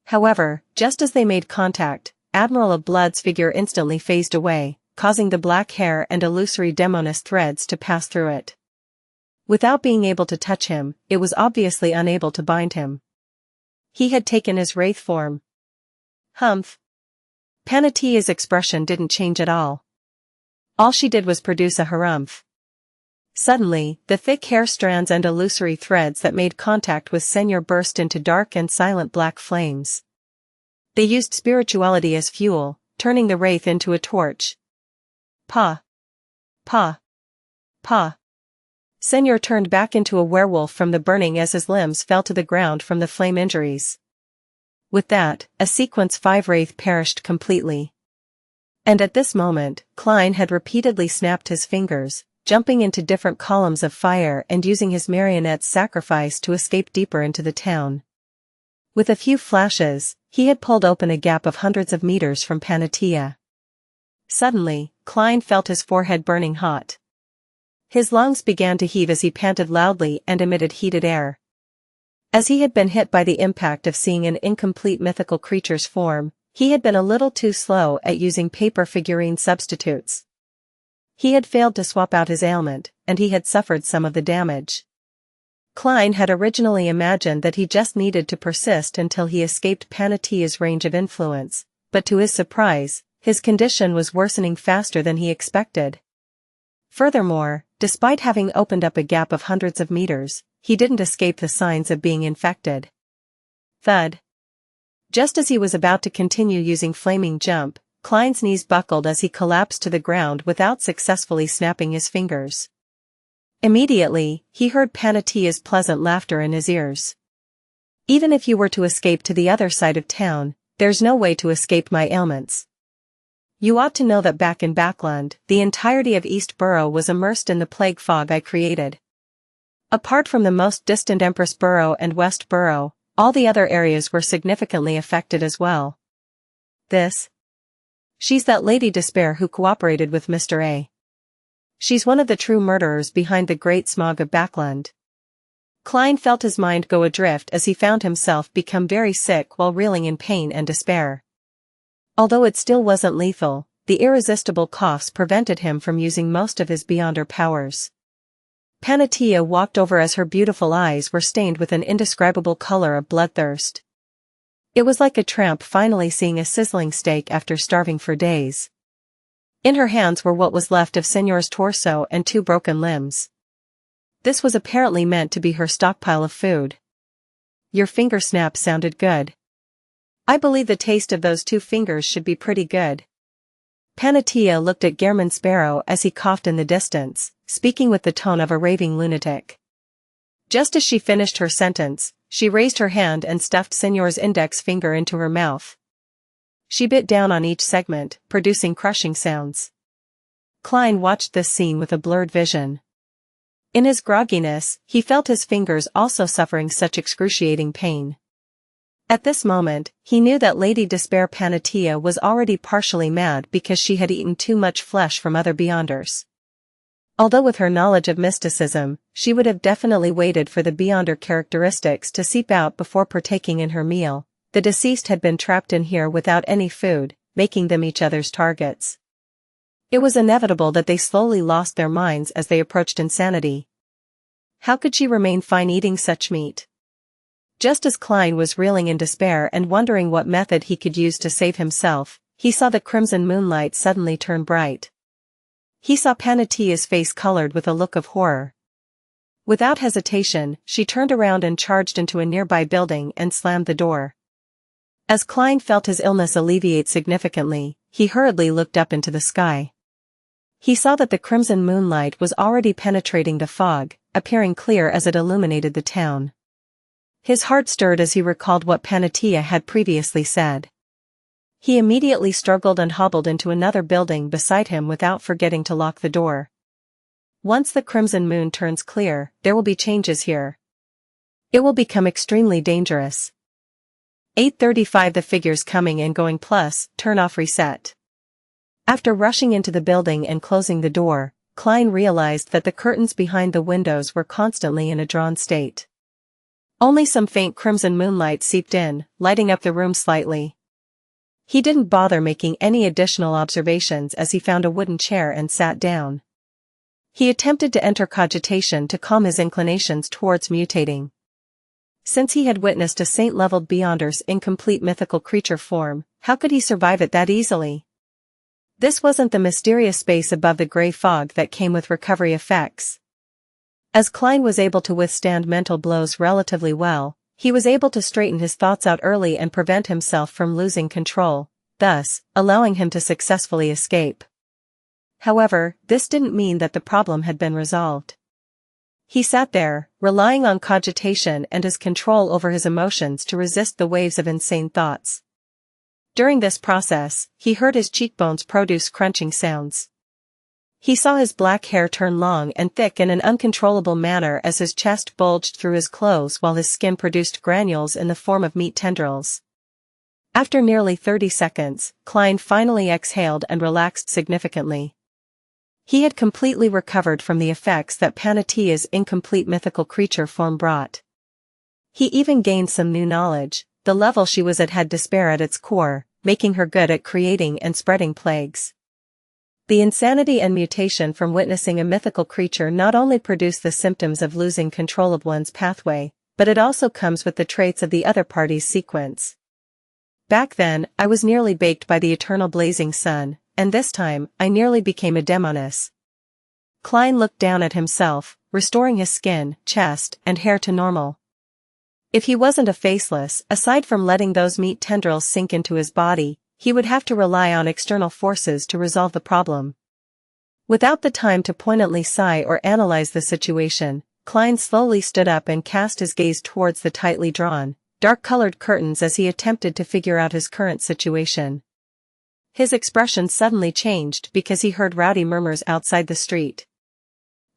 However, just as they made contact, Admiral of Blood's figure instantly phased away, causing the black hair and illusory demoness threads to pass through it. Without being able to touch him, it was obviously unable to bind him. He had taken his wraith form. Humph. Panatia's expression didn't change at all. All she did was produce a harumph. Suddenly, the thick hair strands and illusory threads that made contact with Senor burst into dark and silent black flames. They used spirituality as fuel, turning the wraith into a torch. Pa. Pa. Pa. Senor turned back into a werewolf from the burning as his limbs fell to the ground from the flame injuries. With that, a sequence 5 wraith perished completely. And at this moment, Klein had repeatedly snapped his fingers, jumping into different columns of fire and using his marionette's sacrifice to escape deeper into the town. With a few flashes, he had pulled open a gap of hundreds of meters from Panatia. Suddenly, Klein felt his forehead burning hot. His lungs began to heave as he panted loudly and emitted heated air. As he had been hit by the impact of seeing an incomplete mythical creature's form, he had been a little too slow at using paper figurine substitutes. He had failed to swap out his ailment, and he had suffered some of the damage. Klein had originally imagined that he just needed to persist until he escaped Panatia's range of influence, but to his surprise, his condition was worsening faster than he expected. Furthermore, despite having opened up a gap of hundreds of meters, he didn't escape the signs of being infected. Thud. Just as he was about to continue using Flaming Jump, Klein's knees buckled as he collapsed to the ground without successfully snapping his fingers. Immediately, he heard Panatia's pleasant laughter in his ears. Even if you were to escape to the other side of town, there's no way to escape my ailments. You ought to know that back in Backland, the entirety of East Borough was immersed in the plague fog I created. Apart from the most distant Empress Borough and West Borough, all the other areas were significantly affected as well. She's that Lady Despair who cooperated with Mr. A. She's one of the true murderers behind the Great Smog of Backland. Klein felt his mind go adrift as he found himself become very sick while reeling in pain and despair. Although it still wasn't lethal, the irresistible coughs prevented him from using most of his Beyonder powers. Panatia walked over as her beautiful eyes were stained with an indescribable color of bloodthirst. It was like a tramp finally seeing a sizzling steak after starving for days. In her hands were what was left of Senor's torso and 2 broken limbs. This was apparently meant to be her stockpile of food. Your finger snaps sounded good. I believe the taste of those 2 fingers should be pretty good. Panatia looked at Gehrman Sparrow as he coughed in the distance, speaking with the tone of a raving lunatic. Just as she finished her sentence, she raised her hand and stuffed Senor's index finger into her mouth. She bit down on each segment, producing crushing sounds. Klein watched this scene with a blurred vision. In his grogginess, he felt his fingers also suffering such excruciating pain. At this moment, he knew that Lady Despair Panatia was already partially mad because she had eaten too much flesh from other Beyonders. Although with her knowledge of mysticism, she would have definitely waited for the Beyonder characteristics to seep out before partaking in her meal, the deceased had been trapped in here without any food, making them each other's targets. It was inevitable that they slowly lost their minds as they approached insanity. How could she remain fine eating such meat? Just as Klein was reeling in despair and wondering what method he could use to save himself, he saw the crimson moonlight suddenly turn bright. He saw Panatia's face colored with a look of horror. Without hesitation, she turned around and charged into a nearby building and slammed the door. As Klein felt his illness alleviate significantly, he hurriedly looked up into the sky. He saw that the crimson moonlight was already penetrating the fog, appearing clear as it illuminated the town. His heart stirred as he recalled what Panatia had previously said. He immediately struggled and hobbled into another building beside him without forgetting to lock the door. Once the crimson moon turns clear, there will be changes here. It will become extremely dangerous. 8:35 The figures coming and going plus, turn off reset. After rushing into the building and closing the door, Klein realized that the curtains behind the windows were constantly in a drawn state. Only some faint crimson moonlight seeped in, lighting up the room slightly. He didn't bother making any additional observations as he found a wooden chair and sat down. He attempted to enter cogitation to calm his inclinations towards mutating. Since he had witnessed a saint-leveled Beyonder's incomplete mythical creature form, how could he survive it that easily? This wasn't the mysterious space above the gray fog that came with recovery effects. As Klein was able to withstand mental blows relatively well, he was able to straighten his thoughts out early and prevent himself from losing control, thus, allowing him to successfully escape. However, this didn't mean that the problem had been resolved. He sat there, relying on cogitation and his control over his emotions to resist the waves of insane thoughts. During this process, he heard his cheekbones produce crunching sounds. He saw his black hair turn long and thick in an uncontrollable manner as his chest bulged through his clothes while his skin produced granules in the form of meat tendrils. After nearly 30 seconds, Klein finally exhaled and relaxed significantly. He had completely recovered from the effects that Panatia's incomplete mythical creature form brought. He even gained some new knowledge. The level she was at had despair at its core, making her good at creating and spreading plagues. The insanity and mutation from witnessing a mythical creature not only produce the symptoms of losing control of one's pathway, but it also comes with the traits of the other party's sequence. Back then, I was nearly baked by the eternal blazing sun, and this time, I nearly became a demoness. Klein looked down at himself, restoring his skin, chest, and hair to normal. If he wasn't a faceless, aside from letting those meat tendrils sink into his body, he would have to rely on external forces to resolve the problem. Without the time to poignantly sigh or analyze the situation, Klein slowly stood up and cast his gaze towards the tightly drawn, dark-colored curtains as he attempted to figure out his current situation. His expression suddenly changed because he heard rowdy murmurs outside the street.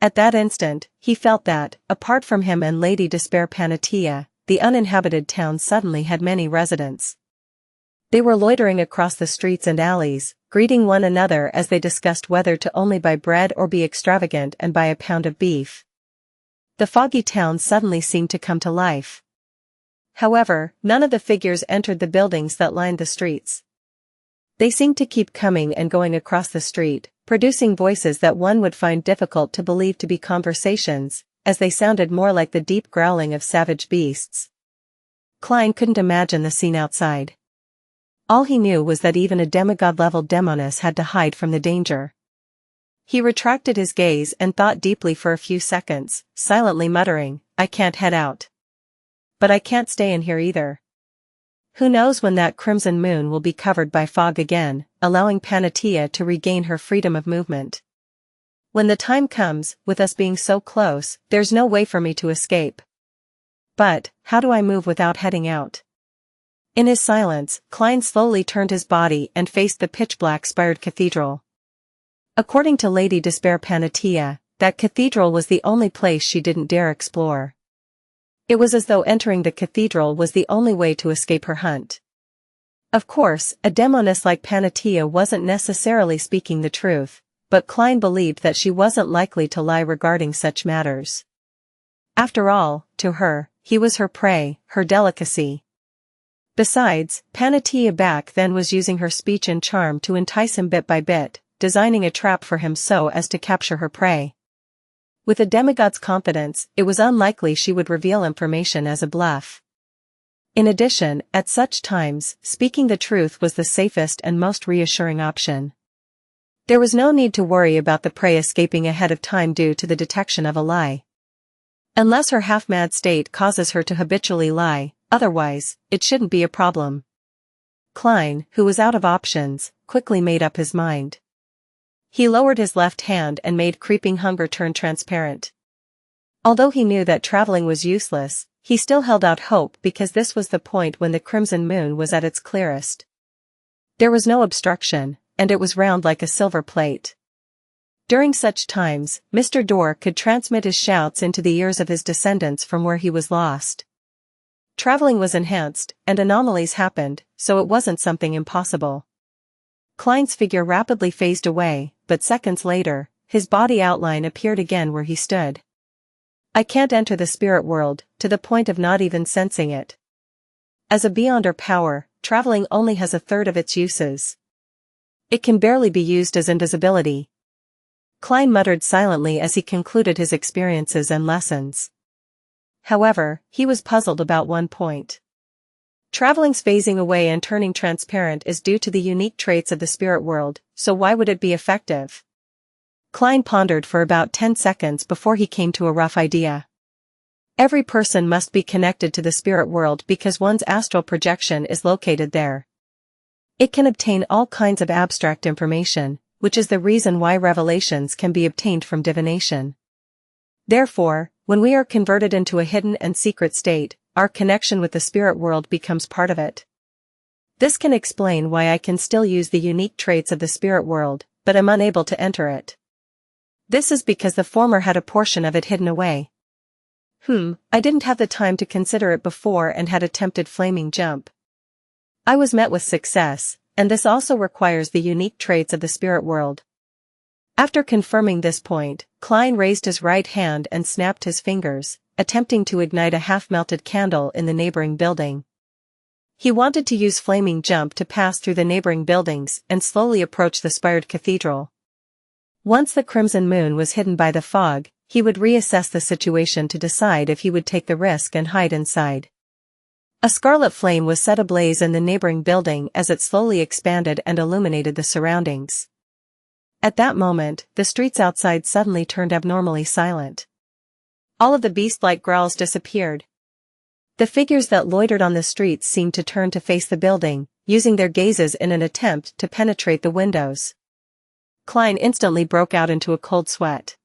At that instant, he felt that, apart from him and Lady Despair Panatia, the uninhabited town suddenly had many residents. They were loitering across the streets and alleys, greeting one another as they discussed whether to only buy bread or be extravagant and buy a pound of beef. The foggy town suddenly seemed to come to life. However, none of the figures entered the buildings that lined the streets. They seemed to keep coming and going across the street, producing voices that one would find difficult to believe to be conversations, as they sounded more like the deep growling of savage beasts. Klein couldn't imagine the scene outside. All he knew was that even a demigod-level demoness had to hide from the danger. He retracted his gaze and thought deeply for a few seconds, silently muttering, "I can't head out. But I can't stay in here either. Who knows when that crimson moon will be covered by fog again, allowing Panatia to regain her freedom of movement. When the time comes, with us being so close, there's no way for me to escape. But, how do I move without heading out?" In his silence, Klein slowly turned his body and faced the pitch-black spired cathedral. According to Lady Despair Panatia, that cathedral was the only place she didn't dare explore. It was as though entering the cathedral was the only way to escape her hunt. Of course, a demoness like Panatia wasn't necessarily speaking the truth, but Klein believed that she wasn't likely to lie regarding such matters. After all, to her, he was her prey, her delicacy. Besides, Panatia back then was using her speech and charm to entice him bit by bit, designing a trap for him so as to capture her prey. With a demigod's confidence, it was unlikely she would reveal information as a bluff. In addition, at such times, speaking the truth was the safest and most reassuring option. There was no need to worry about the prey escaping ahead of time due to the detection of a lie. Unless her half-mad state causes her to habitually lie, otherwise, it shouldn't be a problem. Klein, who was out of options, quickly made up his mind. He lowered his left hand and made creeping hunger turn transparent. Although he knew that traveling was useless, he still held out hope because this was the point when the crimson moon was at its clearest. There was no obstruction, and it was round like a silver plate. During such times, Mr. Door could transmit his shouts into the ears of his descendants from where he was lost. Traveling was enhanced, and anomalies happened, so it wasn't something impossible. Klein's figure rapidly phased away, but seconds later, his body outline appeared again where he stood. I can't enter the spirit world, to the point of not even sensing it. As a beyonder power, traveling only has a third of its uses. It can barely be used as invisibility. Klein muttered silently as he concluded his experiences and lessons. However, he was puzzled about one point. Traveling's phasing away and turning transparent is due to the unique traits of the spirit world, so why would it be effective? Klein pondered for about 10 seconds before he came to a rough idea. Every person must be connected to the spirit world because one's astral projection is located there. It can obtain all kinds of abstract information, which is the reason why revelations can be obtained from divination. Therefore, when we are converted into a hidden and secret state, our connection with the spirit world becomes part of it. This can explain why I can still use the unique traits of the spirit world, but am unable to enter it. This is because the former had a portion of it hidden away. I didn't have the time to consider it before and had attempted flaming jump. I was met with success, and this also requires the unique traits of the spirit world. After confirming this point, Klein raised his right hand and snapped his fingers, attempting to ignite a half-melted candle in the neighboring building. He wanted to use flaming jump to pass through the neighboring buildings and slowly approach the spired cathedral. Once the crimson moon was hidden by the fog, he would reassess the situation to decide if he would take the risk and hide inside. A scarlet flame was set ablaze in the neighboring building as it slowly expanded and illuminated the surroundings. At that moment, the streets outside suddenly turned abnormally silent. All of the beast-like growls disappeared. The figures that loitered on the streets seemed to turn to face the building, using their gazes in an attempt to penetrate the windows. Klein instantly broke out into a cold sweat.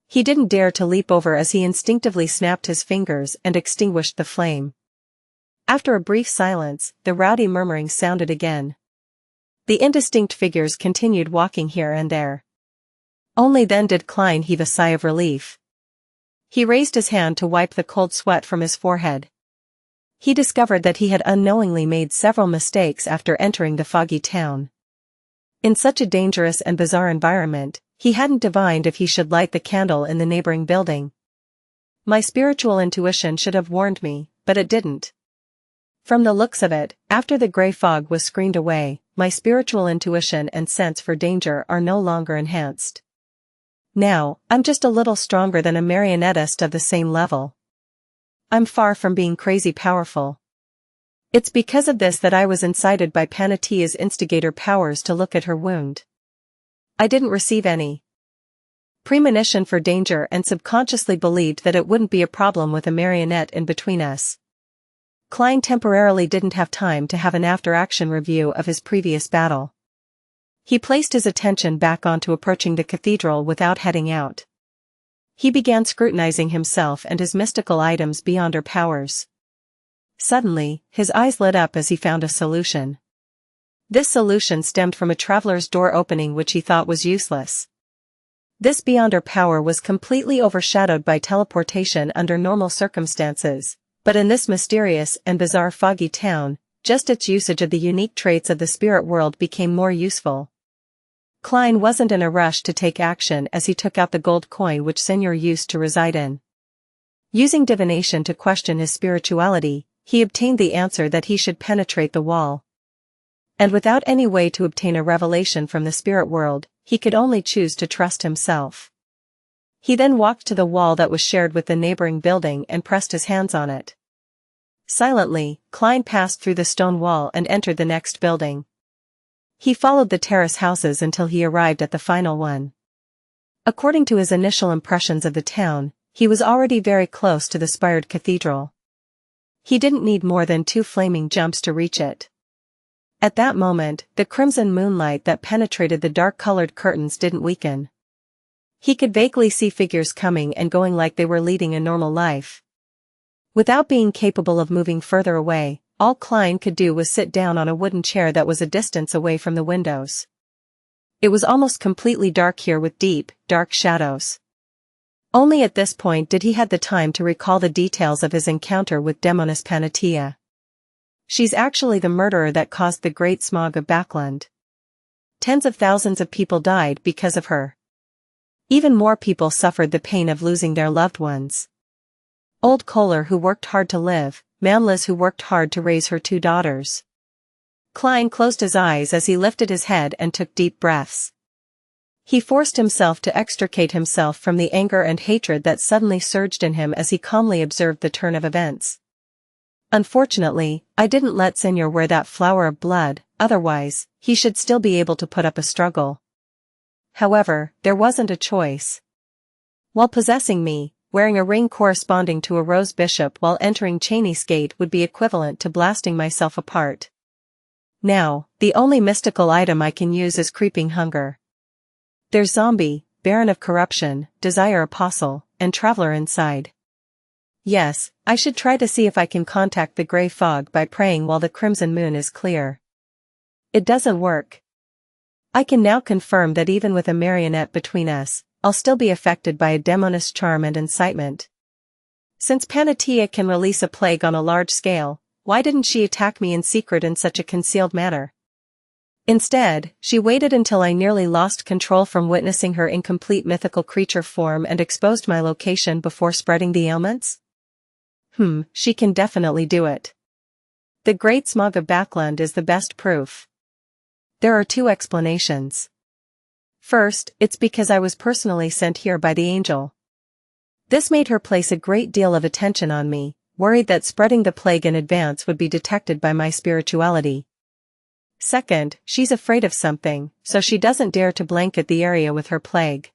He didn't dare to leap over as he instinctively snapped his fingers and extinguished the flame. After a brief silence, the rowdy murmuring sounded again. The indistinct figures continued walking here and there. Only then did Klein heave a sigh of relief. He raised his hand to wipe the cold sweat from his forehead. He discovered that he had unknowingly made several mistakes after entering the foggy town. In such a dangerous and bizarre environment, he hadn't divined if he should light the candle in the neighboring building. My spiritual intuition should have warned me, but it didn't. From the looks of it, after the gray fog was screened away, my spiritual intuition and sense for danger are no longer enhanced. Now, I'm just a little stronger than a marionettist of the same level. I'm far from being crazy powerful. It's because of this that I was incited by Panatia's instigator powers to look at her wound. I didn't receive any premonition for danger and subconsciously believed that it wouldn't be a problem with a marionette in between us. Klein temporarily didn't have time to have an after-action review of his previous battle. He placed his attention back onto approaching the cathedral without heading out. He began scrutinizing himself and his mystical items beyond her powers. Suddenly, his eyes lit up as he found a solution. This solution stemmed from a traveler's door opening which he thought was useless. This beyonder power was completely overshadowed by teleportation under normal circumstances, but in this mysterious and bizarre foggy town, just its usage of the unique traits of the spirit world became more useful. Klein wasn't in a rush to take action as he took out the gold coin which Seigneur used to reside in. Using divination to question his spirituality, he obtained the answer that he should penetrate the wall. And without any way to obtain a revelation from the spirit world, he could only choose to trust himself. He then walked to the wall that was shared with the neighboring building and pressed his hands on it. Silently, Klein passed through the stone wall and entered the next building. He followed the terrace houses until he arrived at the final one. According to his initial impressions of the town, he was already very close to the spired cathedral. He didn't need more than 2 flaming jumps to reach it. At that moment, the crimson moonlight that penetrated the dark-colored curtains didn't weaken. He could vaguely see figures coming and going like they were leading a normal life. Without being capable of moving further away, all Klein could do was sit down on a wooden chair that was a distance away from the windows. It was almost completely dark here with deep, dark shadows. Only at this point did he have the time to recall the details of his encounter with Demoness Panatia. She's actually the murderer that caused the Great Smog of Backland. Tens of thousands of people died because of her. Even more people suffered the pain of losing their loved ones. Old Kohler who worked hard to live, Mamlas who worked hard to raise her 2 daughters. Klein closed his eyes as he lifted his head and took deep breaths. He forced himself to extricate himself from the anger and hatred that suddenly surged in him as he calmly observed the turn of events. Unfortunately, I didn't let Senor wear that flower of blood, otherwise, he should still be able to put up a struggle. However, there wasn't a choice. While possessing me, wearing a ring corresponding to a rose bishop while entering Cheney's gate would be equivalent to blasting myself apart. Now, the only mystical item I can use is creeping hunger. There's zombie, baron of corruption, desire apostle, and traveler inside. Yes, I should try to see if I can contact the gray fog by praying while the crimson moon is clear. It doesn't work. I can now confirm that even with a marionette between us, I'll still be affected by a demoness charm and incitement. Since Panatia can release a plague on a large scale, why didn't she attack me in secret in such a concealed manner? Instead, she waited until I nearly lost control from witnessing her incomplete mythical creature form and exposed my location before spreading the ailments? She can definitely do it. The Great Smog of Backland is the best proof. There are 2 explanations. First, it's because I was personally sent here by the angel. This made her place a great deal of attention on me, worried that spreading the plague in advance would be detected by my spirituality. Second, she's afraid of something, so she doesn't dare to blanket the area with her plague.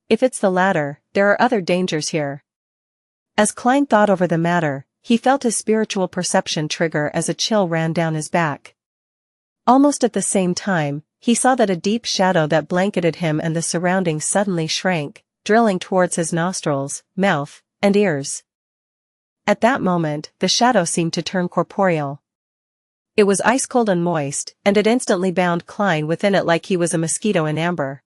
If it's the latter, there are other dangers here. As Klein thought over the matter, he felt his spiritual perception trigger as a chill ran down his back. Almost at the same time, he saw that a deep shadow that blanketed him and the surroundings suddenly shrank, drilling towards his nostrils, mouth, and ears. At that moment, the shadow seemed to turn corporeal. It was ice-cold and moist, and it instantly bound Klein within it like he was a mosquito in amber.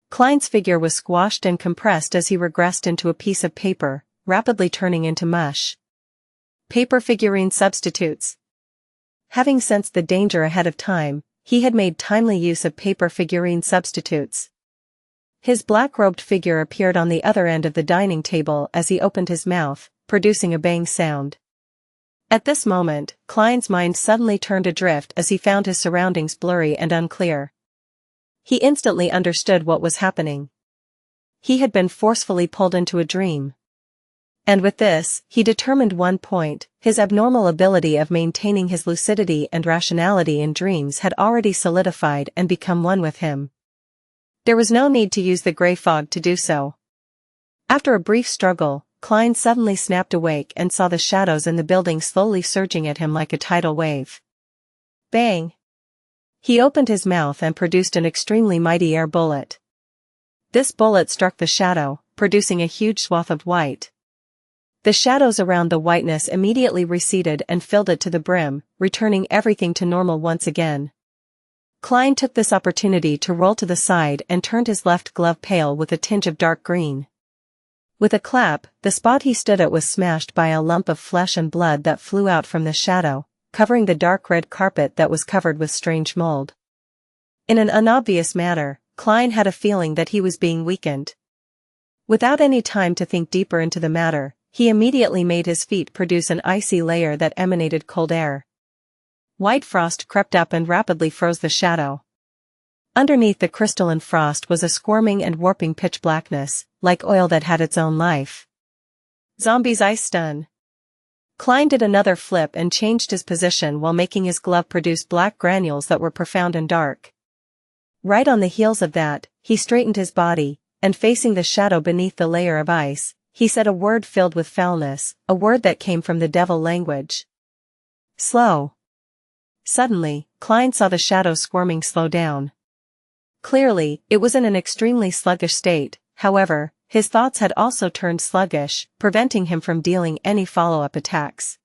Klein's figure was squashed and compressed as he regressed into a piece of paper, rapidly turning into mush. Paper figurine substitutes. Having sensed the danger ahead of time, he had made timely use of paper figurine substitutes. His black-robed figure appeared on the other end of the dining table as he opened his mouth, producing a bang sound. At this moment, Klein's mind suddenly turned adrift as he found his surroundings blurry and unclear. He instantly understood what was happening. He had been forcefully pulled into a dream. And with this, he determined one point: his abnormal ability of maintaining his lucidity and rationality in dreams had already solidified and become one with him. There was no need to use the gray fog to do so. After a brief struggle, Klein suddenly snapped awake and saw the shadows in the building slowly surging at him like a tidal wave. Bang! He opened his mouth and produced an extremely mighty air bullet. This bullet struck the shadow, producing a huge swath of white. The shadows around the whiteness immediately receded and filled it to the brim, returning everything to normal once again. Klein took this opportunity to roll to the side and turned his left glove pale with a tinge of dark green. With a clap, the spot he stood at was smashed by a lump of flesh and blood that flew out from the shadow, covering the dark red carpet that was covered with strange mold. In an unobvious manner, Klein had a feeling that he was being weakened. Without any time to think deeper into the matter, he immediately made his feet produce an icy layer that emanated cold air. White frost crept up and rapidly froze the shadow. Underneath the crystalline frost was a squirming and warping pitch blackness, like oil that had its own life. Zombie's ice stun. Klein did another flip and changed his position while making his glove produce black granules that were profound and dark. Right on the heels of that, he straightened his body, and facing the shadow beneath the layer of ice, he said a word filled with foulness, a word that came from the devil language. Slow. Suddenly, Klein saw the shadow squirming slow down. Clearly, it was in an extremely sluggish state. However, his thoughts had also turned sluggish, preventing him from dealing any follow-up attacks.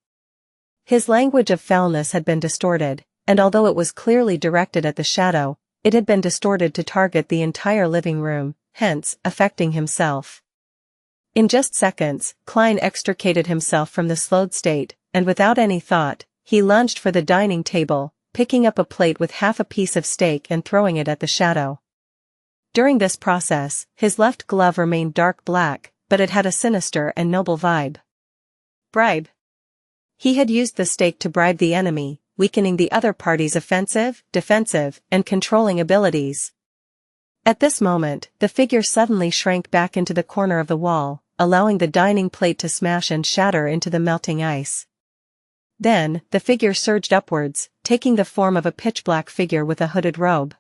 His language of foulness had been distorted, and although it was clearly directed at the shadow, it had been distorted to target the entire living room, hence, affecting himself. In just seconds, Klein extricated himself from the slowed state, and without any thought, he lunged for the dining table, picking up a plate with half a piece of steak and throwing it at the shadow. During this process, his left glove remained dark black, but it had a sinister and noble vibe. Bribe. He had used the steak to bribe the enemy, weakening the other party's offensive, defensive, and controlling abilities. At this moment, the figure suddenly shrank back into the corner of the wall, allowing the dining plate to smash and shatter into the melting ice. Then, the figure surged upwards, taking the form of a pitch-black figure with a hooded robe.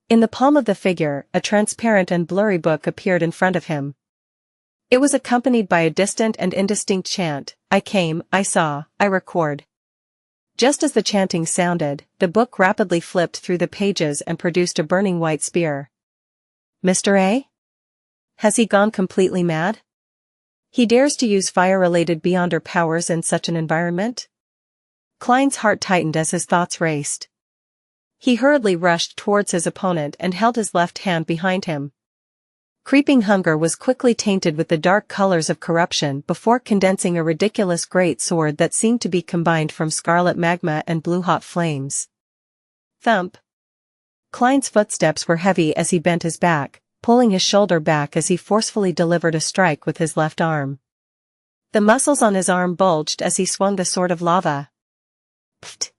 In the palm of the figure, a transparent and blurry book appeared in front of him. It was accompanied by a distant and indistinct chant, "I came, I saw, I record." Just as the chanting sounded, the book rapidly flipped through the pages and produced a burning white spear. Mr. A? Has he gone completely mad? He dares to use fire-related beyonder powers in such an environment? Klein's heart tightened as his thoughts raced. He hurriedly rushed towards his opponent and held his left hand behind him. Creeping hunger was quickly tainted with the dark colors of corruption before condensing a ridiculous great sword that seemed to be combined from scarlet magma and blue-hot flames. Thump. Klein's footsteps were heavy as he bent his back, pulling his shoulder back as he forcefully delivered a strike with his left arm. The muscles on his arm bulged as he swung the sword of lava. Pfft.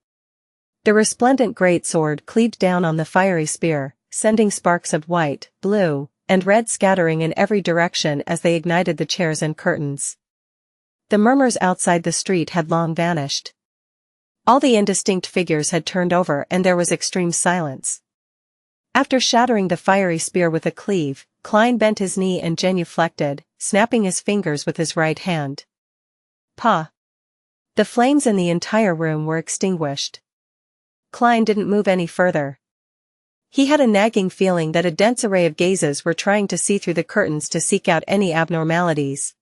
The resplendent great sword cleaved down on the fiery spear, sending sparks of white, blue, and red scattering in every direction as they ignited the chairs and curtains. The murmurs outside the street had long vanished. All the indistinct figures had turned over and there was extreme silence. After shattering the fiery spear with a cleave, Klein bent his knee and genuflected, snapping his fingers with his right hand. Pa! The flames in the entire room were extinguished. Klein didn't move any further. He had a nagging feeling that a dense array of gazes were trying to see through the curtains to seek out any abnormalities.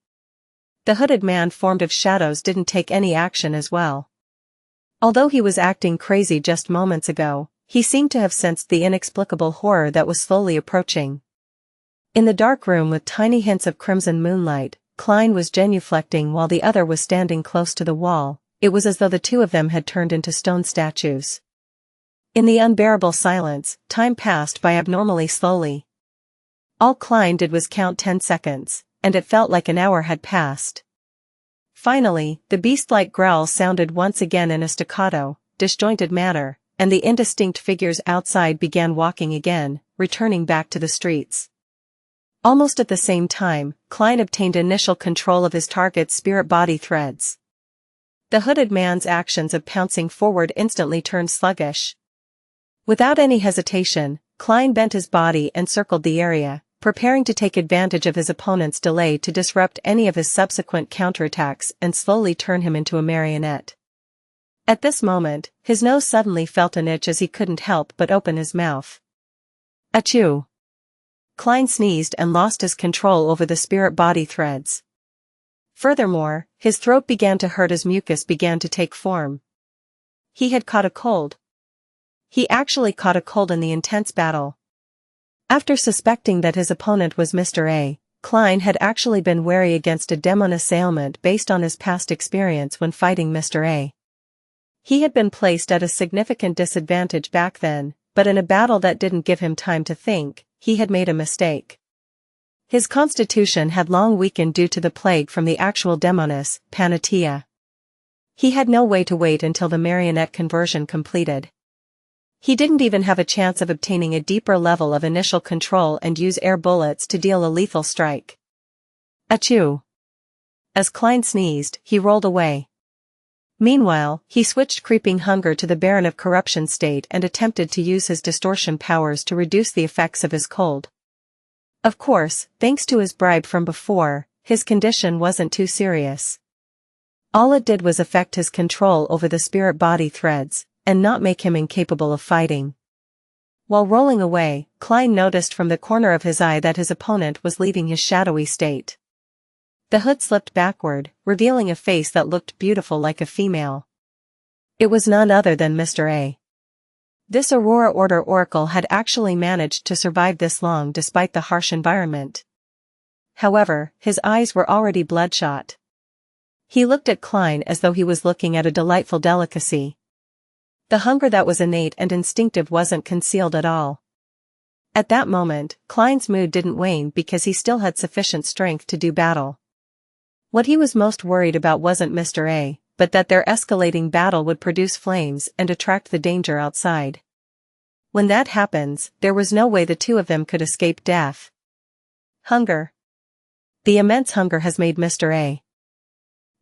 The hooded man formed of shadows didn't take any action as well. Although he was acting crazy just moments ago, he seemed to have sensed the inexplicable horror that was slowly approaching. In the dark room with tiny hints of crimson moonlight, Klein was genuflecting while the other was standing close to the wall. It was as though the two of them had turned into stone statues. In the unbearable silence, time passed by abnormally slowly. All Klein did was count 10 seconds, and it felt like an hour had passed. Finally, the beast-like growl sounded once again in a staccato, disjointed manner, and the indistinct figures outside began walking again, returning back to the streets. Almost at the same time, Klein obtained initial control of his target's spirit-body threads. The hooded man's actions of pouncing forward instantly turned sluggish. Without any hesitation, Klein bent his body and circled the area, preparing to take advantage of his opponent's delay to disrupt any of his subsequent counterattacks and slowly turn him into a marionette. At this moment, his nose suddenly felt an itch as he couldn't help but open his mouth. Achoo! Klein sneezed and lost his control over the spirit-body threads. Furthermore, his throat began to hurt as mucus began to take form. He had caught a cold. He actually caught a cold in the intense battle. After suspecting that his opponent was Mr. A, Klein had actually been wary against a demon assailant based on his past experience when fighting Mr. A. He had been placed at a significant disadvantage back then, but in a battle that didn't give him time to think, he had made a mistake. His constitution had long weakened due to the plague from the actual demoness, Panatia. He had no way to wait until the marionette conversion completed. He didn't even have a chance of obtaining a deeper level of initial control and use air bullets to deal a lethal strike. Achoo! As Klein sneezed, he rolled away. Meanwhile, he switched creeping hunger to the Baron of Corruption state and attempted to use his distortion powers to reduce the effects of his cold. Of course, thanks to his bribe from before, his condition wasn't too serious. All it did was affect his control over the spirit-body threads, and not make him incapable of fighting. While rolling away, Klein noticed from the corner of his eye that his opponent was leaving his shadowy state. The hood slipped backward, revealing a face that looked beautiful like a female. It was none other than Mr. A. This Aurora Order Oracle had actually managed to survive this long despite the harsh environment. However, his eyes were already bloodshot. He looked at Klein as though he was looking at a delightful delicacy. The hunger that was innate and instinctive wasn't concealed at all. At that moment, Klein's mood didn't wane because he still had sufficient strength to do battle. What he was most worried about wasn't Mr. A, but that their escalating battle would produce flames and attract the danger outside. When that happens, there was no way the two of them could escape death. Hunger. The immense hunger has made Mr. A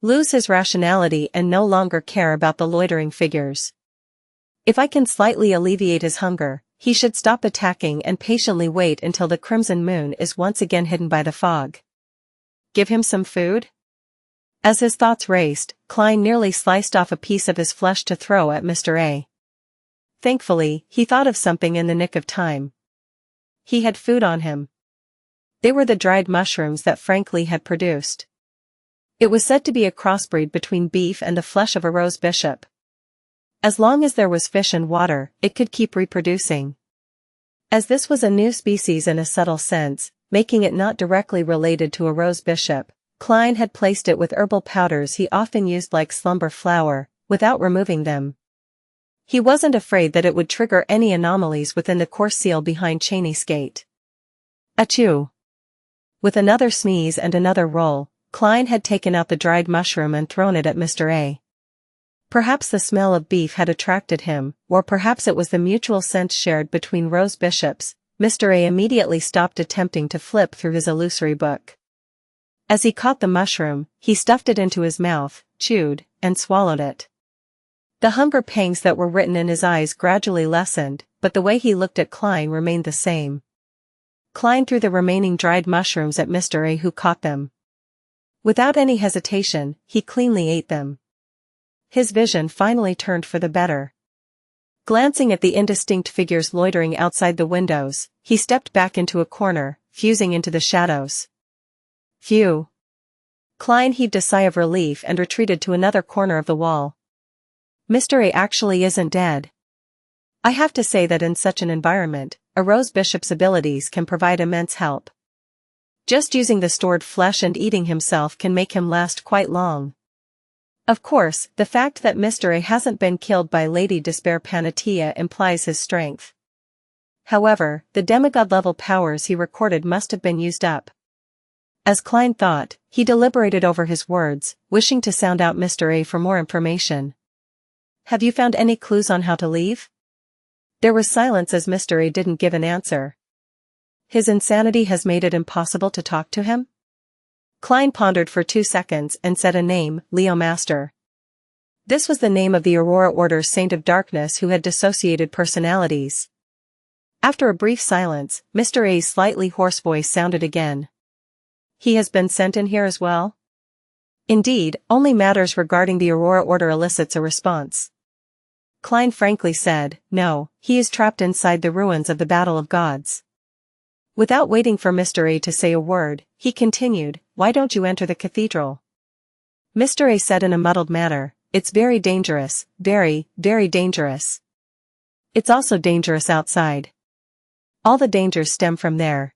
lose his rationality and no longer care about the loitering figures. If I can slightly alleviate his hunger, he should stop attacking and patiently wait until the crimson moon is once again hidden by the fog. Give him some food? As his thoughts raced, Klein nearly sliced off a piece of his flesh to throw at Mr. A. Thankfully, he thought of something in the nick of time. He had food on him. They were the dried mushrooms that Franklin had produced. It was said to be a crossbreed between beef and the flesh of a rose bishop. As long as there was fish and water, it could keep reproducing. As this was a new species in a subtle sense, making it not directly related to a rose bishop, Klein had placed it with herbal powders he often used like slumber flower, without removing them. He wasn't afraid that it would trigger any anomalies within the core seal behind Cheney's gate. Achoo! With another sneeze and another roll, Klein had taken out the dried mushroom and thrown it at Mr. A. Perhaps the smell of beef had attracted him, or perhaps it was the mutual sense shared between rose bishops. Mr. A immediately stopped attempting to flip through his illusory book. As he caught the mushroom, he stuffed it into his mouth, chewed, and swallowed it. The hunger pangs that were written in his eyes gradually lessened, but the way he looked at Klein remained the same. Klein threw the remaining dried mushrooms at Mr. A, who caught them. Without any hesitation, he cleanly ate them. His vision finally turned for the better. Glancing at the indistinct figures loitering outside the windows, he stepped back into a corner, fusing into the shadows. Phew! Klein heaved a sigh of relief and retreated to another corner of the wall. Mr. A actually isn't dead. I have to say that in such an environment, a rose bishop's abilities can provide immense help. Just using the stored flesh and eating himself can make him last quite long. Of course, the fact that Mr. A hasn't been killed by Lady Despair Panatia implies his strength. However, the demigod-level powers he recorded must have been used up. As Klein thought, he deliberated over his words, wishing to sound out Mr. A for more information. Have you found any clues on how to leave? There was silence as Mr. A didn't give an answer. His insanity has made it impossible to talk to him? Klein pondered for 2 seconds and said a name, Leo Master. This was the name of the Aurora Order's Saint of Darkness who had dissociated personalities. After a brief silence, Mr. A's slightly hoarse voice sounded again. He has been sent in here as well? Indeed, only matters regarding the Aurora Order elicits a response. Klein frankly said, no, he is trapped inside the ruins of the Battle of Gods. Without waiting for Mr. A to say a word, he continued, why don't you enter the cathedral? Mr. A said in a muddled manner, it's very dangerous, very, very dangerous. It's also dangerous outside. All the dangers stem from there.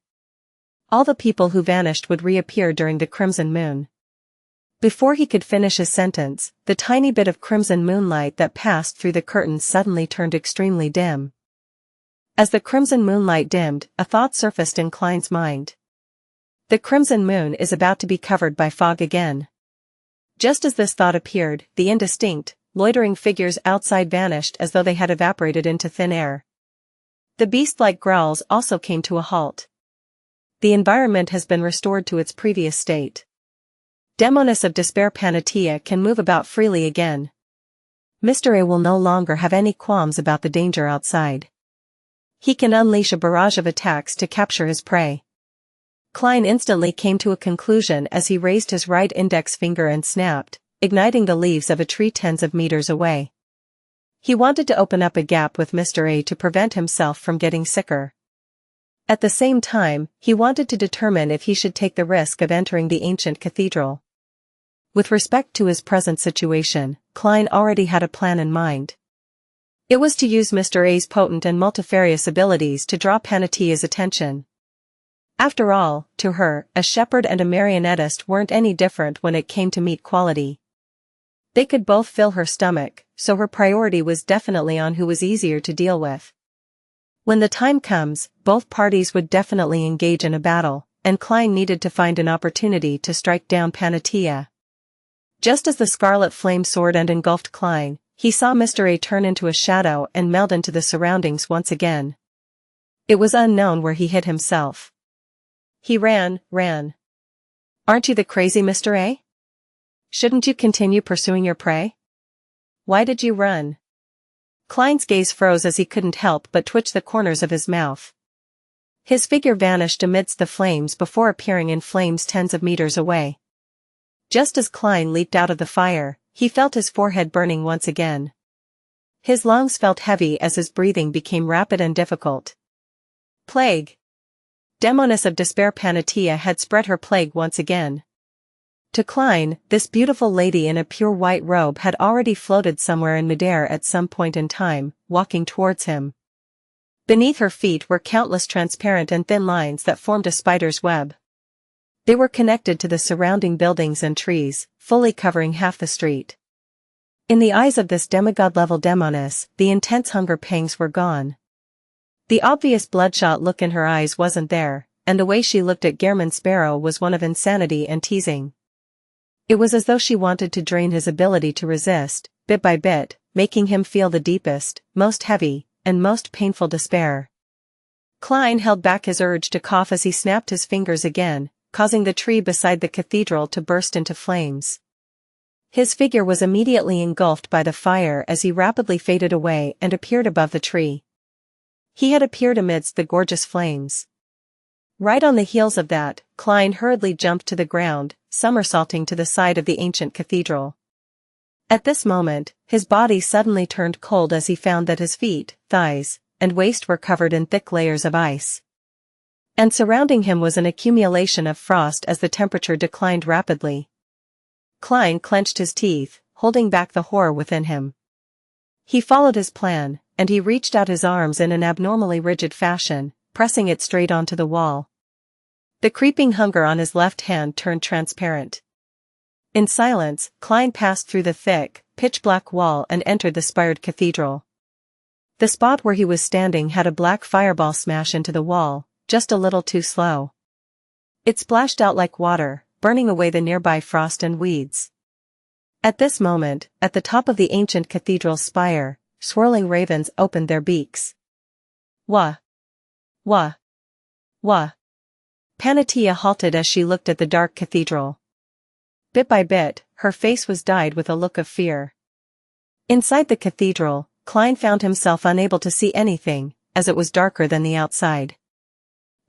All the people who vanished would reappear during the crimson moon. Before he could finish his sentence, the tiny bit of crimson moonlight that passed through the curtains suddenly turned extremely dim. As the crimson moonlight dimmed, a thought surfaced in Klein's mind. The crimson moon is about to be covered by fog again. Just as this thought appeared, the indistinct, loitering figures outside vanished as though they had evaporated into thin air. The beast-like growls also came to a halt. The environment has been restored to its previous state. Demoness of Despair Panatia can move about freely again. Mr. A will no longer have any qualms about the danger outside. He can unleash a barrage of attacks to capture his prey. Klein instantly came to a conclusion as he raised his right index finger and snapped, igniting the leaves of a tree tens of meters away. He wanted to open up a gap with Mr. A to prevent himself from getting sicker. At the same time, he wanted to determine if he should take the risk of entering the ancient cathedral. With respect to his present situation, Klein already had a plan in mind. It was to use Mr. A's potent and multifarious abilities to draw Panatia's attention. After all, to her, a shepherd and a marionettist weren't any different when it came to meat quality. They could both fill her stomach, so her priority was definitely on who was easier to deal with. When the time comes, both parties would definitely engage in a battle, and Klein needed to find an opportunity to strike down Panatia. Just as the scarlet flame soared and engulfed Klein, he saw Mr. A turn into a shadow and meld into the surroundings once again. It was unknown where he hid himself. He ran. Aren't you the crazy Mr. A? Shouldn't you continue pursuing your prey? Why did you run? Klein's gaze froze as he couldn't help but twitch the corners of his mouth. His figure vanished amidst the flames before appearing in flames tens of meters away. Just as Klein leaped out of the fire, he felt his forehead burning once again. His lungs felt heavy as his breathing became rapid and difficult. Plague. Demoness of despair, Panatia had spread her plague once again. To Klein, this beautiful lady in a pure white robe had already floated somewhere in midair at some point in time, walking towards him. Beneath her feet were countless transparent and thin lines that formed a spider's web. They were connected to the surrounding buildings and trees, fully covering half the street. In the eyes of this demigod-level demoness, the intense hunger pangs were gone. The obvious bloodshot look in her eyes wasn't there, and the way she looked at Gehrman Sparrow was one of insanity and teasing. It was as though she wanted to drain his ability to resist, bit by bit, making him feel the deepest, most heavy, and most painful despair. Klein held back his urge to cough as he snapped his fingers again, causing the tree beside the cathedral to burst into flames. His figure was immediately engulfed by the fire as he rapidly faded away and appeared above the tree. He had appeared amidst the gorgeous flames. Right on the heels of that, Klein hurriedly jumped to the ground, somersaulting to the side of the ancient cathedral. At this moment, his body suddenly turned cold as he found that his feet, thighs, and waist were covered in thick layers of ice. And surrounding him was an accumulation of frost as the temperature declined rapidly. Klein clenched his teeth, holding back the horror within him. He followed his plan, and he reached out his arms in an abnormally rigid fashion, pressing it straight onto the wall. The creeping hunger on his left hand turned transparent. In silence, Klein passed through the thick, pitch-black wall and entered the spired cathedral. The spot where he was standing had a black fireball smash into the wall, just a little too slow. It splashed out like water, burning away the nearby frost and weeds. At this moment, at the top of the ancient cathedral's spire, swirling ravens opened their beaks. Wah! Wah! Wah! Panatia halted as she looked at the dark cathedral. Bit by bit, her face was dyed with a look of fear. Inside the cathedral, Klein found himself unable to see anything, as it was darker than the outside.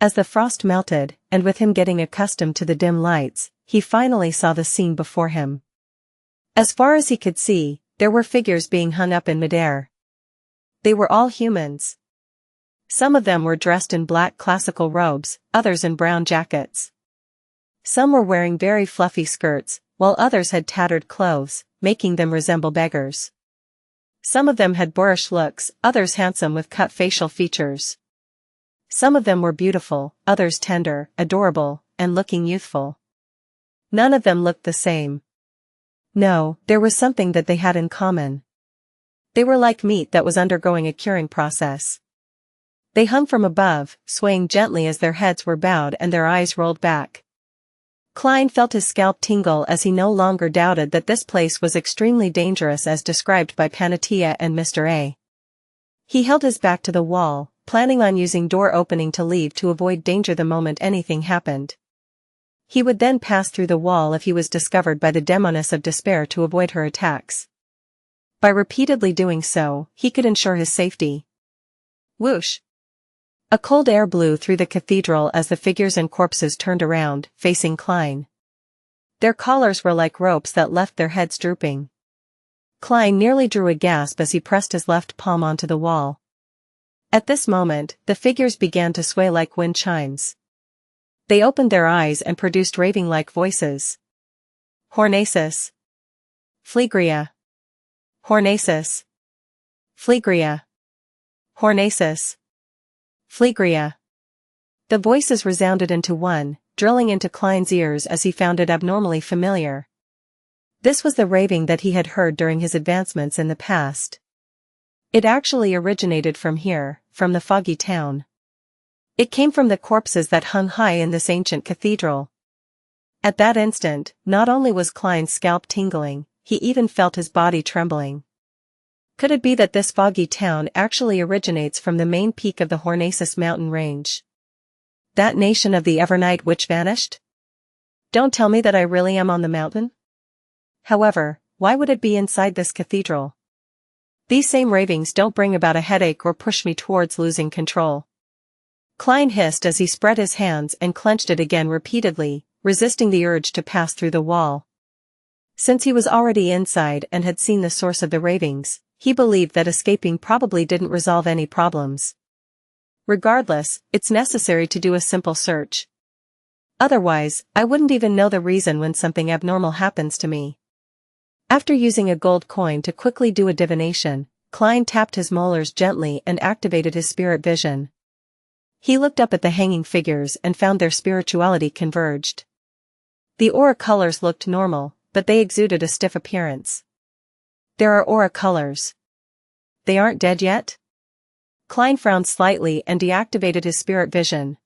As the frost melted, and with him getting accustomed to the dim lights, he finally saw the scene before him. As far as he could see, there were figures being hung up in midair. They were all humans. Some of them were dressed in black classical robes, others in brown jackets. Some were wearing very fluffy skirts, while others had tattered clothes, making them resemble beggars. Some of them had boorish looks, others handsome with cut facial features. Some of them were beautiful, others tender, adorable, and looking youthful. None of them looked the same. No, there was something that they had in common. They were like meat that was undergoing a curing process. They hung from above, swaying gently as their heads were bowed and their eyes rolled back. Klein felt his scalp tingle as he no longer doubted that this place was extremely dangerous as described by Panatia and Mr. A. He held his back to the wall, planning on using door opening to leave to avoid danger the moment anything happened. He would then pass through the wall if he was discovered by the demoness of despair to avoid her attacks. By repeatedly doing so, he could ensure his safety. Whoosh! A cold air blew through the cathedral as the figures and corpses turned around, facing Klein. Their collars were like ropes that left their heads drooping. Klein nearly drew a gasp as he pressed his left palm onto the wall. At this moment, the figures began to sway like wind chimes. They opened their eyes and produced raving-like voices. Hornacis. Phlegria. Hornacis. Phlegria. Hornacis. Phlegria. The voices resounded into one, drilling into Klein's ears as he found it abnormally familiar. This was the raving that he had heard during his advancements in the past. It actually originated from here, from the foggy town. It came from the corpses that hung high in this ancient cathedral. At that instant, not only was Klein's scalp tingling, he even felt his body trembling. Could it be that this foggy town actually originates from the main peak of the Hornacis mountain range? That nation of the Evernight which vanished? Don't tell me that I really am on the mountain? However, why would it be inside this cathedral? These same ravings don't bring about a headache or push me towards losing control. Klein hissed as he spread his hands and clenched it again repeatedly, resisting the urge to pass through the wall. Since he was already inside and had seen the source of the ravings, he believed that escaping probably didn't resolve any problems. Regardless, it's necessary to do a simple search. Otherwise, I wouldn't even know the reason when something abnormal happens to me. After using a gold coin to quickly do a divination, Klein tapped his molars gently and activated his spirit vision. He looked up at the hanging figures and found their spirituality converged. The aura colors looked normal, but they exuded a stiff appearance. There are aura colors. They aren't dead yet? Klein frowned slightly and deactivated his spirit vision.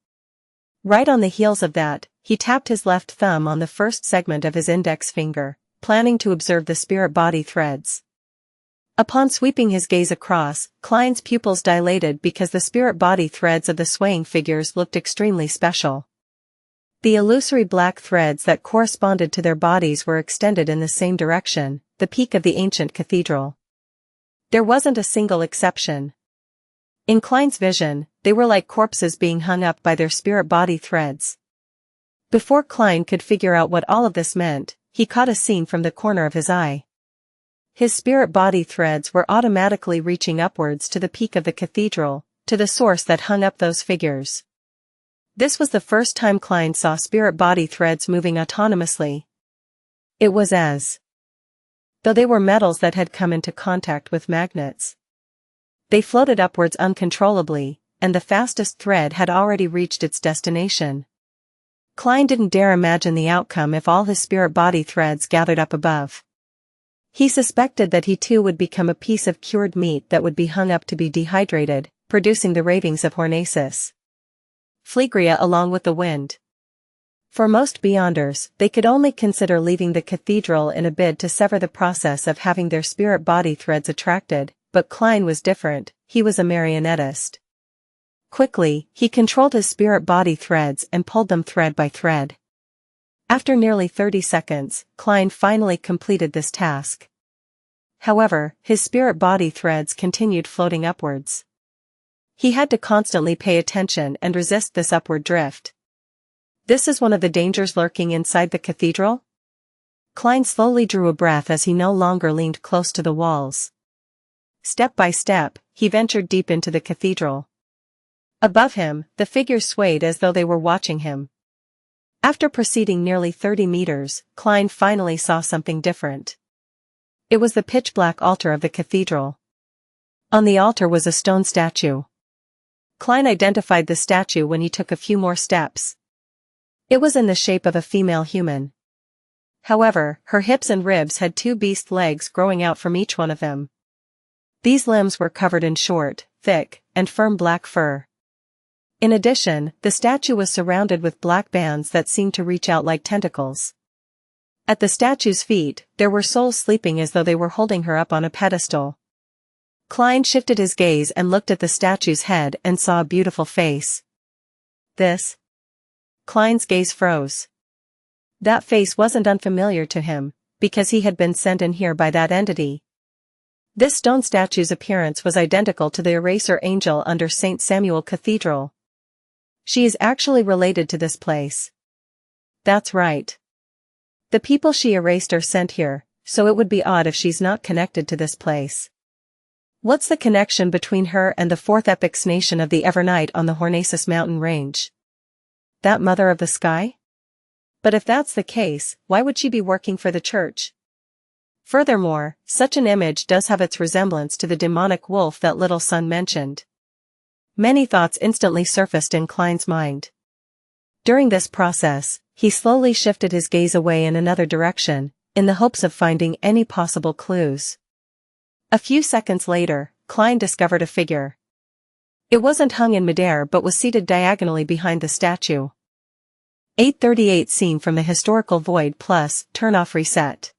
Right on the heels of that, he tapped his left thumb on the first segment of his index finger, planning to observe the spirit body threads. Upon sweeping his gaze across, Klein's pupils dilated because the spirit body threads of the swaying figures looked extremely special. The illusory black threads that corresponded to their bodies were extended in the same direction, the peak of the ancient cathedral. There wasn't a single exception. In Klein's vision, they were like corpses being hung up by their spirit body threads. Before Klein could figure out what all of this meant, he caught a scene from the corner of his eye. His spirit body threads were automatically reaching upwards to the peak of the cathedral, to the source that hung up those figures. This was the first time Klein saw spirit body threads moving autonomously. It was as though they were metals that had come into contact with magnets. They floated upwards uncontrollably, and the fastest thread had already reached its destination. Klein didn't dare imagine the outcome if all his spirit body threads gathered up above. He suspected that he too would become a piece of cured meat that would be hung up to be dehydrated, producing the ravings of Hornacis. Phlegria along with the wind. For most Beyonders, they could only consider leaving the cathedral in a bid to sever the process of having their spirit body threads attracted, but Klein was different, he was a marionettist. Quickly, he controlled his spirit body threads and pulled them thread by thread. After nearly 30 seconds, Klein finally completed this task. However, his spirit body threads continued floating upwards. He had to constantly pay attention and resist this upward drift. This is one of the dangers lurking inside the cathedral? Klein slowly drew a breath as he no longer leaned close to the walls. Step by step, he ventured deep into the cathedral. Above him, the figures swayed as though they were watching him. After proceeding nearly 30 meters, Klein finally saw something different. It was the pitch-black altar of the cathedral. On the altar was a stone statue. Klein identified the statue when he took a few more steps. It was in the shape of a female human. However, her hips and ribs had two beast legs growing out from each one of them. These limbs were covered in short, thick, and firm black fur. In addition, the statue was surrounded with black bands that seemed to reach out like tentacles. At the statue's feet, there were souls sleeping as though they were holding her up on a pedestal. Klein shifted his gaze and looked at the statue's head and saw a beautiful face. This? Klein's gaze froze. That face wasn't unfamiliar to him, because he had been sent in here by that entity. This stone statue's appearance was identical to the eraser angel under St. Samuel Cathedral. She is actually related to this place. That's right. The people she erased are sent here, so it would be odd if she's not connected to this place. What's the connection between her and the fourth epics nation of the Evernight on the Hornacis mountain range? That mother of the sky? But if that's the case, why would she be working for the church? Furthermore, such an image does have its resemblance to the demonic wolf that little son mentioned. Many thoughts instantly surfaced in Klein's mind. During this process, he slowly shifted his gaze away in another direction, in the hopes of finding any possible clues. A few seconds later, Klein discovered a figure. It wasn't hung in midair but was seated diagonally behind the statue. 838 Scene from the Historical Void plus, turn off reset.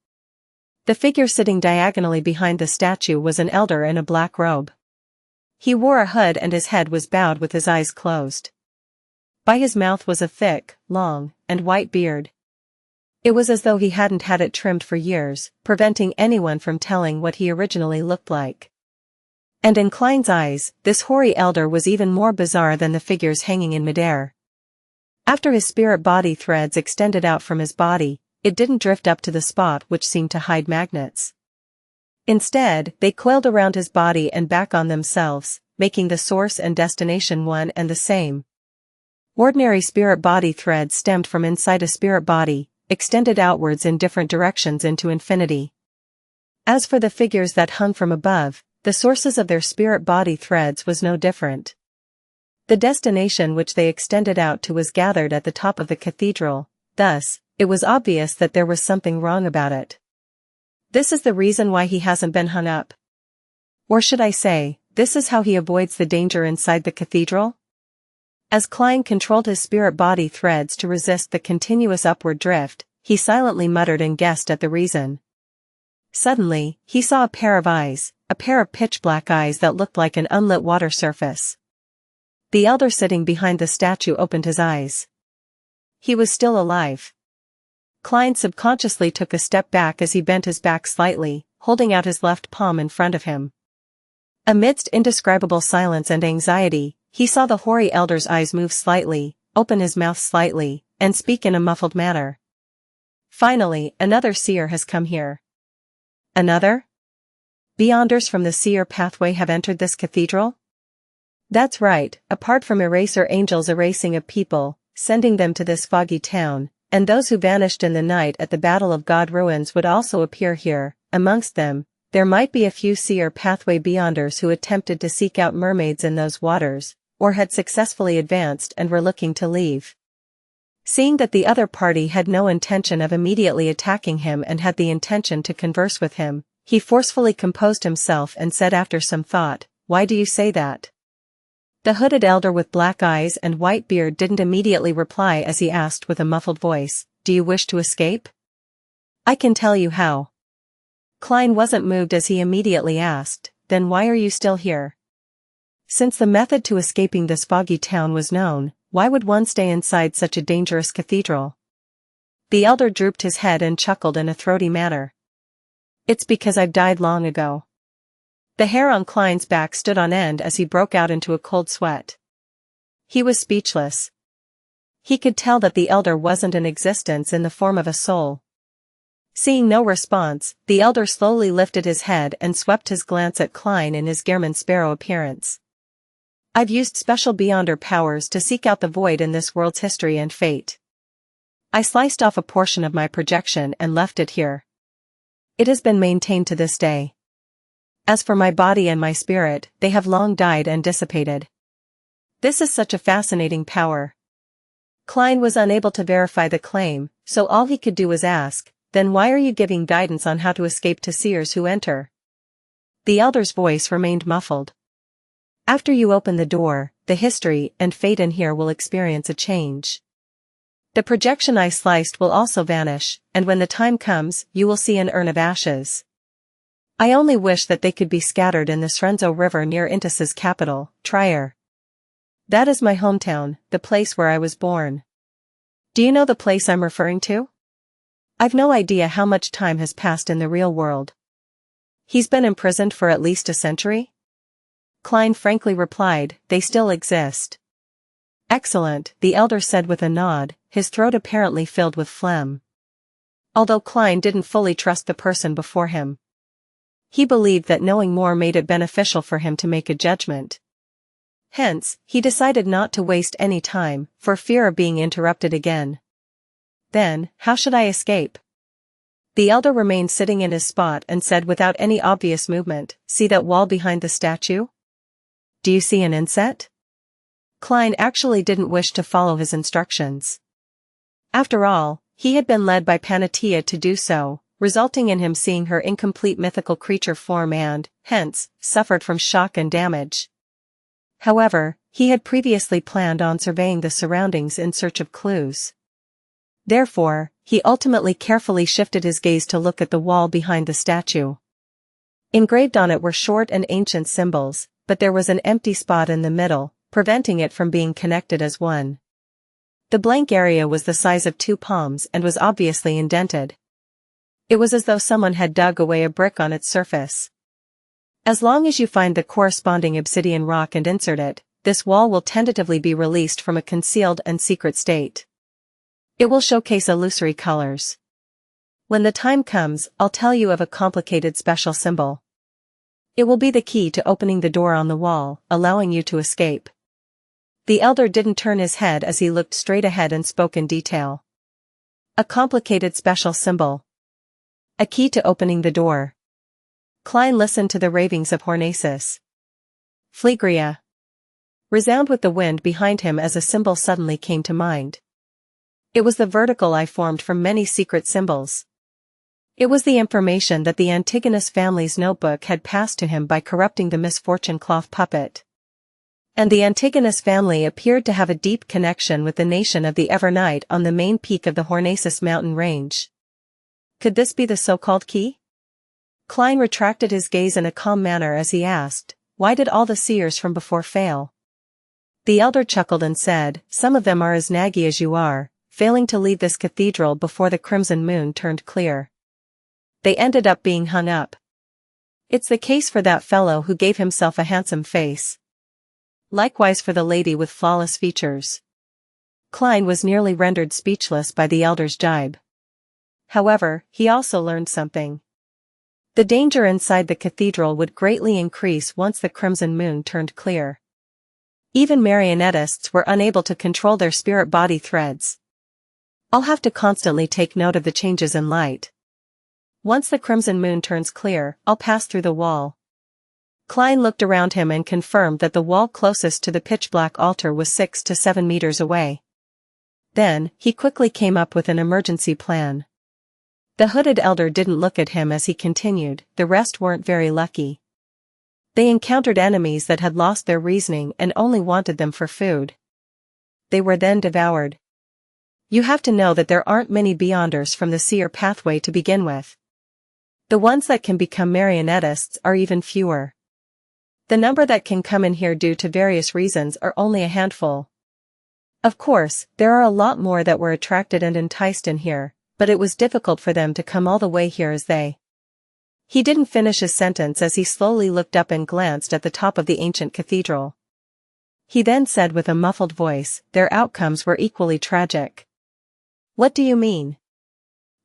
The figure sitting diagonally behind the statue was an elder in a black robe. He wore a hood and his head was bowed with his eyes closed. By his mouth was a thick, long, and white beard. It was as though he hadn't had it trimmed for years, preventing anyone from telling what he originally looked like. And in Klein's eyes, this hoary elder was even more bizarre than the figures hanging in midair. After his spirit body threads extended out from his body, it didn't drift up to the spot which seemed to hide magnets. Instead, they coiled around his body and back on themselves, making the source and destination one and the same. Ordinary spirit body threads stemmed from inside a spirit body, extended outwards in different directions into infinity. As for the figures that hung from above, the sources of their spirit body threads was no different. The destination which they extended out to was gathered at the top of the cathedral, thus, it was obvious that there was something wrong about it. This is the reason why he hasn't been hung up. Or should I say, this is how he avoids the danger inside the cathedral? As Klein controlled his spirit body threads to resist the continuous upward drift, he silently muttered and guessed at the reason. Suddenly, he saw a pair of eyes, a pair of pitch-black eyes that looked like an unlit water surface. The elder sitting behind the statue opened his eyes. He was still alive. Klein subconsciously took a step back as he bent his back slightly, holding out his left palm in front of him. Amidst indescribable silence and anxiety, he saw the hoary elder's eyes move slightly, open his mouth slightly, and speak in a muffled manner. Finally, another seer has come here. Another? Beyonders from the seer pathway have entered this cathedral? That's right, apart from eraser angels erasing a people, sending them to this foggy town, and those who vanished in the night at the Battle of God ruins would also appear here. Amongst them, there might be a few seer pathway beyonders who attempted to seek out mermaids in those waters, or had successfully advanced and were looking to leave. Seeing that the other party had no intention of immediately attacking him and had the intention to converse with him, he forcefully composed himself and said after some thought, "Why do you say that?" The hooded elder with black eyes and white beard didn't immediately reply as he asked with a muffled voice, "Do you wish to escape?" "I can tell you how." Klein wasn't moved as he immediately asked, "Then why are you still here?" Since the method to escaping this foggy town was known, why would one stay inside such a dangerous cathedral? The elder drooped his head and chuckled in a throaty manner. "It's because I've died long ago." The hair on Klein's back stood on end as he broke out into a cold sweat. He was speechless. He could tell that the elder wasn't in existence in the form of a soul. Seeing no response, the elder slowly lifted his head and swept his glance at Klein in his Gehrman Sparrow appearance. "I've used special Beyonder powers to seek out the void in this world's history and fate. I sliced off a portion of my projection and left it here. It has been maintained to this day. As for my body and my spirit, they have long died and dissipated. This is such a fascinating power." Klein was unable to verify the claim, so all he could do was ask, "Then why are you giving guidance on how to escape to seers who enter?" The elder's voice remained muffled. "After you open the door, the history and fate in here will experience a change. The projection I sliced will also vanish, and when the time comes, you will see an urn of ashes. I only wish that they could be scattered in the Srenzo River near Intis's capital, Trier. That is my hometown, the place where I was born. Do you know the place I'm referring to? I've no idea how much time has passed in the real world." "He's been imprisoned for at least a century?" Klein frankly replied, "They still exist." "Excellent," the elder said with a nod, his throat apparently filled with phlegm. Although Klein didn't fully trust the person before him, he believed that knowing more made it beneficial for him to make a judgment. Hence, he decided not to waste any time, for fear of being interrupted again. Then, how should I escape? The elder remained sitting in his spot and said without any obvious movement, "See that wall behind the statue? Do you see an inset?" Klein actually didn't wish to follow his instructions. After all, he had been led by Panatia to do so, resulting in him seeing her incomplete mythical creature form and, hence, suffered from shock and damage. However, he had previously planned on surveying the surroundings in search of clues. Therefore, he ultimately carefully shifted his gaze to look at the wall behind the statue. Engraved on it were short and ancient symbols, but there was an empty spot in the middle, preventing it from being connected as one. The blank area was the size of 2 palms and was obviously indented. It was as though someone had dug away a brick on its surface. As long as you find the corresponding obsidian rock and insert it, this wall will tentatively be released from a concealed and secret state. It will showcase illusory colors. When the time comes, I'll tell you of a complicated special symbol. It will be the key to opening the door on the wall, allowing you to escape. The elder didn't turn his head as he looked straight ahead and spoke in detail. A complicated special symbol. A key to opening the door. Klein listened to the ravings of Hornacis. Phlegria. Resound with the wind behind him as a symbol suddenly came to mind. It was the vertical I formed from many secret symbols. It was the information that the Antigonus family's notebook had passed to him by corrupting the misfortune cloth puppet. And the Antigonus family appeared to have a deep connection with the nation of the Evernight on the main peak of the Hornacis mountain range. Could this be the so-called key? Klein retracted his gaze in a calm manner as he asked, "Why did all the seers from before fail?" The elder chuckled and said, "Some of them are as naggy as you are, failing to leave this cathedral before the crimson moon turned clear. They ended up being hung up. It's the case for that fellow who gave himself a handsome face. Likewise for the lady with flawless features." Klein was nearly rendered speechless by the elder's jibe. However, he also learned something. The danger inside the cathedral would greatly increase once the crimson moon turned clear. Even marionettists were unable to control their spirit-body threads. I'll have to constantly take note of the changes in light. Once the crimson moon turns clear, I'll pass through the wall. Klein looked around him and confirmed that the wall closest to the pitch-black altar was 6 to 7 meters away. Then, he quickly came up with an emergency plan. The hooded elder didn't look at him as he continued, "The rest weren't very lucky. They encountered enemies that had lost their reasoning and only wanted them for food. They were then devoured. You have to know that there aren't many beyonders from the seer pathway to begin with. The ones that can become marionettists are even fewer. The number that can come in here due to various reasons are only a handful. Of course, there are a lot more that were attracted and enticed in here, but it was difficult for them to come all the way here as they." He didn't finish his sentence as he slowly looked up and glanced at the top of the ancient cathedral. He then said with a muffled voice, "Their outcomes were equally tragic." "What do you mean?"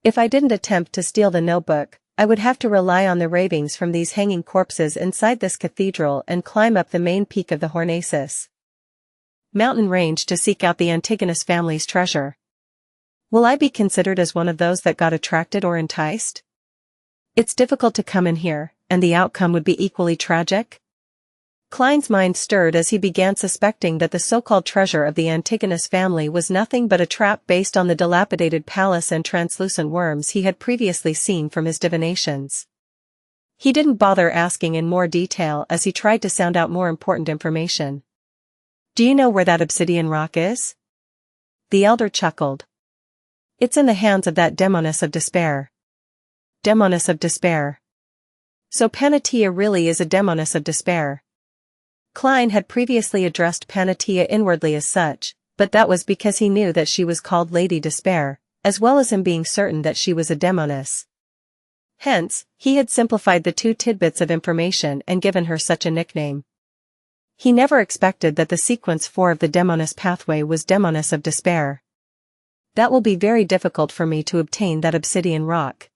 "If I didn't attempt to steal the notebook, I would have to rely on the ravings from these hanging corpses inside this cathedral and climb up the main peak of the Hornacis mountain range to seek out the Antigonus family's treasure. Will I be considered as one of those that got attracted or enticed? It's difficult to come in here, and the outcome would be equally tragic?" Klein's mind stirred as he began suspecting that the so-called treasure of the Antigonus family was nothing but a trap based on the dilapidated palace and translucent worms he had previously seen from his divinations. He didn't bother asking in more detail as he tried to sound out more important information. "Do you know where that obsidian rock is?" The elder chuckled. "It's in the hands of that demoness of despair." Demoness of despair. So Panatia really is a demoness of despair. Klein had previously addressed Panatia inwardly as such, but that was because he knew that she was called Lady Despair, as well as him being certain that she was a demoness. Hence, he had simplified the two tidbits of information and given her such a nickname. He never expected that the sequence 4 of the demoness pathway was demoness of despair. That will be very difficult for me to obtain that obsidian rock.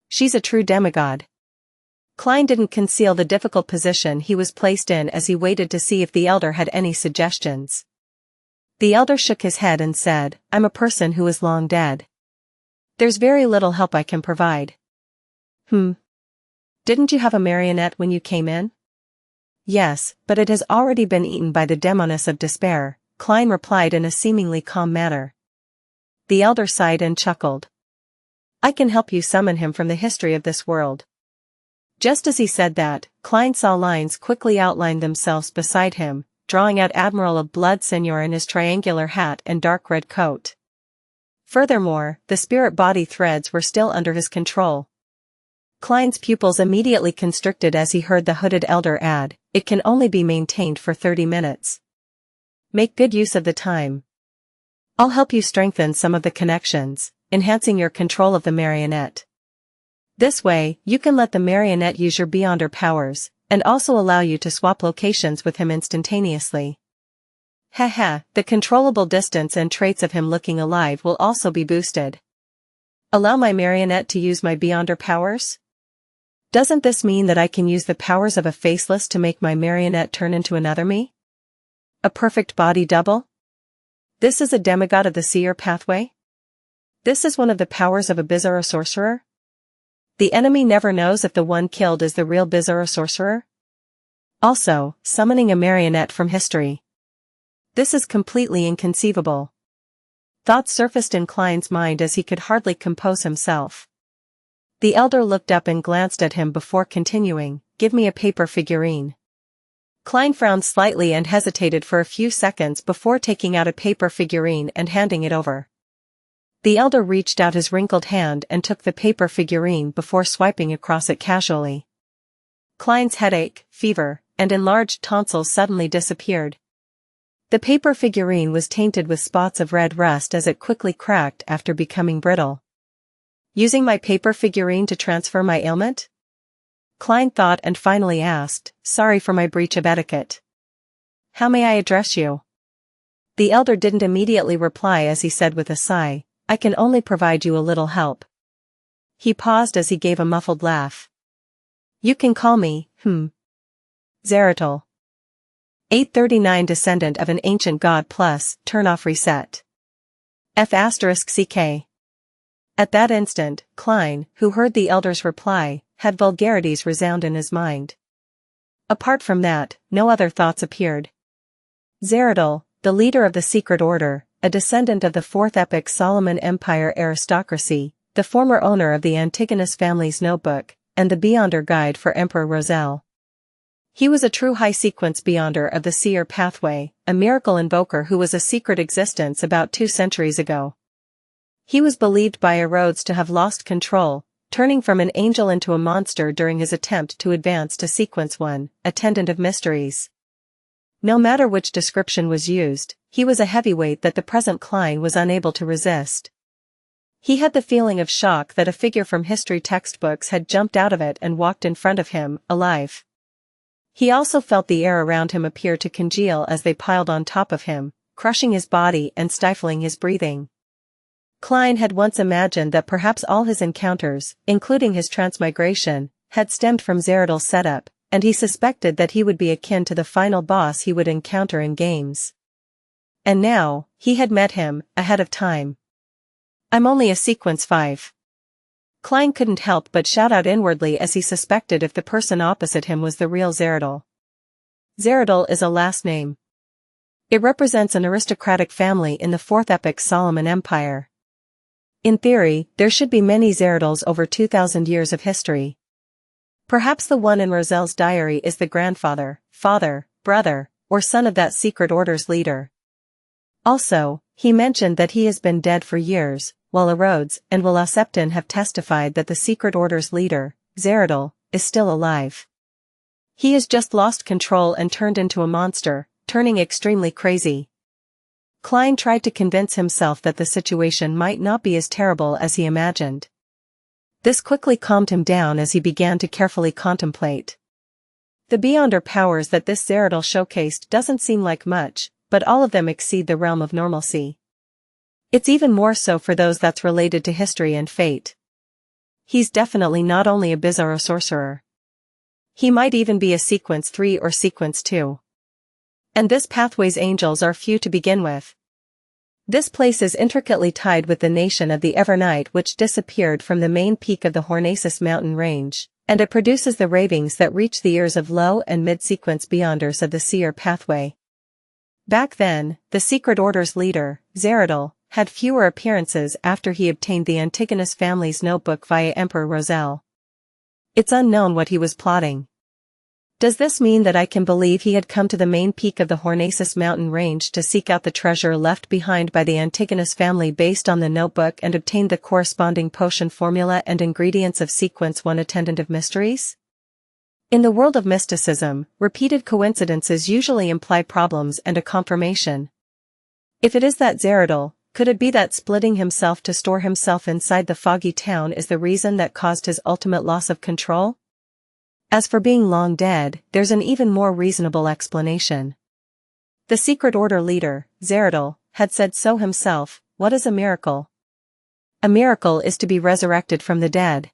She's a true demigod. Klein didn't conceal the difficult position he was placed in as he waited to see if the elder had any suggestions. The elder shook his head and said, I'm a person who is long dead. There's very little help I can provide. Didn't you have a marionette when you came in? Yes, but it has already been eaten by the demoness of despair, Klein replied in a seemingly calm manner. The elder sighed and chuckled. I can help you summon him from the history of this world. Just as he said that, Klein saw lines quickly outline themselves beside him, drawing out Admiral of Blood Senior in his triangular hat and dark red coat. Furthermore, the spirit body threads were still under his control. Klein's pupils immediately constricted as he heard the hooded elder add, it can only be maintained for 30 minutes. Make good use of the time. I'll help you strengthen some of the connections, enhancing your control of the marionette. This way, you can let the marionette use your Beyonder powers, and also allow you to swap locations with him instantaneously. The controllable distance and traits of him looking alive will also be boosted. Allow my marionette to use my Beyonder powers? Doesn't this mean that I can use the powers of a faceless to make my marionette turn into another me? A perfect body double? This is a demigod of the seer pathway? This is one of the powers of a bizarro sorcerer? The enemy never knows if the one killed is the real bizarro sorcerer? Also, summoning a marionette from history. This is completely inconceivable. Thoughts surfaced in Klein's mind as he could hardly compose himself. The elder looked up and glanced at him before continuing, give me a paper figurine. Klein frowned slightly and hesitated for a few seconds before taking out a paper figurine and handing it over. The elder reached out his wrinkled hand and took the paper figurine before swiping across it casually. Klein's headache, fever, and enlarged tonsils suddenly disappeared. The paper figurine was tainted with spots of red rust as it quickly cracked after becoming brittle. Using my paper figurine to transfer my ailment? Klein thought and finally asked, sorry for my breach of etiquette. How may I address you? The elder didn't immediately reply as he said with a sigh, I can only provide you a little help. He paused as he gave a muffled laugh. You can call me, Zeratul. 839 descendant of an ancient god plus, turn off reset. F***ck. At that instant, Klein, who heard the elder's reply, had vulgarities resound in his mind. Apart from that, no other thoughts appeared. Zeratul, the leader of the secret order, a descendant of the fourth epoch Solomon Empire aristocracy, the former owner of the Antigonus family's notebook, and the Beyonder guide for Emperor Roselle. He was a true high-sequence Beyonder of the seer pathway, a miracle invoker who was a secret existence about 2 centuries ago. He was believed by Rhodes to have lost control, turning from an angel into a monster during his attempt to advance to Sequence 1, Attendant of Mysteries. No matter which description was used, he was a heavyweight that the present Klein was unable to resist. He had the feeling of shock that a figure from history textbooks had jumped out of it and walked in front of him, alive. He also felt the air around him appear to congeal as they piled on top of him, crushing his body and stifling his breathing. Klein had once imagined that perhaps all his encounters, including his transmigration, had stemmed from Zeratul's setup, and he suspected that he would be akin to the final boss he would encounter in games. And now, he had met him, ahead of time. I'm only a Sequence 5. Klein couldn't help but shout out inwardly as he suspected if the person opposite him was the real Zeratul. Zeratul is a last name. It represents an aristocratic family in the fourth epoch Solomon Empire. In theory, there should be many Zeratuls over 2,000 years of history. Perhaps the one in Roselle's diary is the grandfather, father, brother, or son of that secret order's leader. Also, he mentioned that he has been dead for years, while Rhodes and Septon have testified that the secret order's leader, Zeratul, is still alive. He has just lost control and turned into a monster, turning extremely crazy. Klein tried to convince himself that the situation might not be as terrible as he imagined. This quickly calmed him down as he began to carefully contemplate. The Beyonder powers that this Zeratul showcased doesn't seem like much, but all of them exceed the realm of normalcy. It's even more so for those that's related to history and fate. He's definitely not only a bizarro sorcerer. He might even be a Sequence 3 or Sequence 2. And this pathway's angels are few to begin with, This place is intricately tied with the nation of the Evernight which disappeared from the main peak of the Hornacis mountain range, and it produces the ravings that reach the ears of low and mid-sequence beyonders of the seer pathway. Back then, the Secret Order's leader, Zeradal, had fewer appearances after he obtained the Antigonus family's notebook via Emperor Roselle. It's unknown what he was plotting. Does this mean that I can believe he had come to the main peak of the Hornacis mountain range to seek out the treasure left behind by the Antigonus family based on the notebook and obtain the corresponding potion formula and ingredients of Sequence 1 Attendant of Mysteries? In the world of mysticism, repeated coincidences usually imply problems and a confirmation. If it is that Zeradal, could it be that splitting himself to store himself inside the foggy town is the reason that caused his ultimate loss of control? As for being long dead, there's an even more reasonable explanation. The Secret Order leader, Zeradal, had said so himself. What is a miracle? A miracle is to be resurrected from the dead.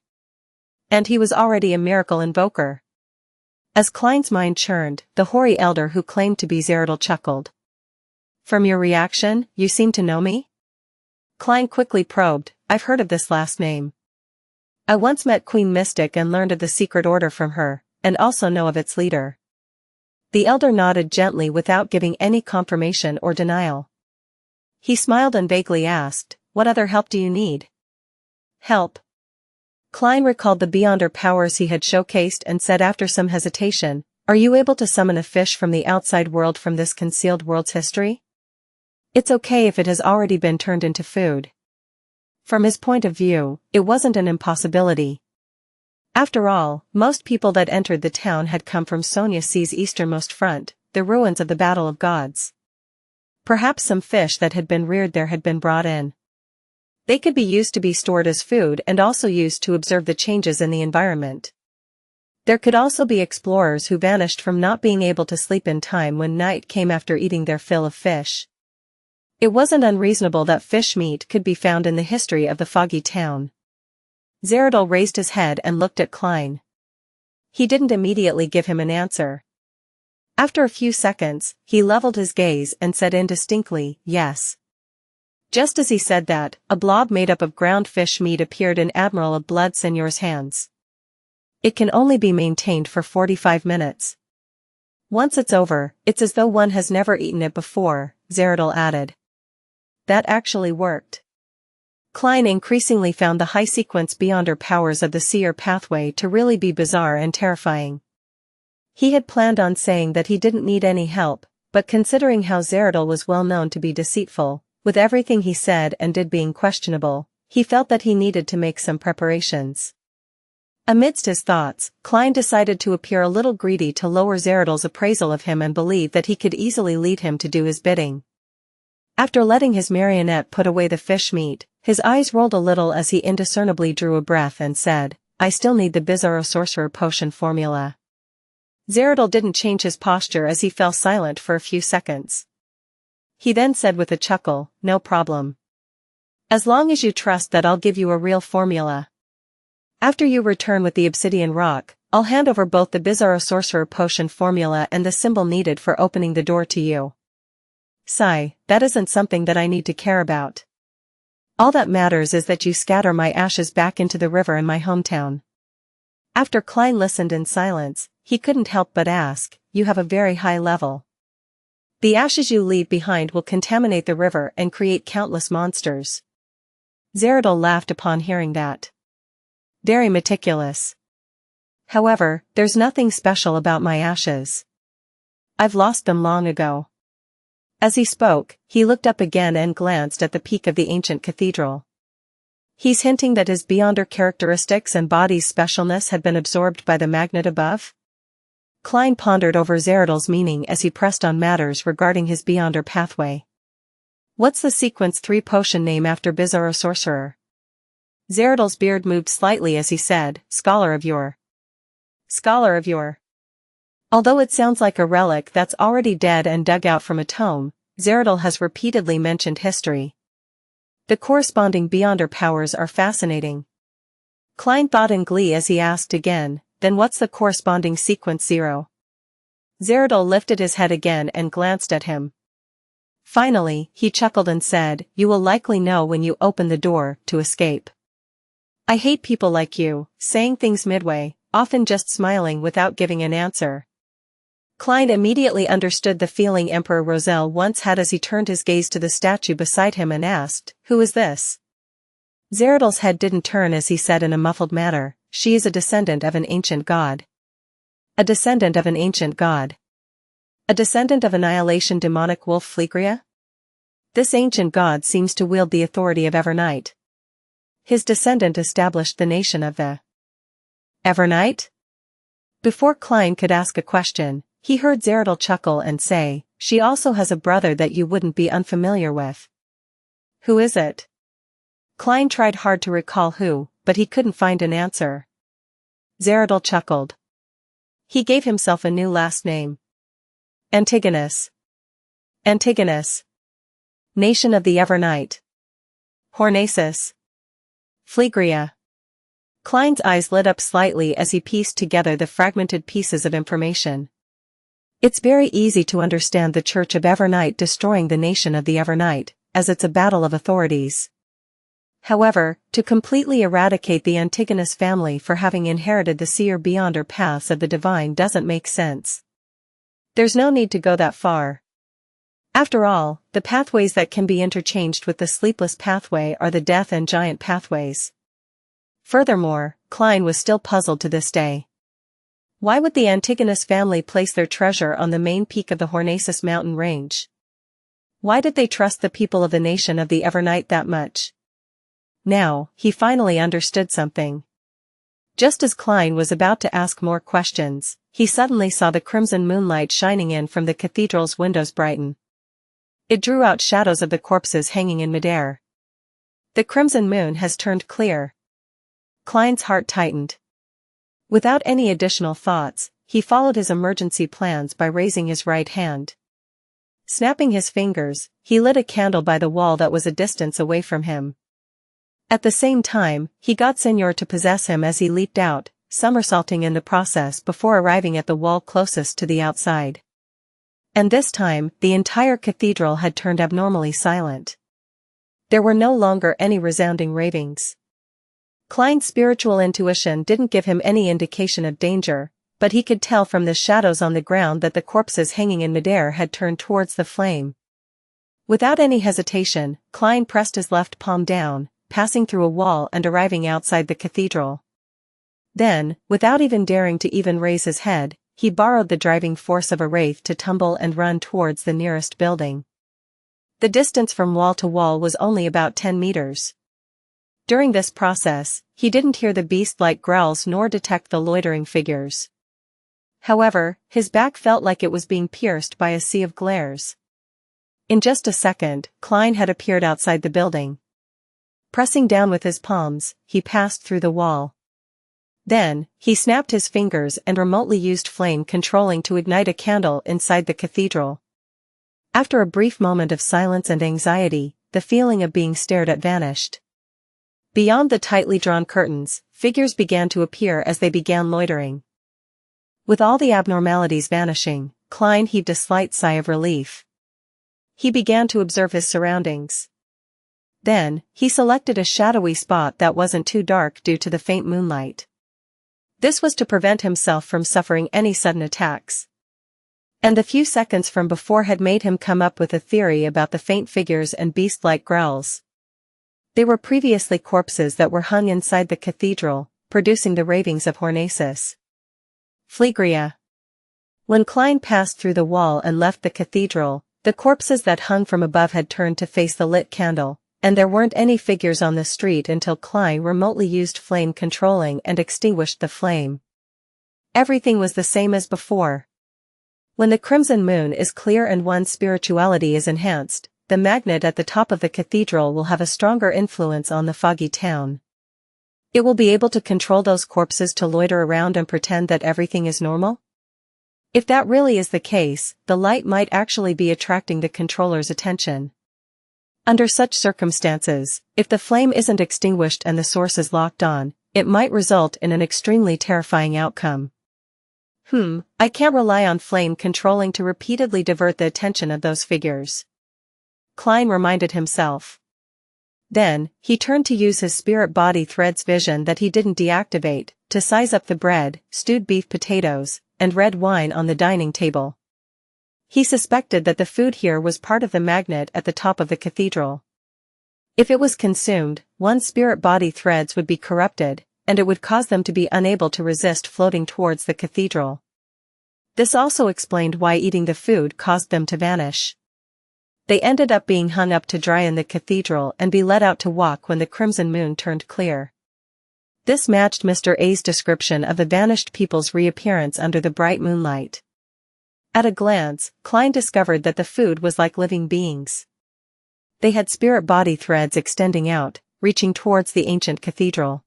And he was already a miracle invoker. As Klein's mind churned, the hoary elder who claimed to be Zeradal chuckled. From your reaction, you seem to know me? Klein quickly probed, I've heard of this last name. I once met Queen Mystic and learned of the Secret Order from her, and also know of its leader. The elder nodded gently without giving any confirmation or denial. He smiled and vaguely asked, what other help do you need? Help. Klein recalled the Beyonder powers he had showcased and said after some hesitation, are you able to summon a fish from the outside world from this concealed world's history? It's okay if it has already been turned into food. From his point of view, it wasn't an impossibility. After all, most people that entered the town had come from Sonia C's easternmost front, the ruins of the Battle of Gods. Perhaps some fish that had been reared there had been brought in. They could be used to be stored as food and also used to observe the changes in the environment. There could also be explorers who vanished from not being able to sleep in time when night came after eating their fill of fish. It wasn't unreasonable that fish meat could be found in the history of the foggy town. Zeradal raised his head and looked at Klein. He didn't immediately give him an answer. After a few seconds, he leveled his gaze and said indistinctly, yes. Just as he said that, a blob made up of ground fish meat appeared in Admiral of Blood Seigneur's hands. It can only be maintained for 45 minutes. Once it's over, it's as though one has never eaten it before, Zeradal added. That actually worked. Klein increasingly found the high-sequence Beyonder powers of the seer pathway to really be bizarre and terrifying. He had planned on saying that he didn't need any help, but considering how Zeradal was well known to be deceitful, with everything he said and did being questionable, he felt that he needed to make some preparations. Amidst his thoughts, Klein decided to appear a little greedy to lower Zeradal's appraisal of him and believe that he could easily lead him to do his bidding. After letting his marionette put away the fish meat, his eyes rolled a little as he indiscernibly drew a breath and said, I still need the Bizarro Sorcerer potion formula. Zeradal didn't change his posture as he fell silent for a few seconds. He then said with a chuckle, no problem. As long as you trust that I'll give you a real formula. After you return with the obsidian rock, I'll hand over both the Bizarro Sorcerer potion formula and the symbol needed for opening the door to you. Sigh, that isn't something that I need to care about. All that matters is that you scatter my ashes back into the river in my hometown. After Klein listened in silence, he couldn't help but ask, you have a very high level. The ashes you leave behind will contaminate the river and create countless monsters. Zeradal laughed upon hearing that. Very meticulous. However, there's nothing special about my ashes. I've lost them long ago. As he spoke, he looked up again and glanced at the peak of the ancient cathedral. He's hinting that his Beyonder characteristics and body's specialness had been absorbed by the magnet above? Klein pondered over Zeradal's meaning as he pressed on matters regarding his Beyonder pathway. What's the Sequence 3 potion name after Bizarro Sorcerer? Zeradal's beard moved slightly as he said, Scholar of Yore. Scholar of Yore. Although it sounds like a relic that's already dead and dug out from a tome, Zeradal has repeatedly mentioned history. The corresponding Beyonder powers are fascinating. Klein thought in glee as he asked again, then what's the corresponding Sequence 0? Zeradal lifted his head again and glanced at him. Finally, he chuckled and said, "You will likely know when you open the door to escape. I hate people like you," saying things midway, often just smiling without giving an answer. Klein immediately understood the feeling Emperor Roselle once had as he turned his gaze to the statue beside him and asked, "Who is this?" Zeradal's head didn't turn as he said in a muffled manner, "She is a descendant of an ancient god." A descendant of an ancient god. A descendant of annihilation demonic wolf Phlegria? This ancient god seems to wield the authority of Evernight. His descendant established the nation of the Evernight? Before Klein could ask a question, he heard Zeradal chuckle and say, "She also has a brother that you wouldn't be unfamiliar with." "Who is it?" Klein tried hard to recall who, but he couldn't find an answer. Zeradal chuckled. He gave himself a new last name. Antigonus. Antigonus. Nation of the Evernight. Hornaces. Phlegria. Klein's eyes lit up slightly as he pieced together the fragmented pieces of information. It's very easy to understand the Church of Evernight destroying the nation of the Evernight, as it's a battle of authorities. However, to completely eradicate the Antigonus family for having inherited the seer beyond or paths of the divine doesn't make sense. There's no need to go that far. After all, the pathways that can be interchanged with the sleepless pathway are the death and giant pathways. Furthermore, Klein was still puzzled to this day. Why would the Antigonus family place their treasure on the main peak of the Hornaces mountain range? Why did they trust the people of the nation of the Evernight that much? Now, he finally understood something. Just as Klein was about to ask more questions, he suddenly saw the crimson moonlight shining in from the cathedral's windows brighten. It drew out shadows of the corpses hanging in midair. The crimson moon has turned clear. Klein's heart tightened. Without any additional thoughts, he followed his emergency plans by raising his right hand. Snapping his fingers, he lit a candle by the wall that was a distance away from him. At the same time, he got Senor to possess him as he leaped out, somersaulting in the process before arriving at the wall closest to the outside. And this time, the entire cathedral had turned abnormally silent. There were no longer any resounding ravings. Klein's spiritual intuition didn't give him any indication of danger, but he could tell from the shadows on the ground that the corpses hanging in midair had turned towards the flame. Without any hesitation, Klein pressed his left palm down, passing through a wall and arriving outside the cathedral. Then, without even daring to even raise his head, he borrowed the driving force of a wraith to tumble and run towards the nearest building. The distance from wall to wall was only about 10 meters. During this process, he didn't hear the beast-like growls nor detect the loitering figures. However, his back felt like it was being pierced by a sea of glares. In just a second, Klein had appeared outside the building. Pressing down with his palms, he passed through the wall. Then, he snapped his fingers and remotely used flame controlling to ignite a candle inside the cathedral. After a brief moment of silence and anxiety, the feeling of being stared at vanished. Beyond the tightly drawn curtains, figures began to appear as they began loitering. With all the abnormalities vanishing, Klein heaved a slight sigh of relief. He began to observe his surroundings. Then, he selected a shadowy spot that wasn't too dark due to the faint moonlight. This was to prevent himself from suffering any sudden attacks. And the few seconds from before had made him come up with a theory about the faint figures and beast-like growls. They were previously corpses that were hung inside the cathedral, producing the ravings of Hornaces. Phlegria. When Klein passed through the wall and left the cathedral, the corpses that hung from above had turned to face the lit candle, and there weren't any figures on the street until Klein remotely used flame controlling and extinguished the flame. Everything was the same as before. When the crimson moon is clear and one's spirituality is enhanced, the magnet at the top of the cathedral will have a stronger influence on the foggy town. It will be able to control those corpses to loiter around and pretend that everything is normal? If that really is the case, the light might actually be attracting the controller's attention. Under such circumstances, if the flame isn't extinguished and the source is locked on, it might result in an extremely terrifying outcome. I can't rely on flame controlling to repeatedly divert the attention of those figures. Klein reminded himself. Then, he turned to use his spirit body thread's vision that he didn't deactivate, to size up the bread, stewed beef potatoes, and red wine on the dining table. He suspected that the food here was part of the magnet at the top of the cathedral. If it was consumed, one's spirit body threads would be corrupted, and it would cause them to be unable to resist floating towards the cathedral. This also explained why eating the food caused them to vanish. They ended up being hung up to dry in the cathedral and be let out to walk when the crimson moon turned clear. This matched Mr. A's description of the vanished people's reappearance under the bright moonlight. At a glance, Klein discovered that the food was like living beings. They had spirit body threads extending out, reaching towards the ancient cathedral.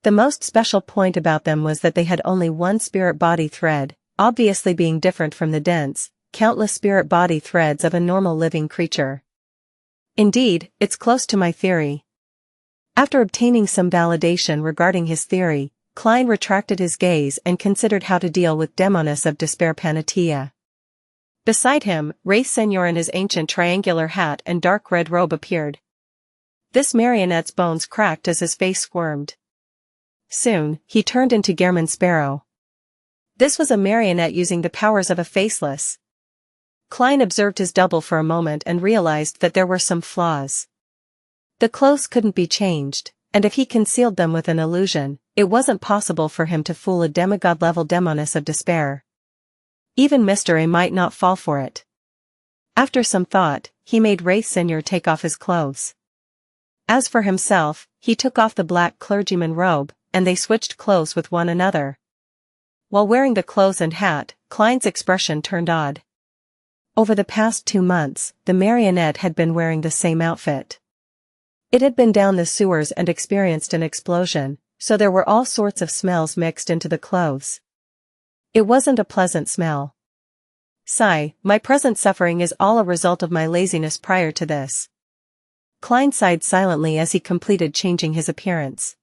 The most special point about them was that they had only one spirit body thread, obviously being different from the dense, countless spirit body threads of a normal living creature. Indeed, it's close to my theory. After obtaining some validation regarding his theory, Klein retracted his gaze and considered how to deal with Demoness of Despair Panatia. Beside him, Wraith Senior in his ancient triangular hat and dark red robe appeared. This marionette's bones cracked as his face squirmed. Soon, he turned into Gehrman Sparrow. This was a marionette using the powers of a faceless. Klein observed his double for a moment and realized that there were some flaws. The clothes couldn't be changed, and if he concealed them with an illusion, it wasn't possible for him to fool a demigod-level Demoness of Despair. Even Mr. A might not fall for it. After some thought, he made Wraith Senior take off his clothes. As for himself, he took off the black clergyman robe, and they switched clothes with one another. While wearing the clothes and hat, Klein's expression turned odd. Over the past 2 months, the marionette had been wearing the same outfit. It had been down the sewers and experienced an explosion, so there were all sorts of smells mixed into the clothes. It wasn't a pleasant smell. Sigh, my present suffering is all a result of my laziness prior to this. Klein sighed silently as he completed changing his appearance.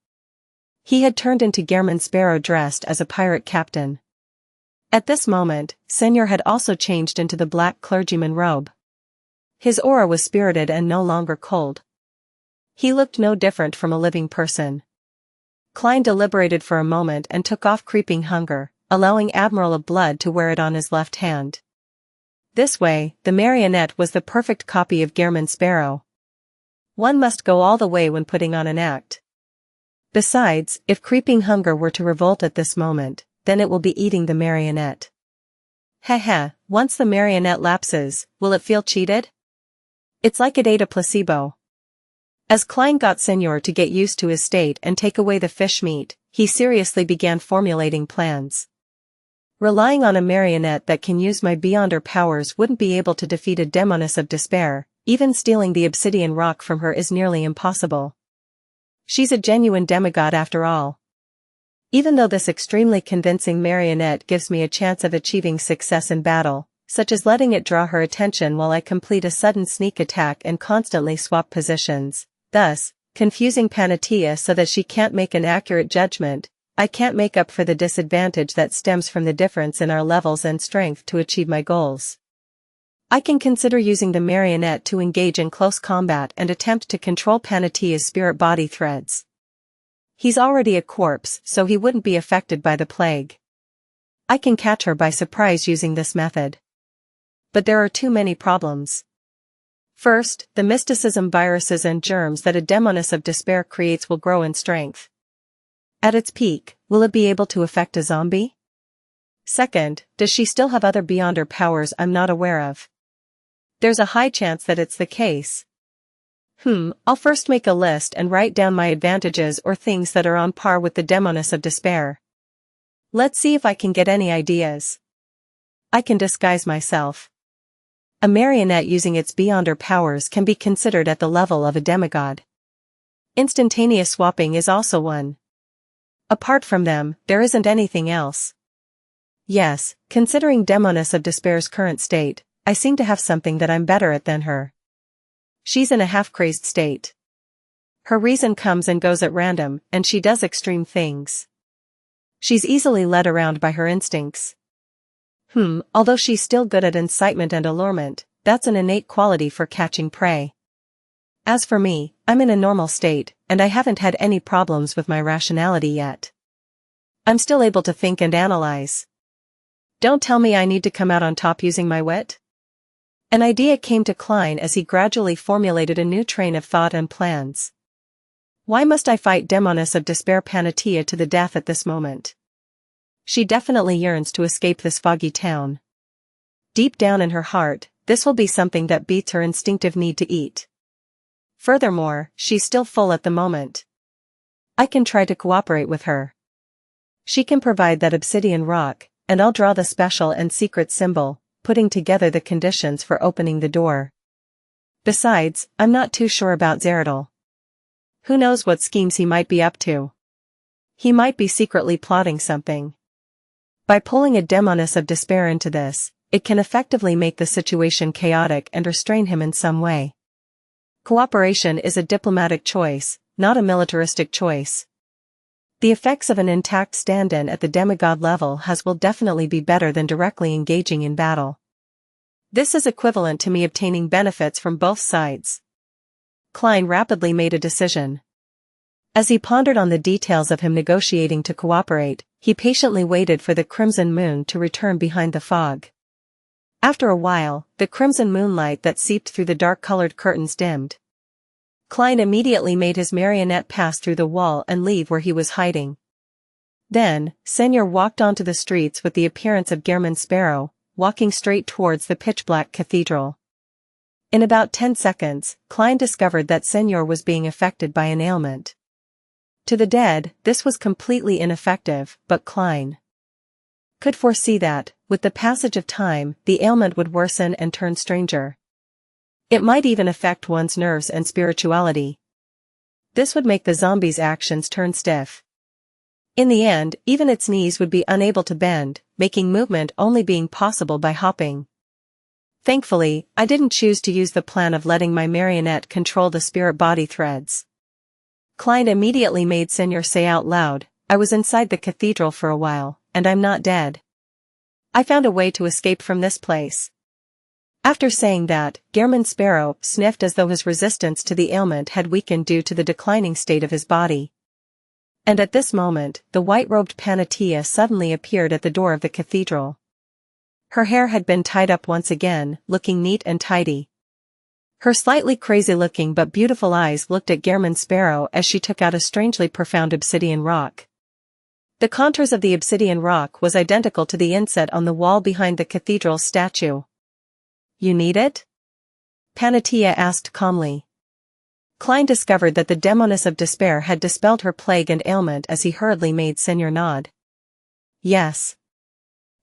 He had turned into Gehrman Sparrow dressed as a pirate captain. At this moment, Senior had also changed into the black clergyman robe. His aura was spirited and no longer cold. He looked no different from a living person. Klein deliberated for a moment and took off Creeping Hunger, allowing Admiral of Blood to wear it on his left hand. This way, the marionette was the perfect copy of Gehrman Sparrow. One must go all the way when putting on an act. Besides, if Creeping Hunger were to revolt at this moment, then it will be eating the marionette. Once the marionette lapses, will it feel cheated? It's like it ate a placebo. As Klein got Senior to get used to his state and take away the fish meat, he seriously began formulating plans. Relying on a marionette that can use my beyonder powers wouldn't be able to defeat a Demoness of Despair. Even stealing the obsidian rock from her is nearly impossible. She's a genuine demigod after all. Even though this extremely convincing marionette gives me a chance of achieving success in battle, such as letting it draw her attention while I complete a sudden sneak attack and constantly swap positions, thus, confusing Panatia so that she can't make an accurate judgment, I can't make up for the disadvantage that stems from the difference in our levels and strength to achieve my goals. I can consider using the marionette to engage in close combat and attempt to control Panatia's spirit body threads. He's already a corpse, so he wouldn't be affected by the plague. I can catch her by surprise using this method. But there are too many problems. First, the mysticism viruses and germs that a Demoness of Despair creates will grow in strength. At its peak, will it be able to affect a zombie? Second, does she still have other beyonder powers I'm not aware of? There's a high chance that it's the case. I'll first make a list and write down my advantages or things that are on par with the Demoness of Despair. Let's see if I can get any ideas. I can disguise myself. A marionette using its beyonder powers can be considered at the level of a demigod. Instantaneous swapping is also one. Apart from them, there isn't anything else. Yes, considering Demoness of Despair's current state, I seem to have something that I'm better at than her. She's in a half-crazed state. Her reason comes and goes at random, and she does extreme things. She's easily led around by her instincts. Although she's still good at incitement and allurement, that's an innate quality for catching prey. As for me, I'm in a normal state, and I haven't had any problems with my rationality yet. I'm still able to think and analyze. Don't tell me I need to come out on top using my wit? An idea came to Klein as he gradually formulated a new train of thought and plans. Why must I fight Demoness of Despair Panatia to the death at this moment? She definitely yearns to escape this foggy town. Deep down in her heart, this will be something that beats her instinctive need to eat. Furthermore, she's still full at the moment. I can try to cooperate with her. She can provide that obsidian rock, and I'll draw the special and secret symbol, putting together the conditions for opening the door. Besides, I'm not too sure about Zeradal. Who knows what schemes he might be up to? He might be secretly plotting something. By pulling a Demoness of Despair into this, it can effectively make the situation chaotic and restrain him in some way. Cooperation is a diplomatic choice, not a militaristic choice. The effects of an intact stand-in at the demigod level will definitely be better than directly engaging in battle. This is equivalent to me obtaining benefits from both sides. Klein rapidly made a decision. As he pondered on the details of him negotiating to cooperate, he patiently waited for the crimson moon to return behind the fog. After a while, the crimson moonlight that seeped through the dark-colored curtains dimmed. Klein immediately made his marionette pass through the wall and leave where he was hiding. Then, Senor walked onto the streets with the appearance of Gehrman Sparrow, walking straight towards the pitch-black cathedral. In about 10 seconds, Klein discovered that Senor was being affected by an ailment. To the dead, this was completely ineffective, but Klein could foresee that, with the passage of time, the ailment would worsen and turn stranger. It might even affect one's nerves and spirituality. This would make the zombie's actions turn stiff. In the end, even its knees would be unable to bend, making movement only being possible by hopping. Thankfully, I didn't choose to use the plan of letting my marionette control the spirit-body threads. Klein immediately made Senor say out loud, I was inside the cathedral for a while, and I'm not dead. I found a way to escape from this place. After saying that, Gehrman Sparrow sniffed as though his resistance to the ailment had weakened due to the declining state of his body. And at this moment, the white-robed Panatia suddenly appeared at the door of the cathedral. Her hair had been tied up once again, looking neat and tidy. Her slightly crazy-looking but beautiful eyes looked at Gehrman Sparrow as she took out a strangely profound obsidian rock. The contours of the obsidian rock was identical to the inset on the wall behind the cathedral's statue. You need it? Panatia asked calmly. Klein discovered that the Demoness of Despair had dispelled her plague and ailment as he hurriedly made Senor nod. Yes.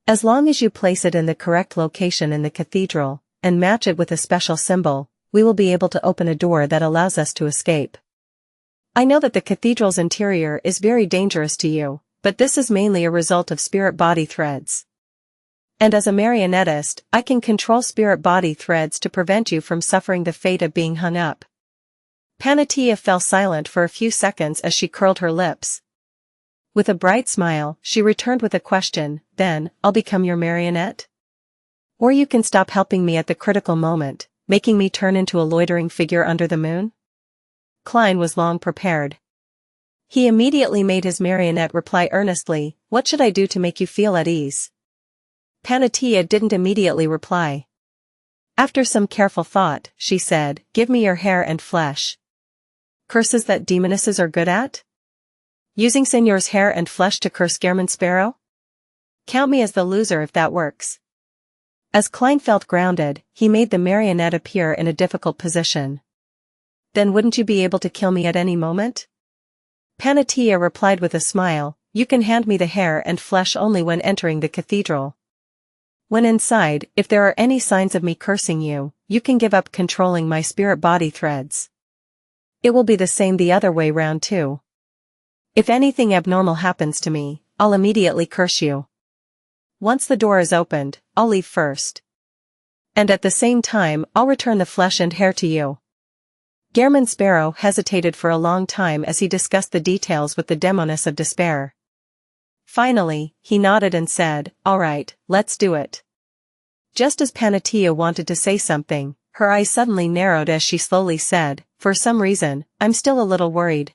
As long as you place it in the correct location in the cathedral, and match it with a special symbol, we will be able to open a door that allows us to escape. I know that the cathedral's interior is very dangerous to you, but this is mainly a result of spirit-body threads. And as a marionettist, I can control spirit-body threads to prevent you from suffering the fate of being hung up. Panatia fell silent for a few seconds as she curled her lips. With a bright smile, she returned with a question, then, I'll become your marionette? Or you can stop helping me at the critical moment, making me turn into a loitering figure under the moon? Klein was long prepared. He immediately made his marionette reply earnestly, what should I do to make you feel at ease? Panatia didn't immediately reply. After some careful thought, she said, give me your hair and flesh. Curses that demonesses are good at? Using Senor's hair and flesh to curse Gehrman Sparrow? Count me as the loser if that works. As Klein felt grounded, he made the marionette appear in a difficult position. Then wouldn't you be able to kill me at any moment? Panatia replied with a smile, you can hand me the hair and flesh only when entering the cathedral. When inside, if there are any signs of me cursing you, you can give up controlling my spirit-body threads. It will be the same the other way round too. If anything abnormal happens to me, I'll immediately curse you. Once the door is opened, I'll leave first. And at the same time, I'll return the flesh and hair to you. Gehrman Sparrow hesitated for a long time as he discussed the details with the Demoness of Despair. Finally, he nodded and said, all right, let's do it. Just as Panatia wanted to say something, her eyes suddenly narrowed as she slowly said, "For some reason, I'm still a little worried."